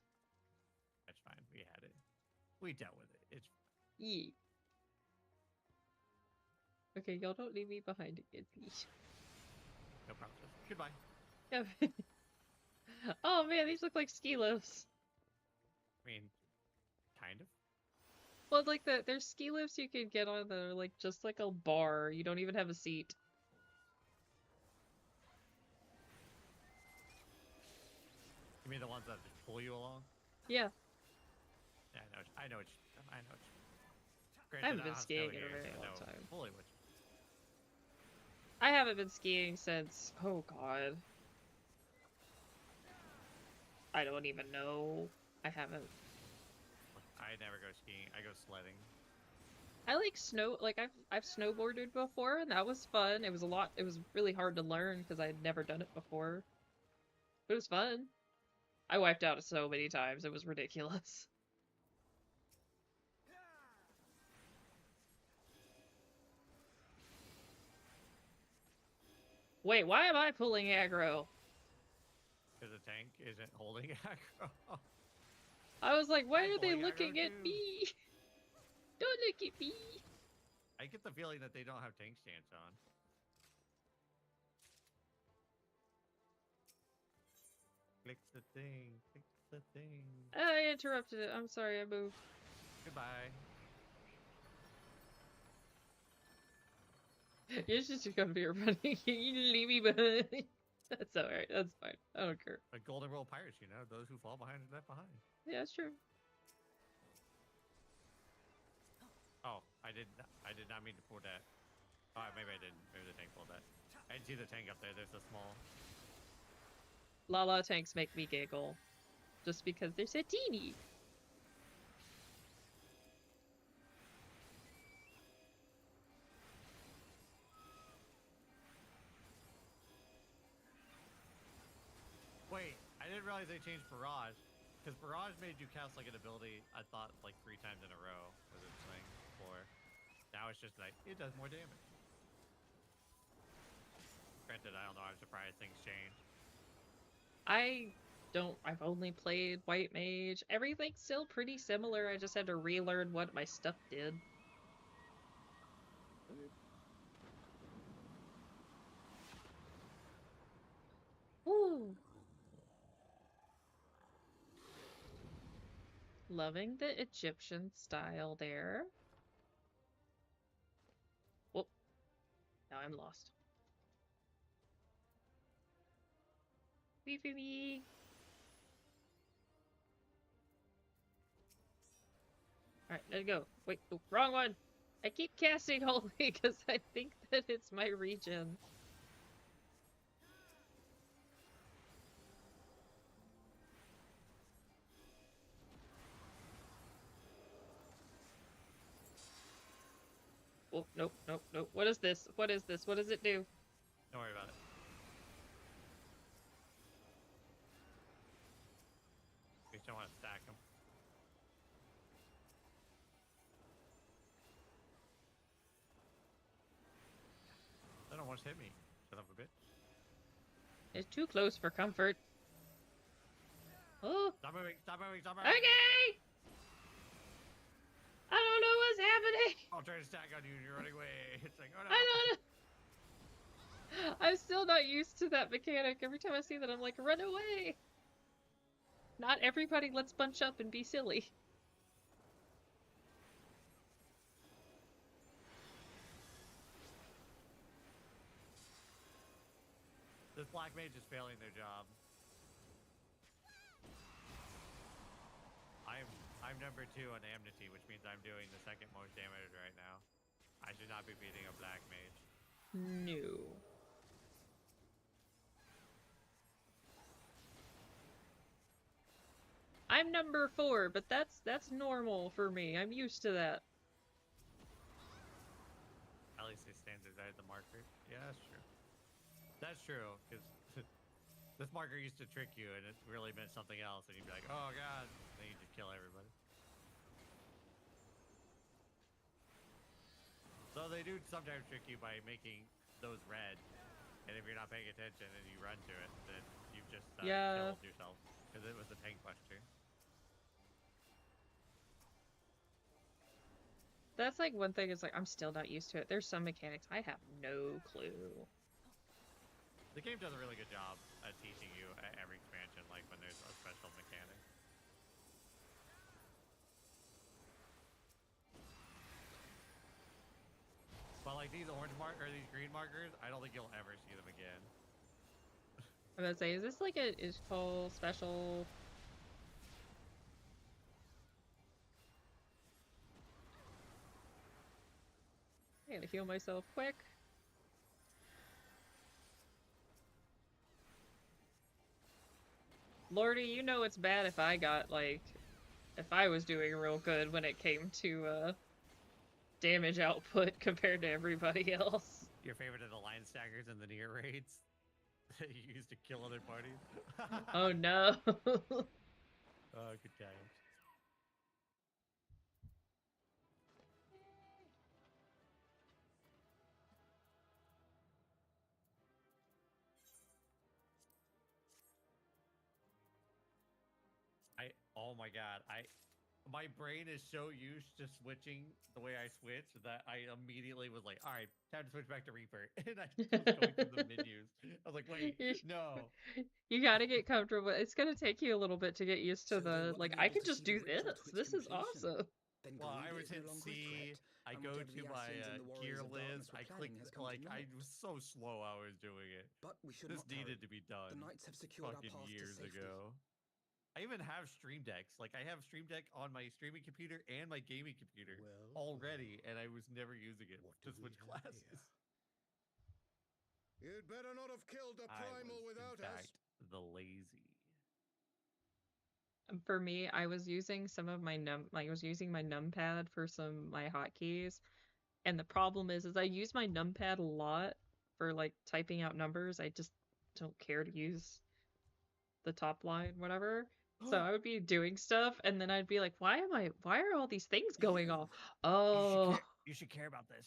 That's fine. We had it. We dealt with it. It's Yee. Okay, y'all don't leave me behind again, please. No problem. Goodbye. Yeah. Oh man, these look like ski lifts. I mean, kind of. Well, like there's ski lifts you can get on that are like just like a bar. You don't even have a seat. You mean the ones that just pull you along? Yeah. Yeah, I know. I haven't been skiing in a very long time. Fully which. I haven't been skiing since, oh god. I don't even know. I haven't. I never go skiing. I go sledding. I like I've snowboarded before, and that was fun. It was really hard to learn because I had never done it before. But it was fun. I wiped out so many times, it was ridiculous. Wait, why am I pulling aggro? Because the tank isn't holding aggro. I was like, why I'm are they pulling looking aggro at too. me? Don't look at me. I get the feeling that they don't have tank stance on. Click the thing. Click the thing. I interrupted it. I'm sorry, I moved. Goodbye. You're just gonna be running. You leave me behind. That's alright. That's fine. I don't care. Like Golden Rule pirates, you know, those who fall behind are left behind. Yeah, that's true. Oh, I did not mean to pull that. Oh, maybe I didn't. Maybe the tank pulled that. I didn't see the tank up there. There's a small. Lala tanks make me giggle. Just because they're so teeny. Wait, I didn't realize they changed Barrage. Because Barrage made you cast like an ability, I thought, like 3 times in a row with its thing before. Now it's just like, it does more damage. Granted, I don't know, I'm surprised things change. I've only played White Mage. Everything's still pretty similar. I just had to relearn what my stuff did. Ooh. Loving the Egyptian style there. Whoop. Now I'm lost. Wee for me. Alright, there you go. Wait, oh, wrong one! I keep casting Holy because I think that it's my region. Oh, nope, nope, nope. What is this? What is this? What does it do? Don't worry about it. We just don't want to stack them. That almost hit me. Son of a bitch. It's too close for comfort. Oh. Stop moving, stop moving, stop moving. Okay! I don't know what's happening. I'll try to stack on you and you're running away. It's like, oh no. I don't know. I'm still not used to that mechanic. Every time I see that, I'm like, run away. Not everybody lets bunch up and be silly. This black mage is failing their job. I'm number 2 on Amnesty, which means I'm doing the 2nd most damage right now. I should not be beating a black mage. No. I'm number 4, but that's normal for me. I'm used to that. At least they standardize the marker. Yeah, that's true. That's true, because this marker used to trick you, and it really meant something else, and you'd be like, oh god, and then you just kill everybody. So they do sometimes trick you by making those red, and if you're not paying attention and you run to it, then you've just killed yourself, because it was a tank buster. That's like one thing is like, I'm still not used to it. There's some mechanics I have no clue. The game does a really good job at teaching you at every expansion, like when there's a special mechanic. But like these these green markers, I don't think you'll ever see them again. I'm gonna say, is this like a full special? I gotta heal myself quick. Lordy, you know it's bad if I got, like, if I was doing real good when it came to, damage output compared to everybody else. Your favorite of the line stackers and the near raids that you used to kill other parties? Oh no. Oh, good times. Oh my god, my brain is so used to switching the way I switch that I immediately was like, all right, time to switch back to Reaper. And I was going through the menus. I was like, wait, no. You gotta get comfortable. It's gonna take you a little bit to get used to the, like, I can just do this. This is awesome. Well, I was hit C, I go to my gear list, I click, like, I was so slow I was doing it. But we should This not needed tarry. to be done The knights have secured our fucking path to years safety. ago. I even have Stream Decks. Like, I have Stream Deck on my streaming computer and my gaming computer already, and I was never using it to switch classes. You'd better not have killed the primal without us. The lazy. For me, I was using some of my I was using my numpad for some my hotkeys, and the problem is I use my numpad a lot for like typing out numbers. I just don't care to use the top line, whatever. So I would be doing stuff, and then I'd be like, why are all these things going off? Oh. You should care about this.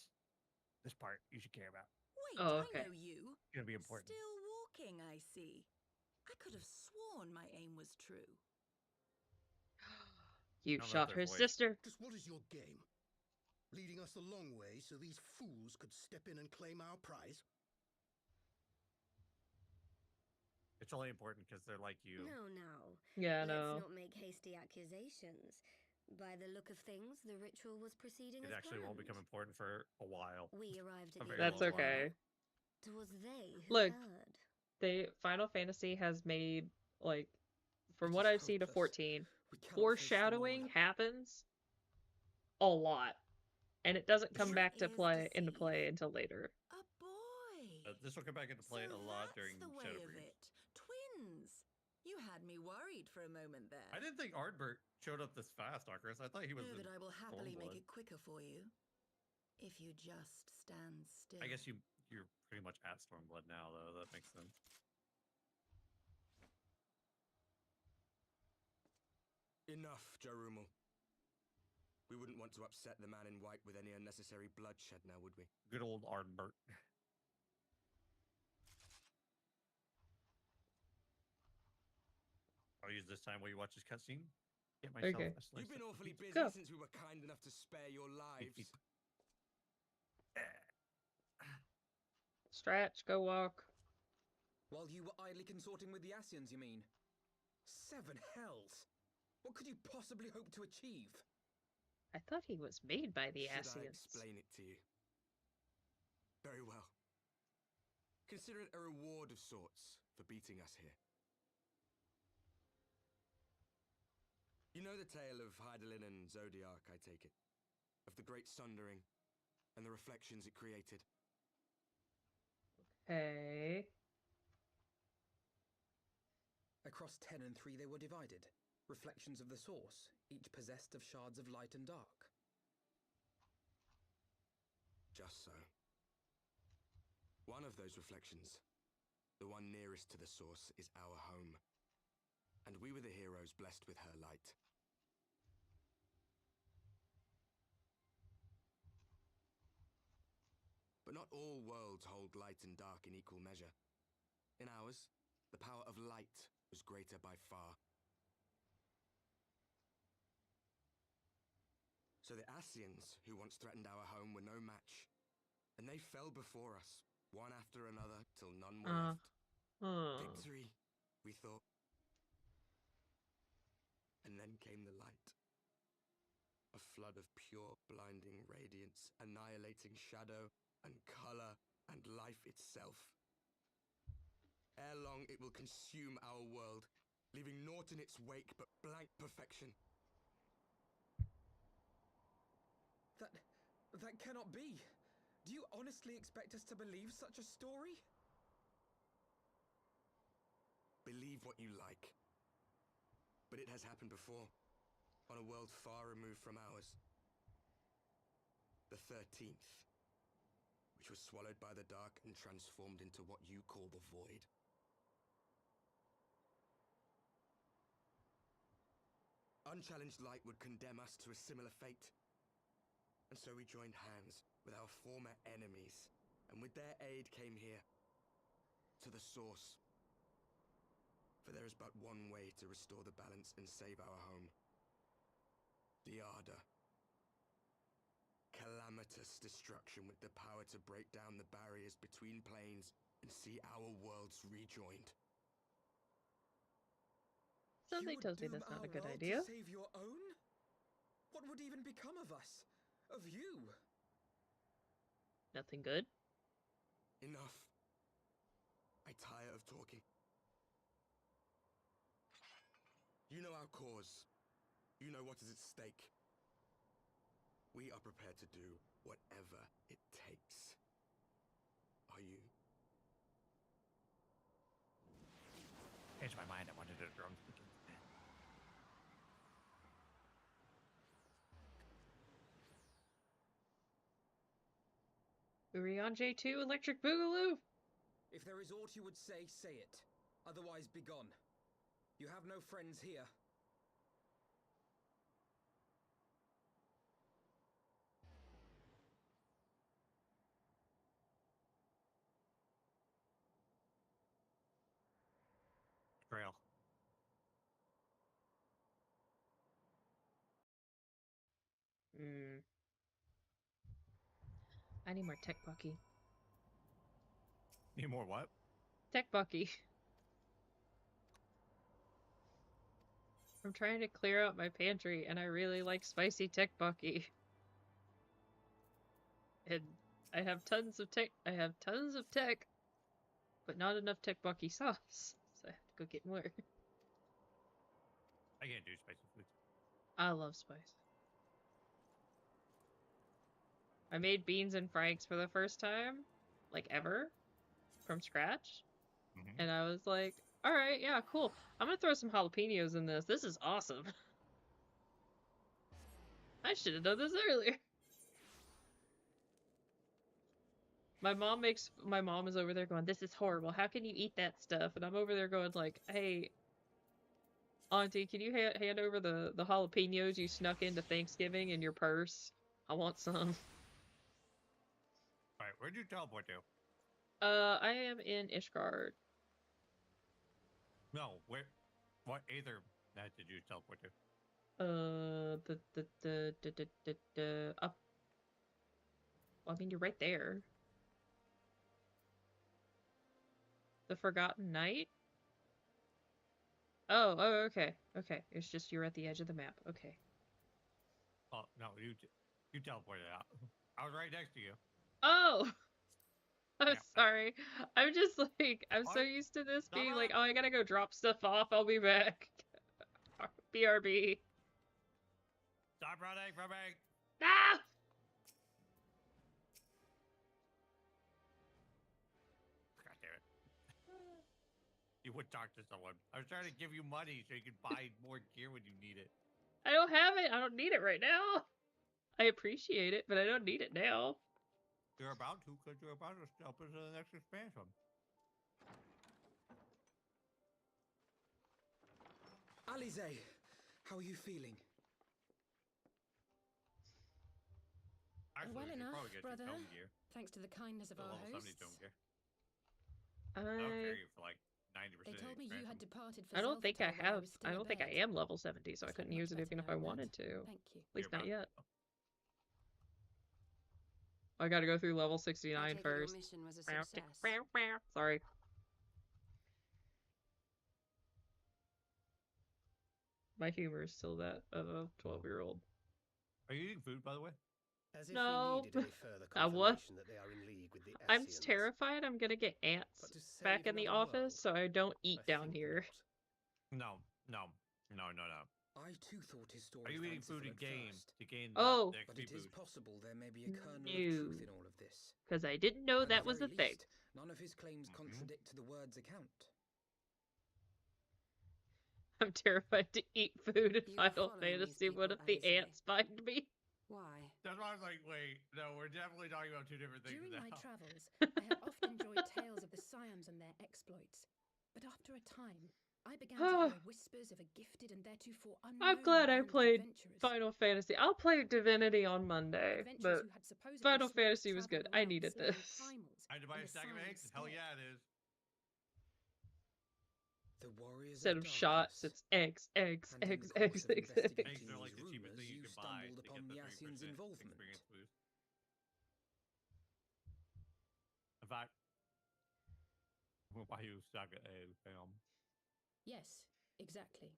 This part you should care about. Wait, Oh, okay. I know you. It's gonna be important. Still walking, I see. I could have sworn my aim was true. You shot her sister. Just what is your game? Leading us a long way so these fools could step in and claim our prize? It's only important because they're like you. No. Yeah, Let's no. not make hasty accusations. By the look of things, the ritual was proceeding It as actually won't become planned. important for a while. We arrived at A the very That's long while. okay. Twas they who Look, heard. Final Fantasy has made, like, from It what is I've seen of hopeless. 14, We cannot face them foreshadowing all. happens a lot, and it doesn't come That back to is into deceived. play until later. A boy. This will come back into play so a lot that's during the way Shadow of Breach. it. Twins. You had me worried for a moment there. I didn't think Ardbert showed up this fast, Arcus. I thought he was Know in that I will happily make Stormblood. it quicker for you. If you just stand still. I guess you're pretty much at Stormblood now, though. That makes sense. Enough, Jarumul. We wouldn't want to upset the man in white with any unnecessary bloodshed now, would we? Good old Ardbert. I'll use this time while you watch this cutscene. Get myself Okay. a slice You've been of awfully pizza. busy Go. since we were kind enough to spare your lives. pizza. Stretch, go walk. While you were idly consorting with the Asians, you mean? 7 hells! What could you possibly hope to achieve? I thought he was made by the Should I Asians. explain it to you? Very well. Consider it a reward of sorts for beating us here. You know the tale of Hydaelyn and Zodiac, I take it? Of the Great Sundering and the reflections it created? Okay. Across 10 and 3 they were divided. Reflections of the source, each possessed of shards of light and dark. Just so. One of those reflections, the one nearest to the source, is our home. And we were the heroes blessed with her light. But not all worlds hold light and dark in equal measure. In ours, the power of light was greater by far. So the Asians, who once threatened our home, were no match. And they fell before us, one after another, till none were left. Victory, we thought. And then came the light. A flood of pure, blinding radiance, annihilating shadow and color and life itself. Ere long, it will consume our world, leaving naught in its wake but blank perfection. That cannot be. Do you honestly expect us to believe such a story? Believe what you like. But it has happened before, on a world far removed from ours. the 13th, which was swallowed by the dark and transformed into what you call the Void. Unchallenged light would condemn us to a similar fate. And so we joined hands with our former enemies, and with their aid came here, to the source. For there is but one way to restore the balance and save our home. The Ardor. Calamitous destruction with the power to break down the barriers between planes and see our worlds rejoined. Something tells me that's not a good idea. To save your own? What would even become of us? Of you? Nothing good. Enough. I tire of talking. You know our cause. You know what is at stake. We are prepared to do whatever it takes. Are you? Changed my mind. I wanted to drum. Urion J2 Electric Boogaloo! If there is aught you would say, say it. Otherwise, begone. You have no friends here. Trail. I need more Tech Bucky. Need more what? Tech Bucky. I'm trying to clear out my pantry, and I really like spicy Tech Bucky. And I have tons of tech. But not enough Tech Bucky sauce, so I have to go get more. I can't do spicy food. I love spice. I made beans and franks for the first time, like ever, from scratch. And I was like, alright, yeah, cool. I'm gonna throw some jalapenos in this. This is awesome. I should have done this earlier. My mom is over there going, this is horrible. How can you eat that stuff? And I'm over there going like, hey, Auntie, can you hand over the jalapenos you snuck into Thanksgiving in your purse? I want some. Alright, where'd you teleport to? I am in Ishgard. No, where? What Aether net did you teleport to? Up. Well, I mean, you're right there. The Forgotten Night? Oh, okay. Okay. It's just you're at the edge of the map. Okay. Oh, no, you teleported out. I was right next to you. Oh! I'm sorry. I'm just like, I'm so used to this being like, oh, I gotta go drop stuff off. I'll be back. BRB. Stop running from me! Ah! God damn it. You would talk to someone. I was trying to give you money so you could buy more gear when you need it. I don't have it. I don't need it right now. I appreciate it, but I don't need it now. You're about to, because you're about to jump into the next expansion. Alize, how are you feeling? Actually, Well we should enough, probably get brother. your dome gear. Thanks to the kindness of The our level 70 hosts. dome gear. That'll carry you for like 90% They told me you had departed for I don't think I Zelphator while have. was still I don't think I abed. am level 70, so I couldn't use it even if I wanted to. Thank you. At least not yet. I gotta go through level 69 first. Your mission was a success. Sorry. My humor is still that of a 12-year-old. Are you eating food, by the way? As if No. we needed any further I was. confirmation that they are in league with the I'm Ascians. terrified I'm gonna get ants But to save back in the another office, so I don't eat down here. No. I too thought his story Are you eating food fanciful in at game first. to gain Oh. the But XP it is boost? possible there may be a kernel of No. truth in all of this. Because I didn't know At that the was a very thing. least, none of his claims contradict the word's account. I'm terrified to eat food in You Final follow these Fantasy. What people, if the Alize. ants find me? Why? That's why I was like, wait, no, we're definitely talking about two different things During now. my travels, I have often enjoyed tales of the Scions and their exploits. But after a time, I began to hear whispers of a gifted and theretofore I'm unknown glad I band of played adventurers. Final Fantasy. I'll play Divinity on Monday, but Adventurers who had supposedly Final sworn to Fantasy was travel good. I around needed slaying this. primals, I had to buy and a the stack of eggs? Scions Hell spared. yeah, it is. The warriors Instead of shots, it's eggs, eggs, And in eggs, the eggs, course of eggs, investigating eggs. Eggs are like these the cheapest rumors, thing you you can buy stumbled to upon get the the Ascian's 3% involvement. experience boost. In fact, we'll buy you a stack of eggs, fam. Yes, exactly.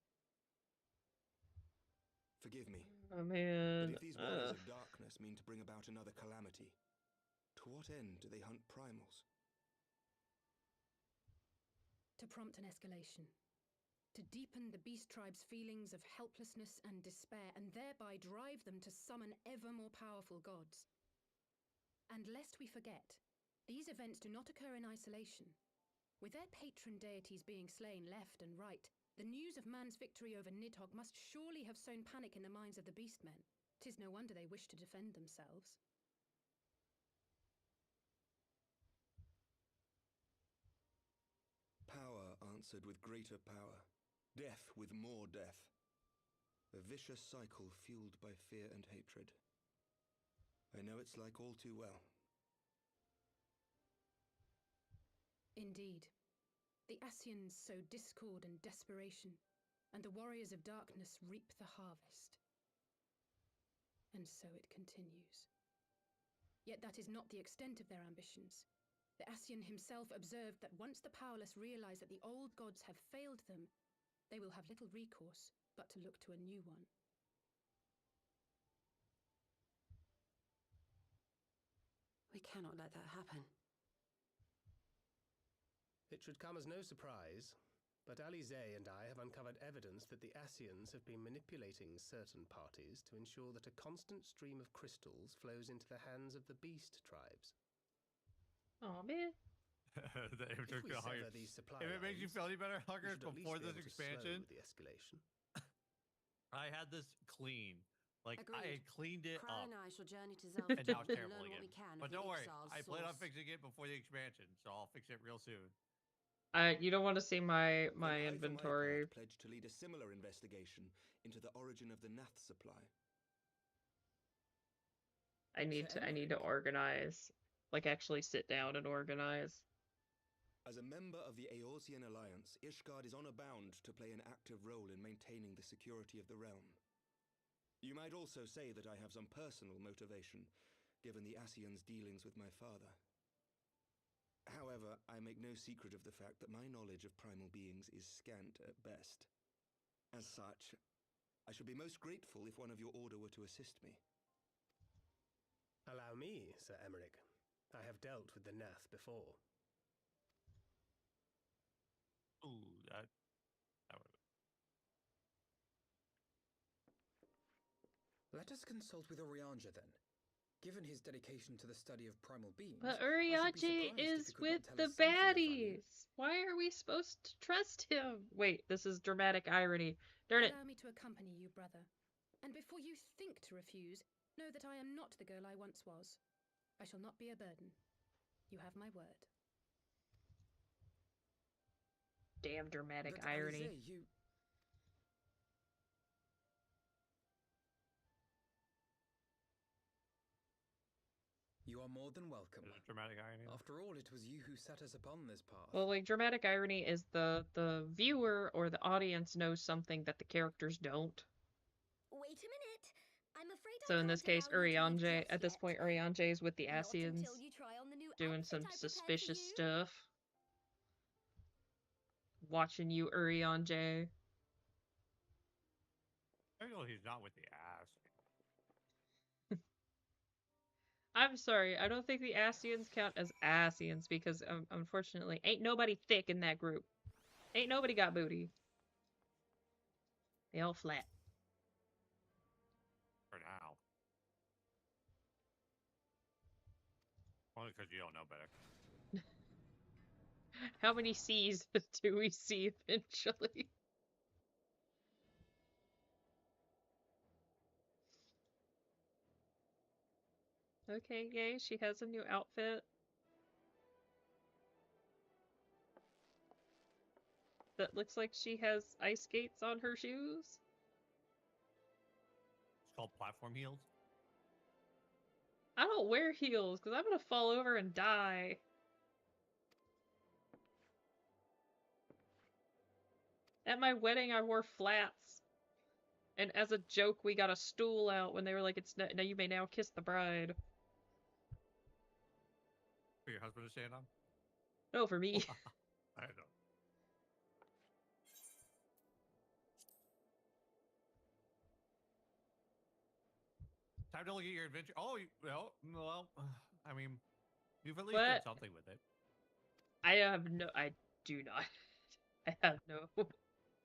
Forgive me. Oh But man. if these warriors of darkness mean to bring about another calamity, to what end do they hunt primals? To prompt an escalation. To deepen the beast tribe's feelings of helplessness and despair, and thereby drive them to summon ever more powerful gods. And lest we forget, these events do not occur in isolation. With their patron deities being slain left and right, the news of man's victory over Nidhogg must surely have sown panic in the minds of the Beastmen. 'Tis no wonder they wish to defend themselves. Power answered with greater power, death with more death. A vicious cycle fueled by fear and hatred. I know it's like all too well. Indeed. The Ascians sow discord and desperation, and the warriors of darkness reap the harvest. And so it continues. Yet that is not the extent of their ambitions. The Ascian himself observed that once the powerless realize that the old gods have failed them, they will have little recourse but to look to a new one. We cannot let that happen. It should come as no surprise, but Alize and I have uncovered evidence that the Ascians have been manipulating certain parties to ensure that a constant stream of crystals flows into the hands of the beast tribes. Oh man. If we sever these supply If it makes you lines, feel any better, we Huggers, should at least before be this able to expansion, slow the escalation. I had this clean. Like, I Agreed. had cleaned it Crow up. and I shall journey to And now Zelfton it's and terrible learn what again. we can But of the don't worry, Ixal's I plan on source. fixing it before the expansion, so I'll fix it real soon. You don't want to see my Then I, for my inventory. part, pledge to lead a similar investigation into the origin of the Nath supply. I need to organize. Like actually sit down and organize. As a member of the Eorzean Alliance, Ishgard is honor bound to play an active role in maintaining the security of the realm. You might also say that I have some personal motivation, given the Ascians' dealings with my father. However, I make no secret of the fact that my knowledge of primal beings is scant at best. As such, I should be most grateful if one of your order were to assist me. Allow me, Sir Emmerich. I have dealt with the Nath before. Ooh, that would... Let us consult with Urianger then. Given his dedication to the study of primal beings, But I should be Urianger surprised if is he could with not tell the us something of value. baddies. Why are we supposed to trust him? Wait, this is dramatic irony. Darn it. Allow me to accompany you, brother. And before you think to refuse, know that I am not the girl I once was. I shall not be a burden. You have my word. Damn dramatic But irony. Alize, you... You are more than welcome. Dramatic irony. After all, it was you who set us upon this path. Well, like dramatic irony is the viewer or the audience knows something that the characters don't. Wait a minute. I'm afraid So in this case, Urianger, at this yet. point, Urianger is with the Not Ascians, until you try on the new doing outfit some I prepared for suspicious you. stuff. Watching you, Urianger. I know he's not with the ass. I'm sorry, I don't think the Ascians count as Ascians because, unfortunately, ain't nobody thick in that group. Ain't nobody got booty. They all flat. For now. Only because you don't know better. How many C's do we see eventually? Okay, yay, she has a new outfit. That looks like she has ice skates on her shoes. It's called platform heels. I don't wear heels because I'm gonna fall over and die. At my wedding, I wore flats. And as a joke, we got a stool out when they were like, "It's now you may now kiss the bride." For your husband to stand on? No, for me. I know. Time to look at your adventure. Oh, well, I mean, you've at least done something with it. I do not. I have no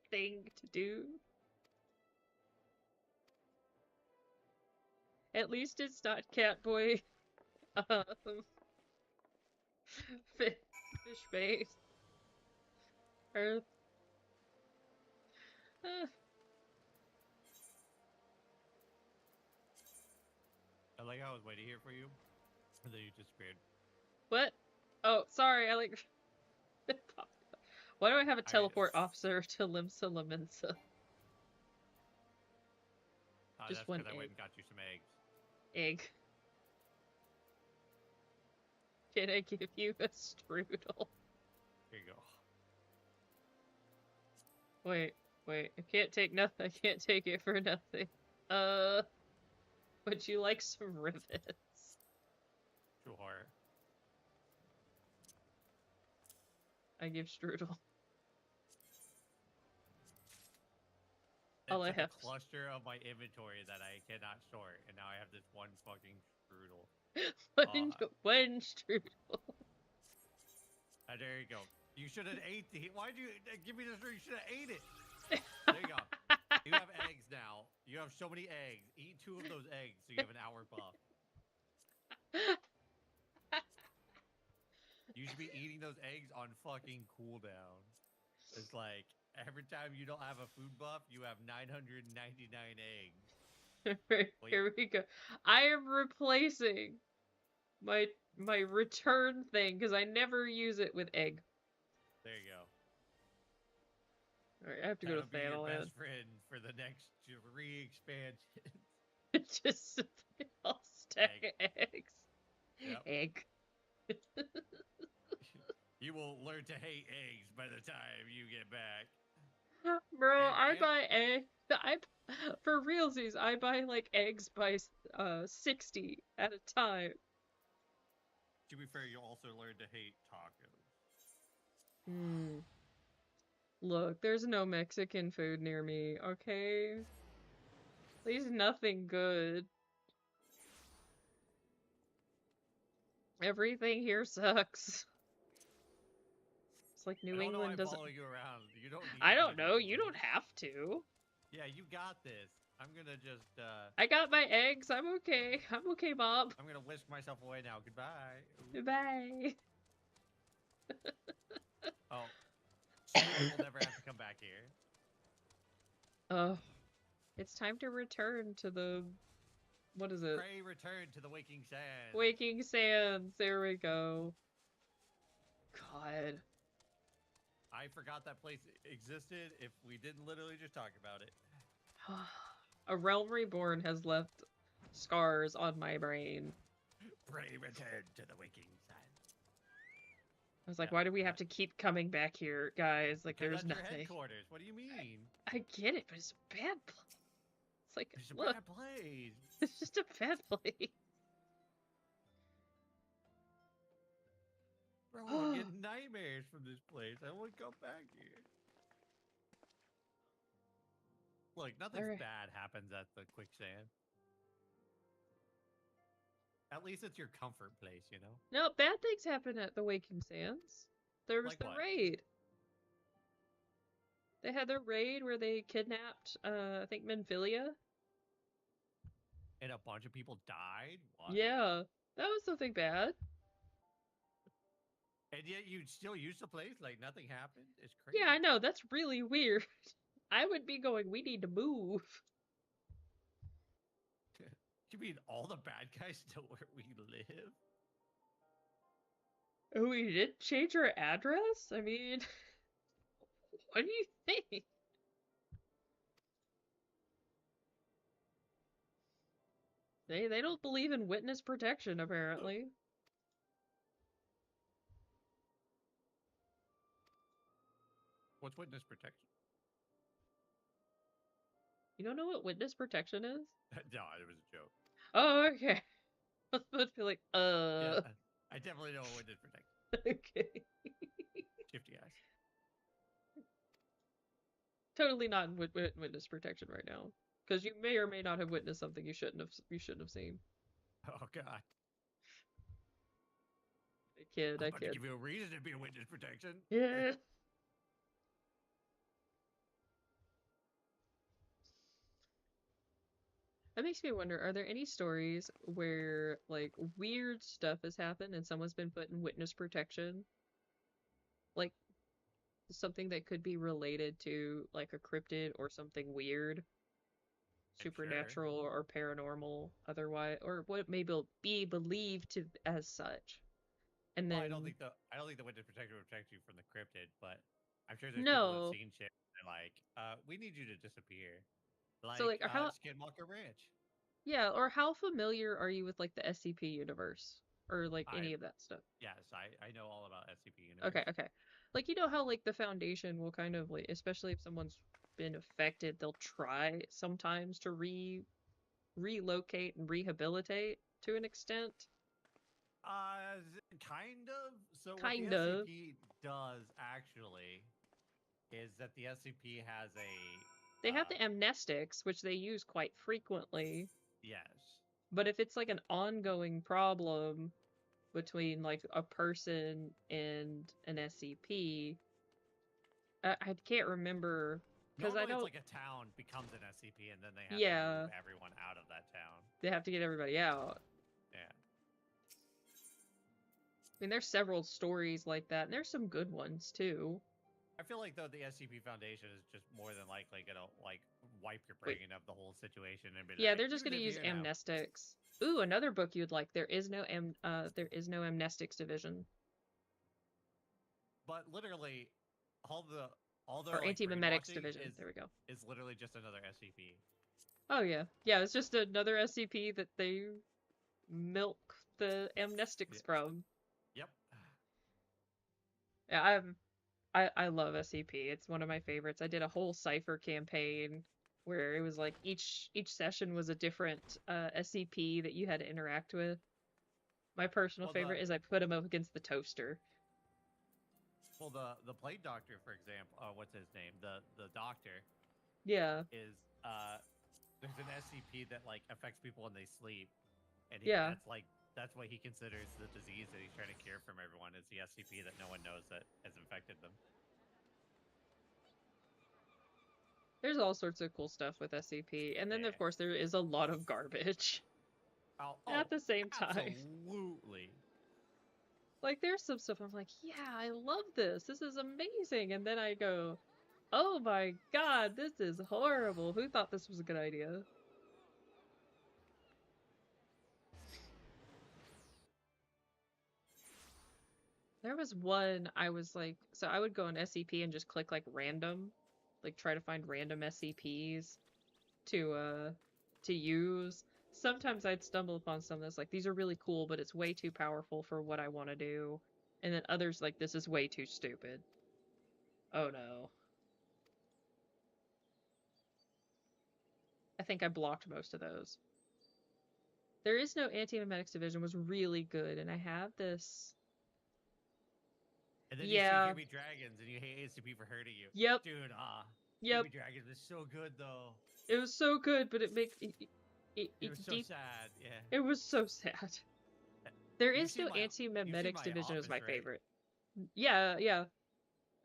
thing to do. At least it's not Catboy. Fish bait. Earth. I like how I was waiting here for you, and then you disappeared. What? Oh, sorry, I like... Why do I have a teleport officer to Limsa Laminsa? Just that's one because I went egg. and got you some eggs. Egg. Can I give you a strudel? Here you go. Wait, I can't take nothing. I can't take it for nothing. Would you like some rivets? Sure. I give strudel. All I have a cluster of my inventory that I cannot sort, and now I have this one fucking strudel. one strudel. There you go. You should have ate the. Why'd you give me this? You should have ate it. There you go. You have eggs now. You have so many eggs. Eat 2 of those eggs so you have an hour buff. You should be eating those eggs on fucking cooldown. It's like every time you don't have a food buff, you have 999 eggs. Here we go. I am replacing my return thing because I never use it with egg. There you go. Alright, I have to go to That'll be your Thanalan. best friend for the next 3 expansions. Just a whole stack of eggs. Yep. Egg. You will learn to hate eggs by the time you get back. Bro, I buy eggs. For realsies, I buy like eggs by 60 at a time. To be fair, you'll also learn to hate tacos. Look, there's no Mexican food near me, okay? At least nothing good. Everything here sucks. It's like New England doesn't. You around. You don't. I don't know. You don't have to. Yeah, you got this. I'm gonna just. I got my eggs. I'm okay. I'm okay, Bob. I'm gonna whisk myself away now. Goodbye. Goodbye. Oh, so we'll never have to come back here. It's time to return to the. What is it? Pray return to the Waking Sands. Waking Sands. There we go. God. I forgot that place existed if we didn't literally just talk about it. A Realm Reborn has left scars on my brain. Pray return to the Waking Sands. I was like, why do we have to keep coming back here, guys? Like, there's That's your nothing. headquarters. What do you mean? I get it, but it's a bad place. It's like, It's a look, bad place. it's just a bad place. Bro, I'm getting nightmares from this place. I won't come back here. Look, nothing bad happens at the quicksand. At least it's your comfort place, you know? No, bad things happen at the Waking Sands. There was Like the what? raid. They had their raid where they kidnapped, I think, Menphilia. And a bunch of people died? What? Yeah, that was something bad. And yet you still use the place like nothing happened? It's crazy. Yeah, I know, that's really weird. I would be going, we need to move. You mean all the bad guys know where we live? Oh, we did change our address? I mean, what do you think? They don't believe in witness protection, apparently. What's witness protection? You don't know what witness protection is? No, it was a joke. Oh, okay. I was supposed to be like, Yeah, I definitely know what witness protection. Okay. Shifty eyes. Totally not in witness protection right now, because you may or may not have witnessed something you shouldn't have seen. Oh God. I kid. I'm about to give you a reason to be in witness protection. Yeah. That makes me wonder, are there any stories where, like, weird stuff has happened and someone's been put in witness protection? Like, something that could be related to, like, a cryptid or something weird? Supernatural or paranormal, otherwise, or what may be believed to as such. And then... I don't think the witness protection would protect you from the cryptid, but I'm sure there's people who've seen shit and they're like, we need you to disappear. Like, so, like, how... Skinwalker Ranch. Yeah, or how familiar are you with, like, the SCP universe? Or, like, any of that stuff? Yes, I know all about SCP universe. Okay. Like, you know how, like, the Foundation will kind of, like, especially if someone's been affected, they'll try sometimes to relocate and rehabilitate to an extent? Kind of. So kind what the of. SCP does, actually, is that the SCP has a... They have the amnestics, which they use quite frequently. Yes. But if it's like an ongoing problem between like a person and an SCP, I can't remember because I don't. It's like a town becomes an SCP and then they have to move everyone out of that town. They have to get everybody out. Yeah. I mean, there's several stories like that, and there's some good ones too. I feel like though the SCP Foundation is just more than likely gonna like wipe your brain of the whole situation and be they're just gonna use amnestics. Ooh, another book you'd like. There is no amnestics division. But literally, all the or like, anti-memetics division. There we go. Is literally just another SCP. Oh yeah, it's just another SCP that they milk the amnestics from. Yep. Yeah, I love SCP. It's one of my favorites. I did a whole Cypher campaign where it was like each session was a different SCP that you had to interact with. My personal favorite is I put him up against the toaster. Well, the Plague Doctor, for example, what's his name? The Doctor. Yeah. Is there's an SCP that like affects people when they sleep, and that's what he considers the disease that he's trying to cure from everyone is the SCP that no one knows that has infected them. There's all sorts of cool stuff with SCP, and then of course there is a lot of garbage. At the same time. Absolutely. Like there's some stuff I'm like, yeah, I love this. This is amazing, and then I go, oh my god, this is horrible. Who thought this was a good idea? There was one I was like, so I would go on SCP and just click like random, like try to find random SCPs to use. Sometimes I'd stumble upon some that's like, these are really cool, but it's way too powerful for what I want to do. And then others like, this is way too stupid. Oh no. I think I blocked most of those. There is no Anti-Memetics Division was really good, and I have this... And then you see Baby Dragons and you hate SCP for hurting you. Yep. Dude, Yep. Baby Dragons is so good though. It was so good, but it makes it was so sad, yeah. It was so sad. There is no Anti-Memetics Division is my favorite. Yeah.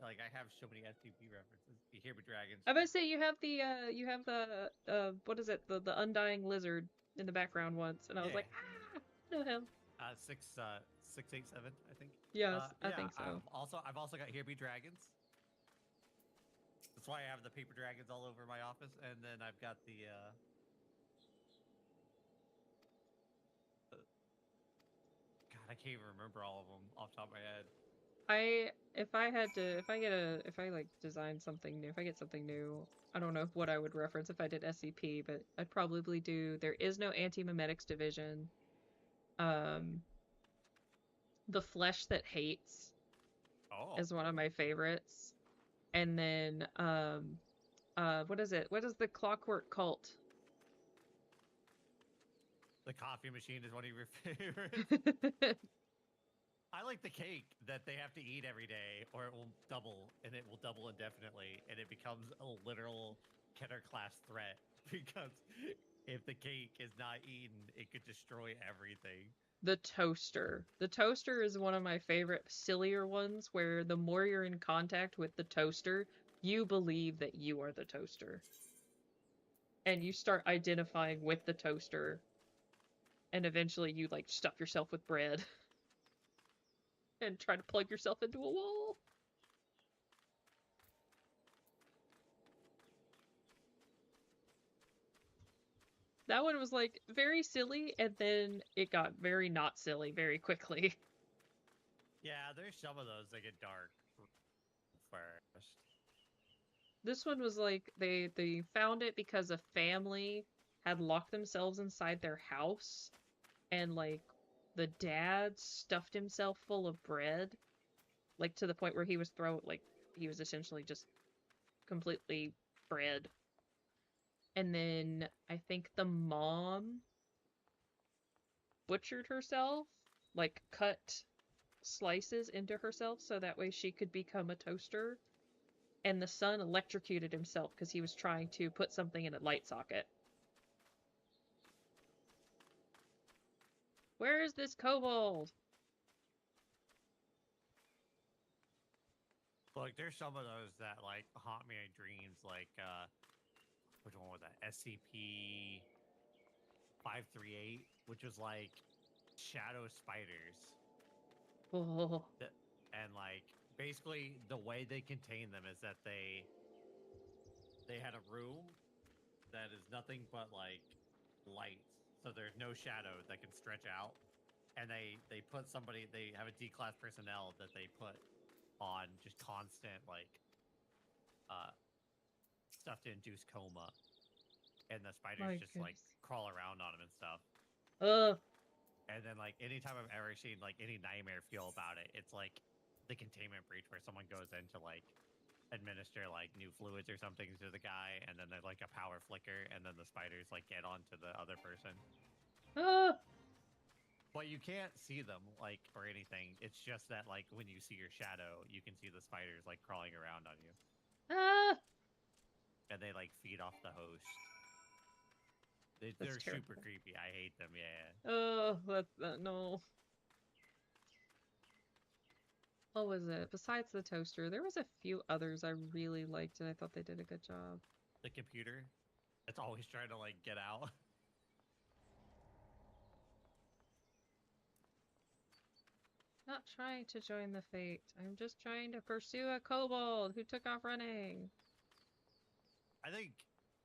Like I have so many SCP references. You hear me Dragons. I was about to say you have the what is it? The Undying Lizard in the background once, and I was like, I know him. 687, I think. Yes, I think so. I've also got Here Be Dragons. That's why I have the paper dragons all over my office, and then I've got the I can't even remember all of them off the top of my head. If I like design something new, if I get something new, I don't know what I would reference if I did SCP, but I'd probably do There Is No Anti-Memetics Division. The Flesh That Hates is one of my favorites. And then what is it? What is the Clockwork Cult? The coffee machine is one of your favorites. I like the cake that they have to eat every day, or it will double, and it will double indefinitely, and it becomes a literal Keter class threat, because if the cake is not eaten, it could destroy everything. The toaster. The toaster is one of my favorite sillier ones, where the more you're in contact with the toaster, you believe that you are the toaster. And you start identifying with the toaster, and eventually you like stuff yourself with bread. And try to plug yourself into a wall. That one was like very silly, and then it got very not silly very quickly. Yeah, there's some of those that get dark first. This one was like they found it because a family had locked themselves inside their house, and like the dad stuffed himself full of bread, like to the point where he was essentially just completely bread. And then I think the mom butchered herself, like cut slices into herself so that way she could become a toaster. And the son electrocuted himself because he was trying to put something in a light socket. Where is this kobold? Like, there's some of those that, like, haunt me in dreams, like, which one was that? SCP-538, which was, like, shadow spiders. Oh. And, like, basically, the way they contain them is that they had a room that is nothing but, like, light. So there's no shadow that can stretch out. And they have a D-class personnel that they put on just constant, like, stuff to induce coma. And the spiders like, crawl around on them and stuff. And then, like, anytime I've ever seen, like, any nightmare feel about it, it's, like, the containment breach where someone goes in to, like, administer, like, new fluids or something to the guy, and then there's, like, a power flicker, and then the spiders, like, get onto the other person. But you can't see them, like, or anything. It's just that, like, when you see your shadow, you can see the spiders, like, crawling around on you. And they, like, feed off the host. They're super creepy. I hate them, yeah. Oh, no. What was it? Besides the toaster, there was a few others I really liked, and I thought they did a good job. The computer? It's always trying to, like, get out. Not trying to join the fate. I'm just trying to pursue a kobold who took off running. I think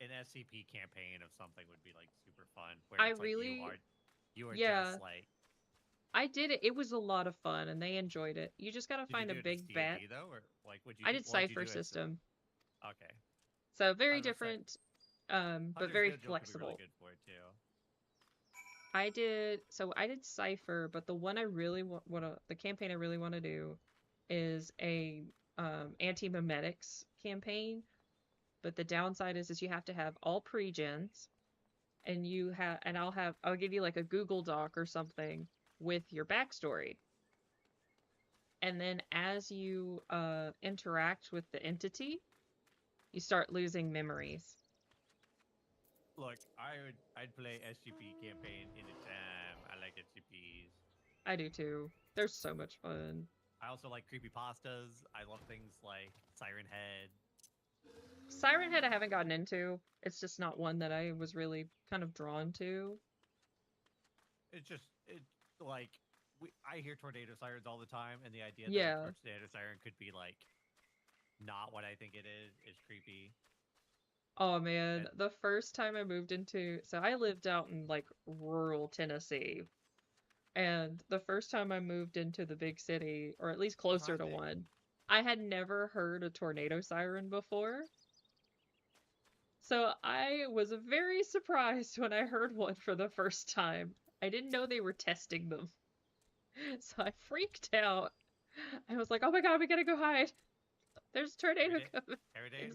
an SCP campaign of something would be, like, super fun. Where you are just, like... I did it. It was a lot of fun, and they enjoyed it. You just gotta find a big bet. Though, or, like, I did Cypher System. Okay. So very different, but very flexible. Really good for it too. I did Cypher, but the one I really the campaign I really want to do is a anti-memetics campaign. But the downside is you have to have all pre-gens, and I'll give you like a Google Doc or something with your backstory. And then as you interact with the entity, you start losing memories. Look, I'd play SCP campaign anytime. I like SCPs. I do too. They're so much fun. I also like creepypastas. I love things like Siren Head. Siren Head I haven't gotten into. It's just not one that I was really kind of drawn to. I hear tornado sirens all the time, and the idea that a tornado siren could be like not what I think it is creepy. Oh man, the first time I moved so I lived out in like rural Tennessee, And the first time I moved into the big city, or at least closer to one, I had never heard a tornado siren before. So I was very surprised when I heard one for the first time. I didn't know they were testing them. So I freaked out. I was like, oh my god, we gotta go hide. There's a tornado coming. Every day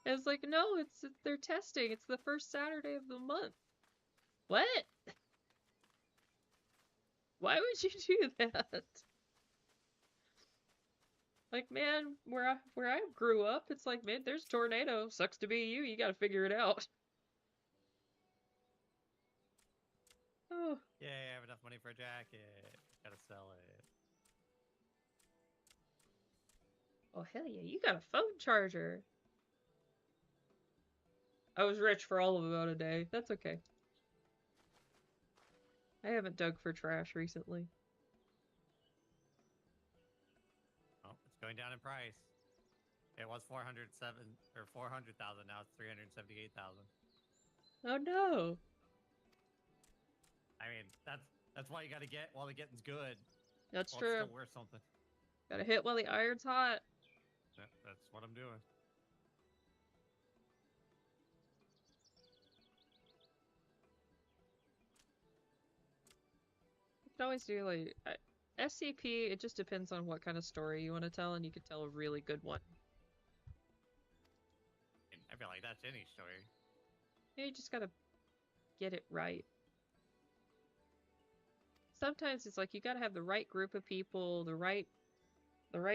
It's like, no, they're testing. It's the first Saturday of the month. What? Why would you do that? Like, man, where I grew up, it's like, man, there's a tornado. Sucks to be you. You gotta figure it out. Oh. Yeah, I have enough money for a jacket. Gotta sell it. Oh, hell yeah, you got a phone charger. I was rich for all of about a day. That's okay. I haven't dug for trash recently. Oh, it's going down in price. It was 407 or 400,000. Now it's 378,000. Oh no. I mean, that's why you got to get while the getting's good. That's well, true. It's still worth something. Gotta hit while the iron's hot. Yeah, that's what I'm doing. You can always do like SCP. It just depends on what kind of story you want to tell, and you can tell a really good one. And I feel like that's any story. Yeah, you just gotta get it right. Sometimes it's like you gotta have the right group of people, the right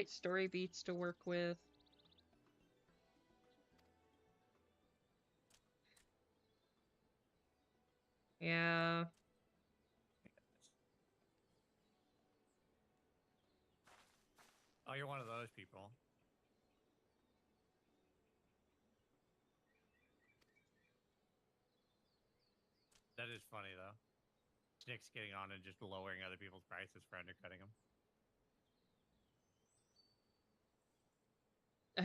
story beats to work with. Yeah. Oh, you're one of those people. That is funny, though. Nick's getting on and just lowering other people's prices for undercutting them.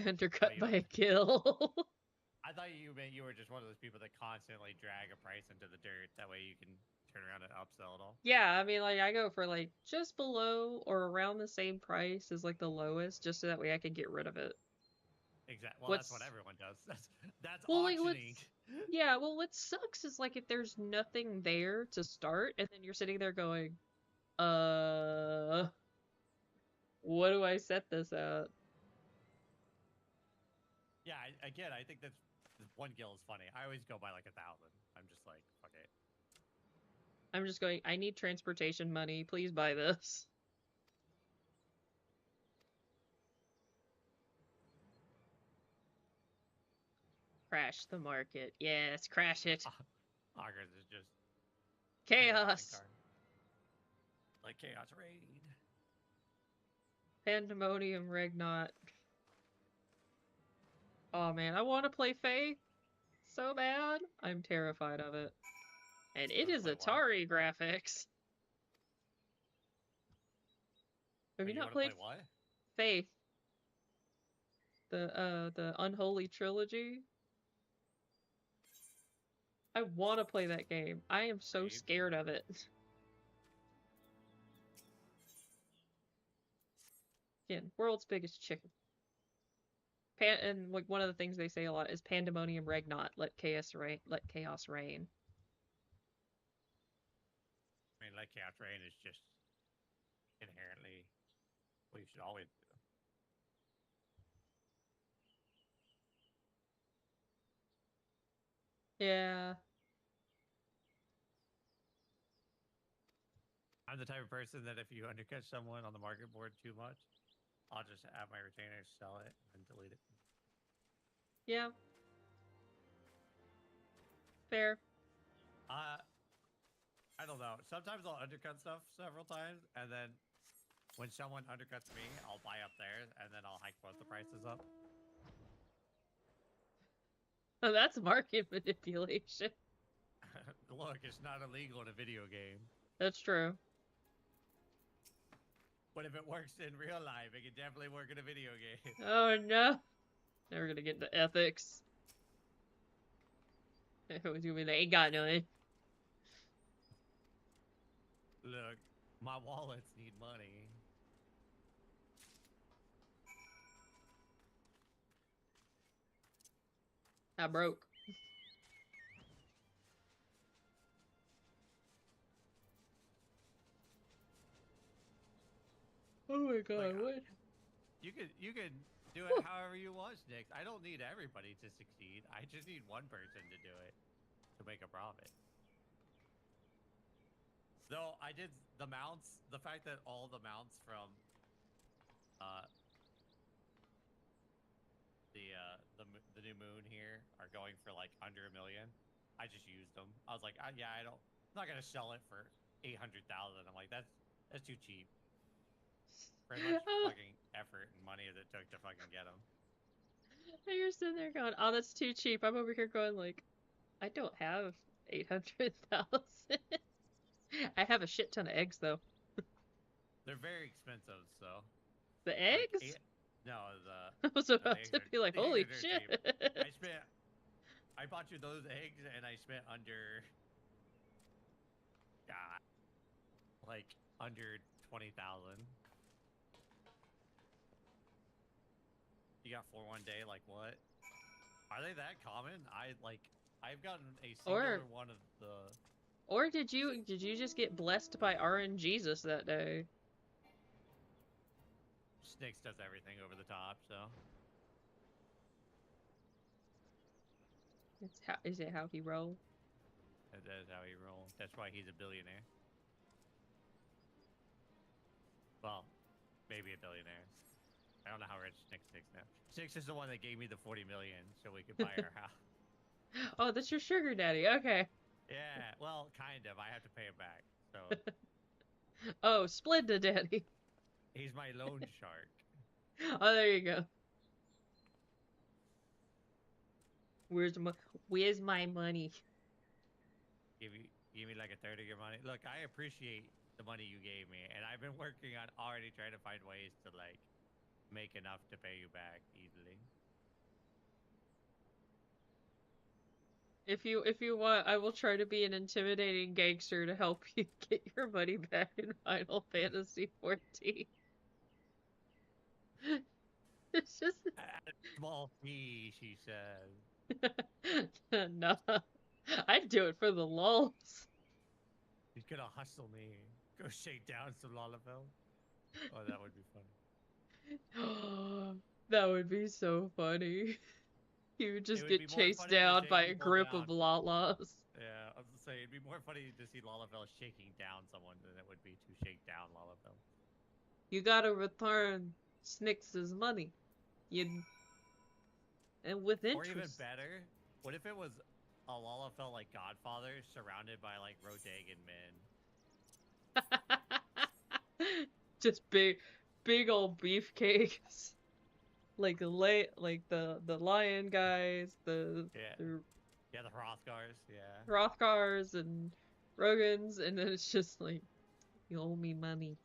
Undercut by a kill. I thought you meant you were just one of those people that constantly drag a price into the dirt. That way you can turn around and upsell it all. Yeah, I mean, like, I go for, like, just below or around the same price as, like, the lowest, just so that way I can get rid of it. Exactly. Well, that's what everyone does. That's well, auctioning. Yeah, well, what sucks is, like, if there's nothing there to start, and then you're sitting there going, what do I set this at? Yeah, again, I think that's one gil is funny. I always go by like 1,000. I'm just like, fuck it. I'm just going, I need transportation money. Please buy this. Crash the market. Yes, crash it. Augers is just chaos. Like Chaos Raid. Pandemonium Regnot. Oh man, I want to play Faith so bad. I'm terrified of it. And it is Atari graphics. Have you not played what? Faith? The Unholy Trilogy. I want to play that game. I am so scared of it. Again, world's biggest chicken. And like one of the things they say a lot is Pandemonium Regnot. Let chaos reign. Let chaos reign. I mean, let chaos reign is just inherently what you should always do. Yeah. I'm the type of person that if you undercut someone on the market board too much, I'll just have my retainers sell it and delete it. Yeah. Fair. I don't know. Sometimes I'll undercut stuff several times, and then when someone undercuts me, I'll buy up theirs, and then I'll hike both the prices up. Oh, that's market manipulation. Look, it's not illegal in a video game. That's true. But if it works in real life, it can definitely work in a video game. Oh no. Never gonna get into ethics. They ain't got none. Look, my wallets need money. I broke. Oh my god, what? You could do it however you want, Nick. I don't need everybody to succeed. I just need one person to do it to make a profit. Though I did the mounts, the fact that all the mounts from the new moon here are going for like under $1 million. I just used them. I was like, yeah, I'm not gonna sell it for 800,000. I'm like, that's too cheap. For as much fucking effort and money as it took to fucking get them. You're sitting there going, oh, that's too cheap. I'm over here going like, I don't have 800,000. I have a shit ton of eggs though. They're very expensive, so. The eggs? Like, no, I was about to be like, holy shit. I bought you those eggs and I spent under, God, like under 20,000. You got 4 one day, like what? Are they that common? I've gotten a singular one of the. Or did you just get blessed by RNGesus that day? Snicks does everything over the top, so. Is it how he rolls? That is how he rolls. That's why he's a billionaire. Well, maybe a billionaire. I don't know how rich Snicks is now. Snicks is the one that gave me the 40 million so we could buy our house. Oh, that's your sugar daddy. Okay. Yeah, well, kind of. I have to pay him back. So. Oh, Splenda daddy. He's my loan shark. Oh, there you go. Where's my money? Give me like a third of your money. Look, I appreciate the money you gave me, and I've been working on already trying to find ways to like make enough to pay you back easily. If you want, I will try to be an intimidating gangster to help you get your money back in Final Fantasy XIV. It's just a small fee, she says. No, I'd do it for the lulz. He's gonna hustle me. Go shake down some Lalafell. Oh, that would be funny. That would be so funny. You would just get chased down by a group of Lalas. Yeah, I was gonna say it'd be more funny to see Lalafell shaking down someone than it would be to shake down Lalafell. You gotta return Snicks's money. And with interest. Or even better, what if it was a Lalafell like Godfather surrounded by like Rodagan men? Just big old beefcakes. Like the lion guys, the Hrothgars, yeah. Hrothgars and Rogans, and then it's just like, you owe me money.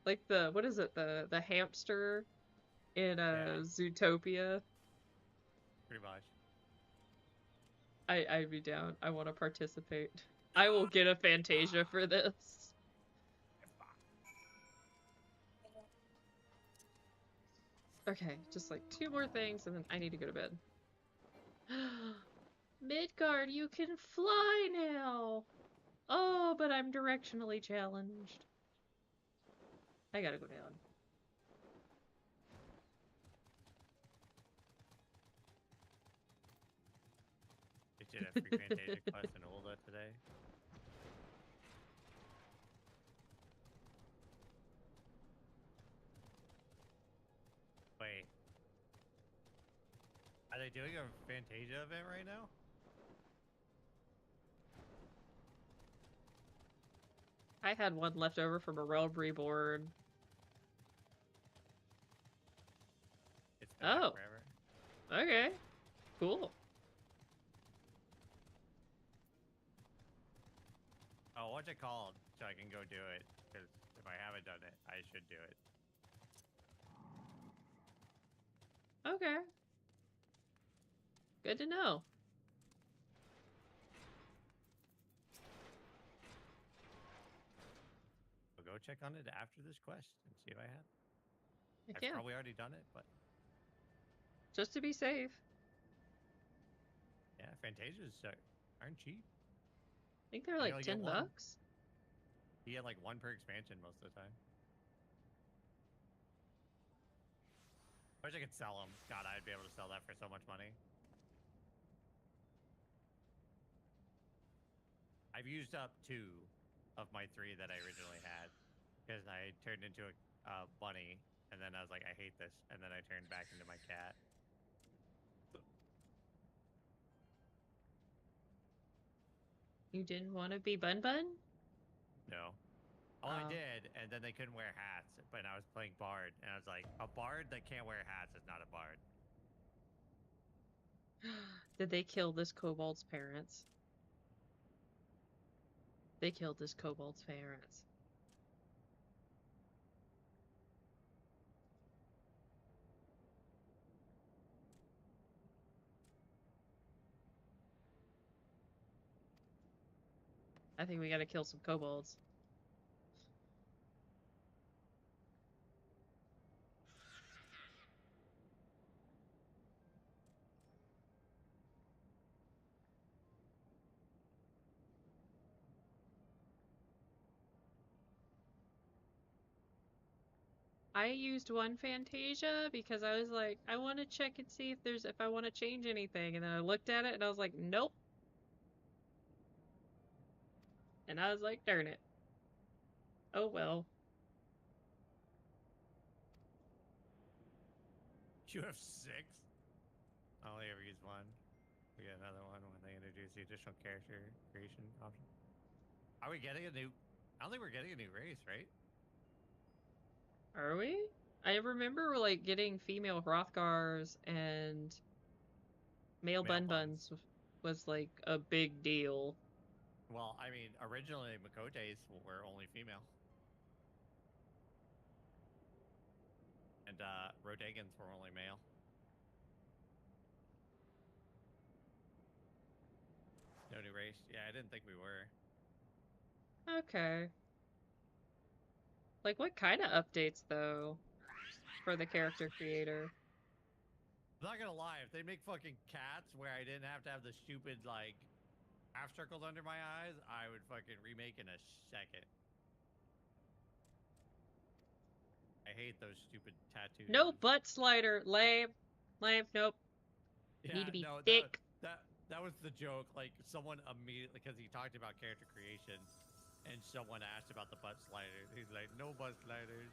Like what is it, the hamster in Zootopia? Pretty much. I'd be down. I want to participate. I will get a Fantasia for this. Okay, just like 2 more things and then I need to go to bed. Midgard, you can fly now! Oh, but I'm directionally challenged. I gotta go down. Did a free Fantasia quest in Ulda today? Wait. Are they doing a Fantasia event right now? I had one left over from a Realm Reborn. It's been there forever. Okay. Cool. Oh, what's it called? So I can go do it. Because if I haven't done it, I should do it. Okay. Good to know. check on it after this quest and see if I have. I've Yeah. probably already done it, but Just to be safe. yeah, Fantasias aren't cheap. I think they're You like only get 10 one. bucks. You get like one per expansion most of the time. I wish I could sell them. God, I'd be able to sell that for so much money. I've used up 2 of my 3 that I originally had because I turned into a bunny, and then I was like, I hate this, and then I turned back into my cat. You didn't want to be Bun Bun? No. Oh, I did, and then they couldn't wear hats, but I was playing Bard, and I was like, a Bard that can't wear hats is not a Bard. Did they kill this kobold's parents? They killed this kobold's parents. I think we gotta kill some kobolds. I used one Fantasia because I was like, I want to check and see if I want to change anything, and then I looked at it and I was like, nope. And I was like, darn it. Oh well. You have 6? I only ever use 1. We get another one when they introduce the additional character creation option. Are we getting a new... I don't think we're getting a new race, right? Are we? I remember like getting female Hrothgars and male Bun Buns was like a big deal. Well, I mean, originally Makotes were only female. And Rodagans were only male. No new race? Yeah, I didn't think we were. Okay. Like, what kind of updates, though, for the character creator? I'm not gonna lie, if they make fucking cats where I didn't have to have the stupid, like, half circles under my eyes, I would fucking remake in a second. I hate those stupid tattoos. No butt slider, lame. Lame, nope. Yeah, Need to be no, thick. That was the joke. Like, someone immediately, because he talked about character creation, and someone asked about the butt sliders. He's like, no butt sliders.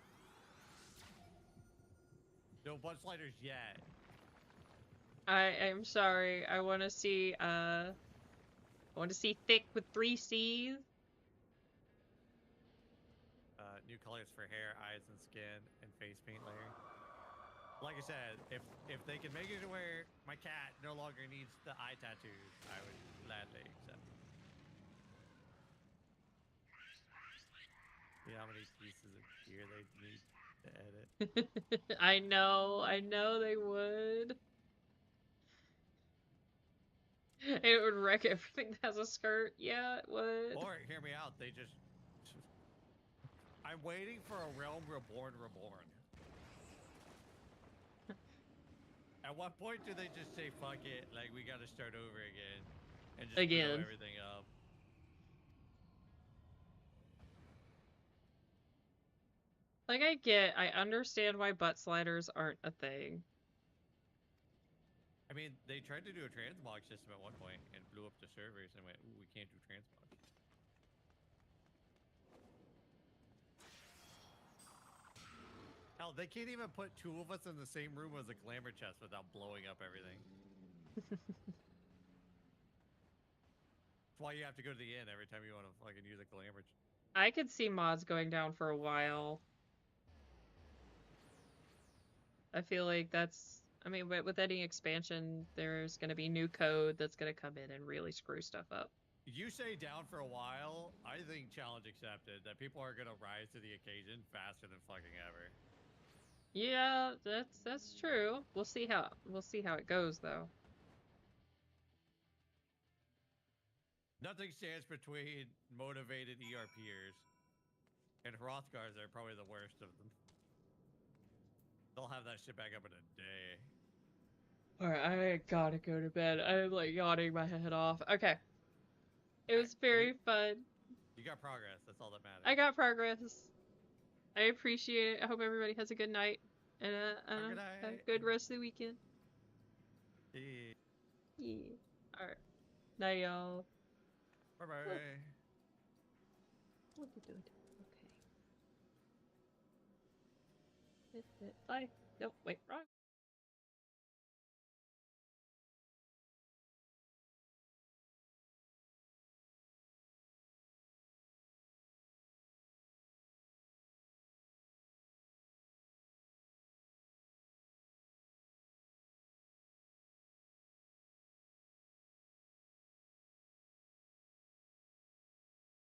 No butt sliders yet. I'm sorry. I want to see, thick with 3 C's. New colors for hair, eyes, and skin, and face paint layer. Like I said, if they can make it to where my cat no longer needs the eye tattoos, I would gladly accept it. You know how many pieces of gear they need to edit? I know they would. It would wreck everything that has a skirt. Yeah, it would. Or, hear me out, they just... I'm waiting for a Realm Reborn. At what point do they just say, fuck it, like, we gotta start over again, and just blow everything up? Like, I understand why butt sliders aren't a thing. I mean, they tried to do a transmog system at one point and blew up the servers and went, ooh, we can't do transmog. Hell, they can't even put 2 of us in the same room as a glamour chest without blowing up everything. That's why you have to go to the inn every time you want to fucking use a glamour chest. I could see mods going down for a while. I feel like that's... I mean, with any expansion, there's going to be new code that's going to come in and really screw stuff up. You say down for a while, I think challenge accepted. That people are going to rise to the occasion faster than fucking ever. Yeah, that's true. We'll see how it goes, though. Nothing stands between motivated ERPers And Hrothgars are probably the worst of them. They'll have that shit back up in a day. Alright, I gotta go to bed. I'm like yawning my head off. Okay. It was very fun. You got progress. That's all that matters. I got progress. I appreciate it. I hope everybody has a good night. And a good rest of the weekend. Yeah. Alright. Night, y'all. Bye-bye. What you doing? Okay. Bye. Nope, wait, wrong.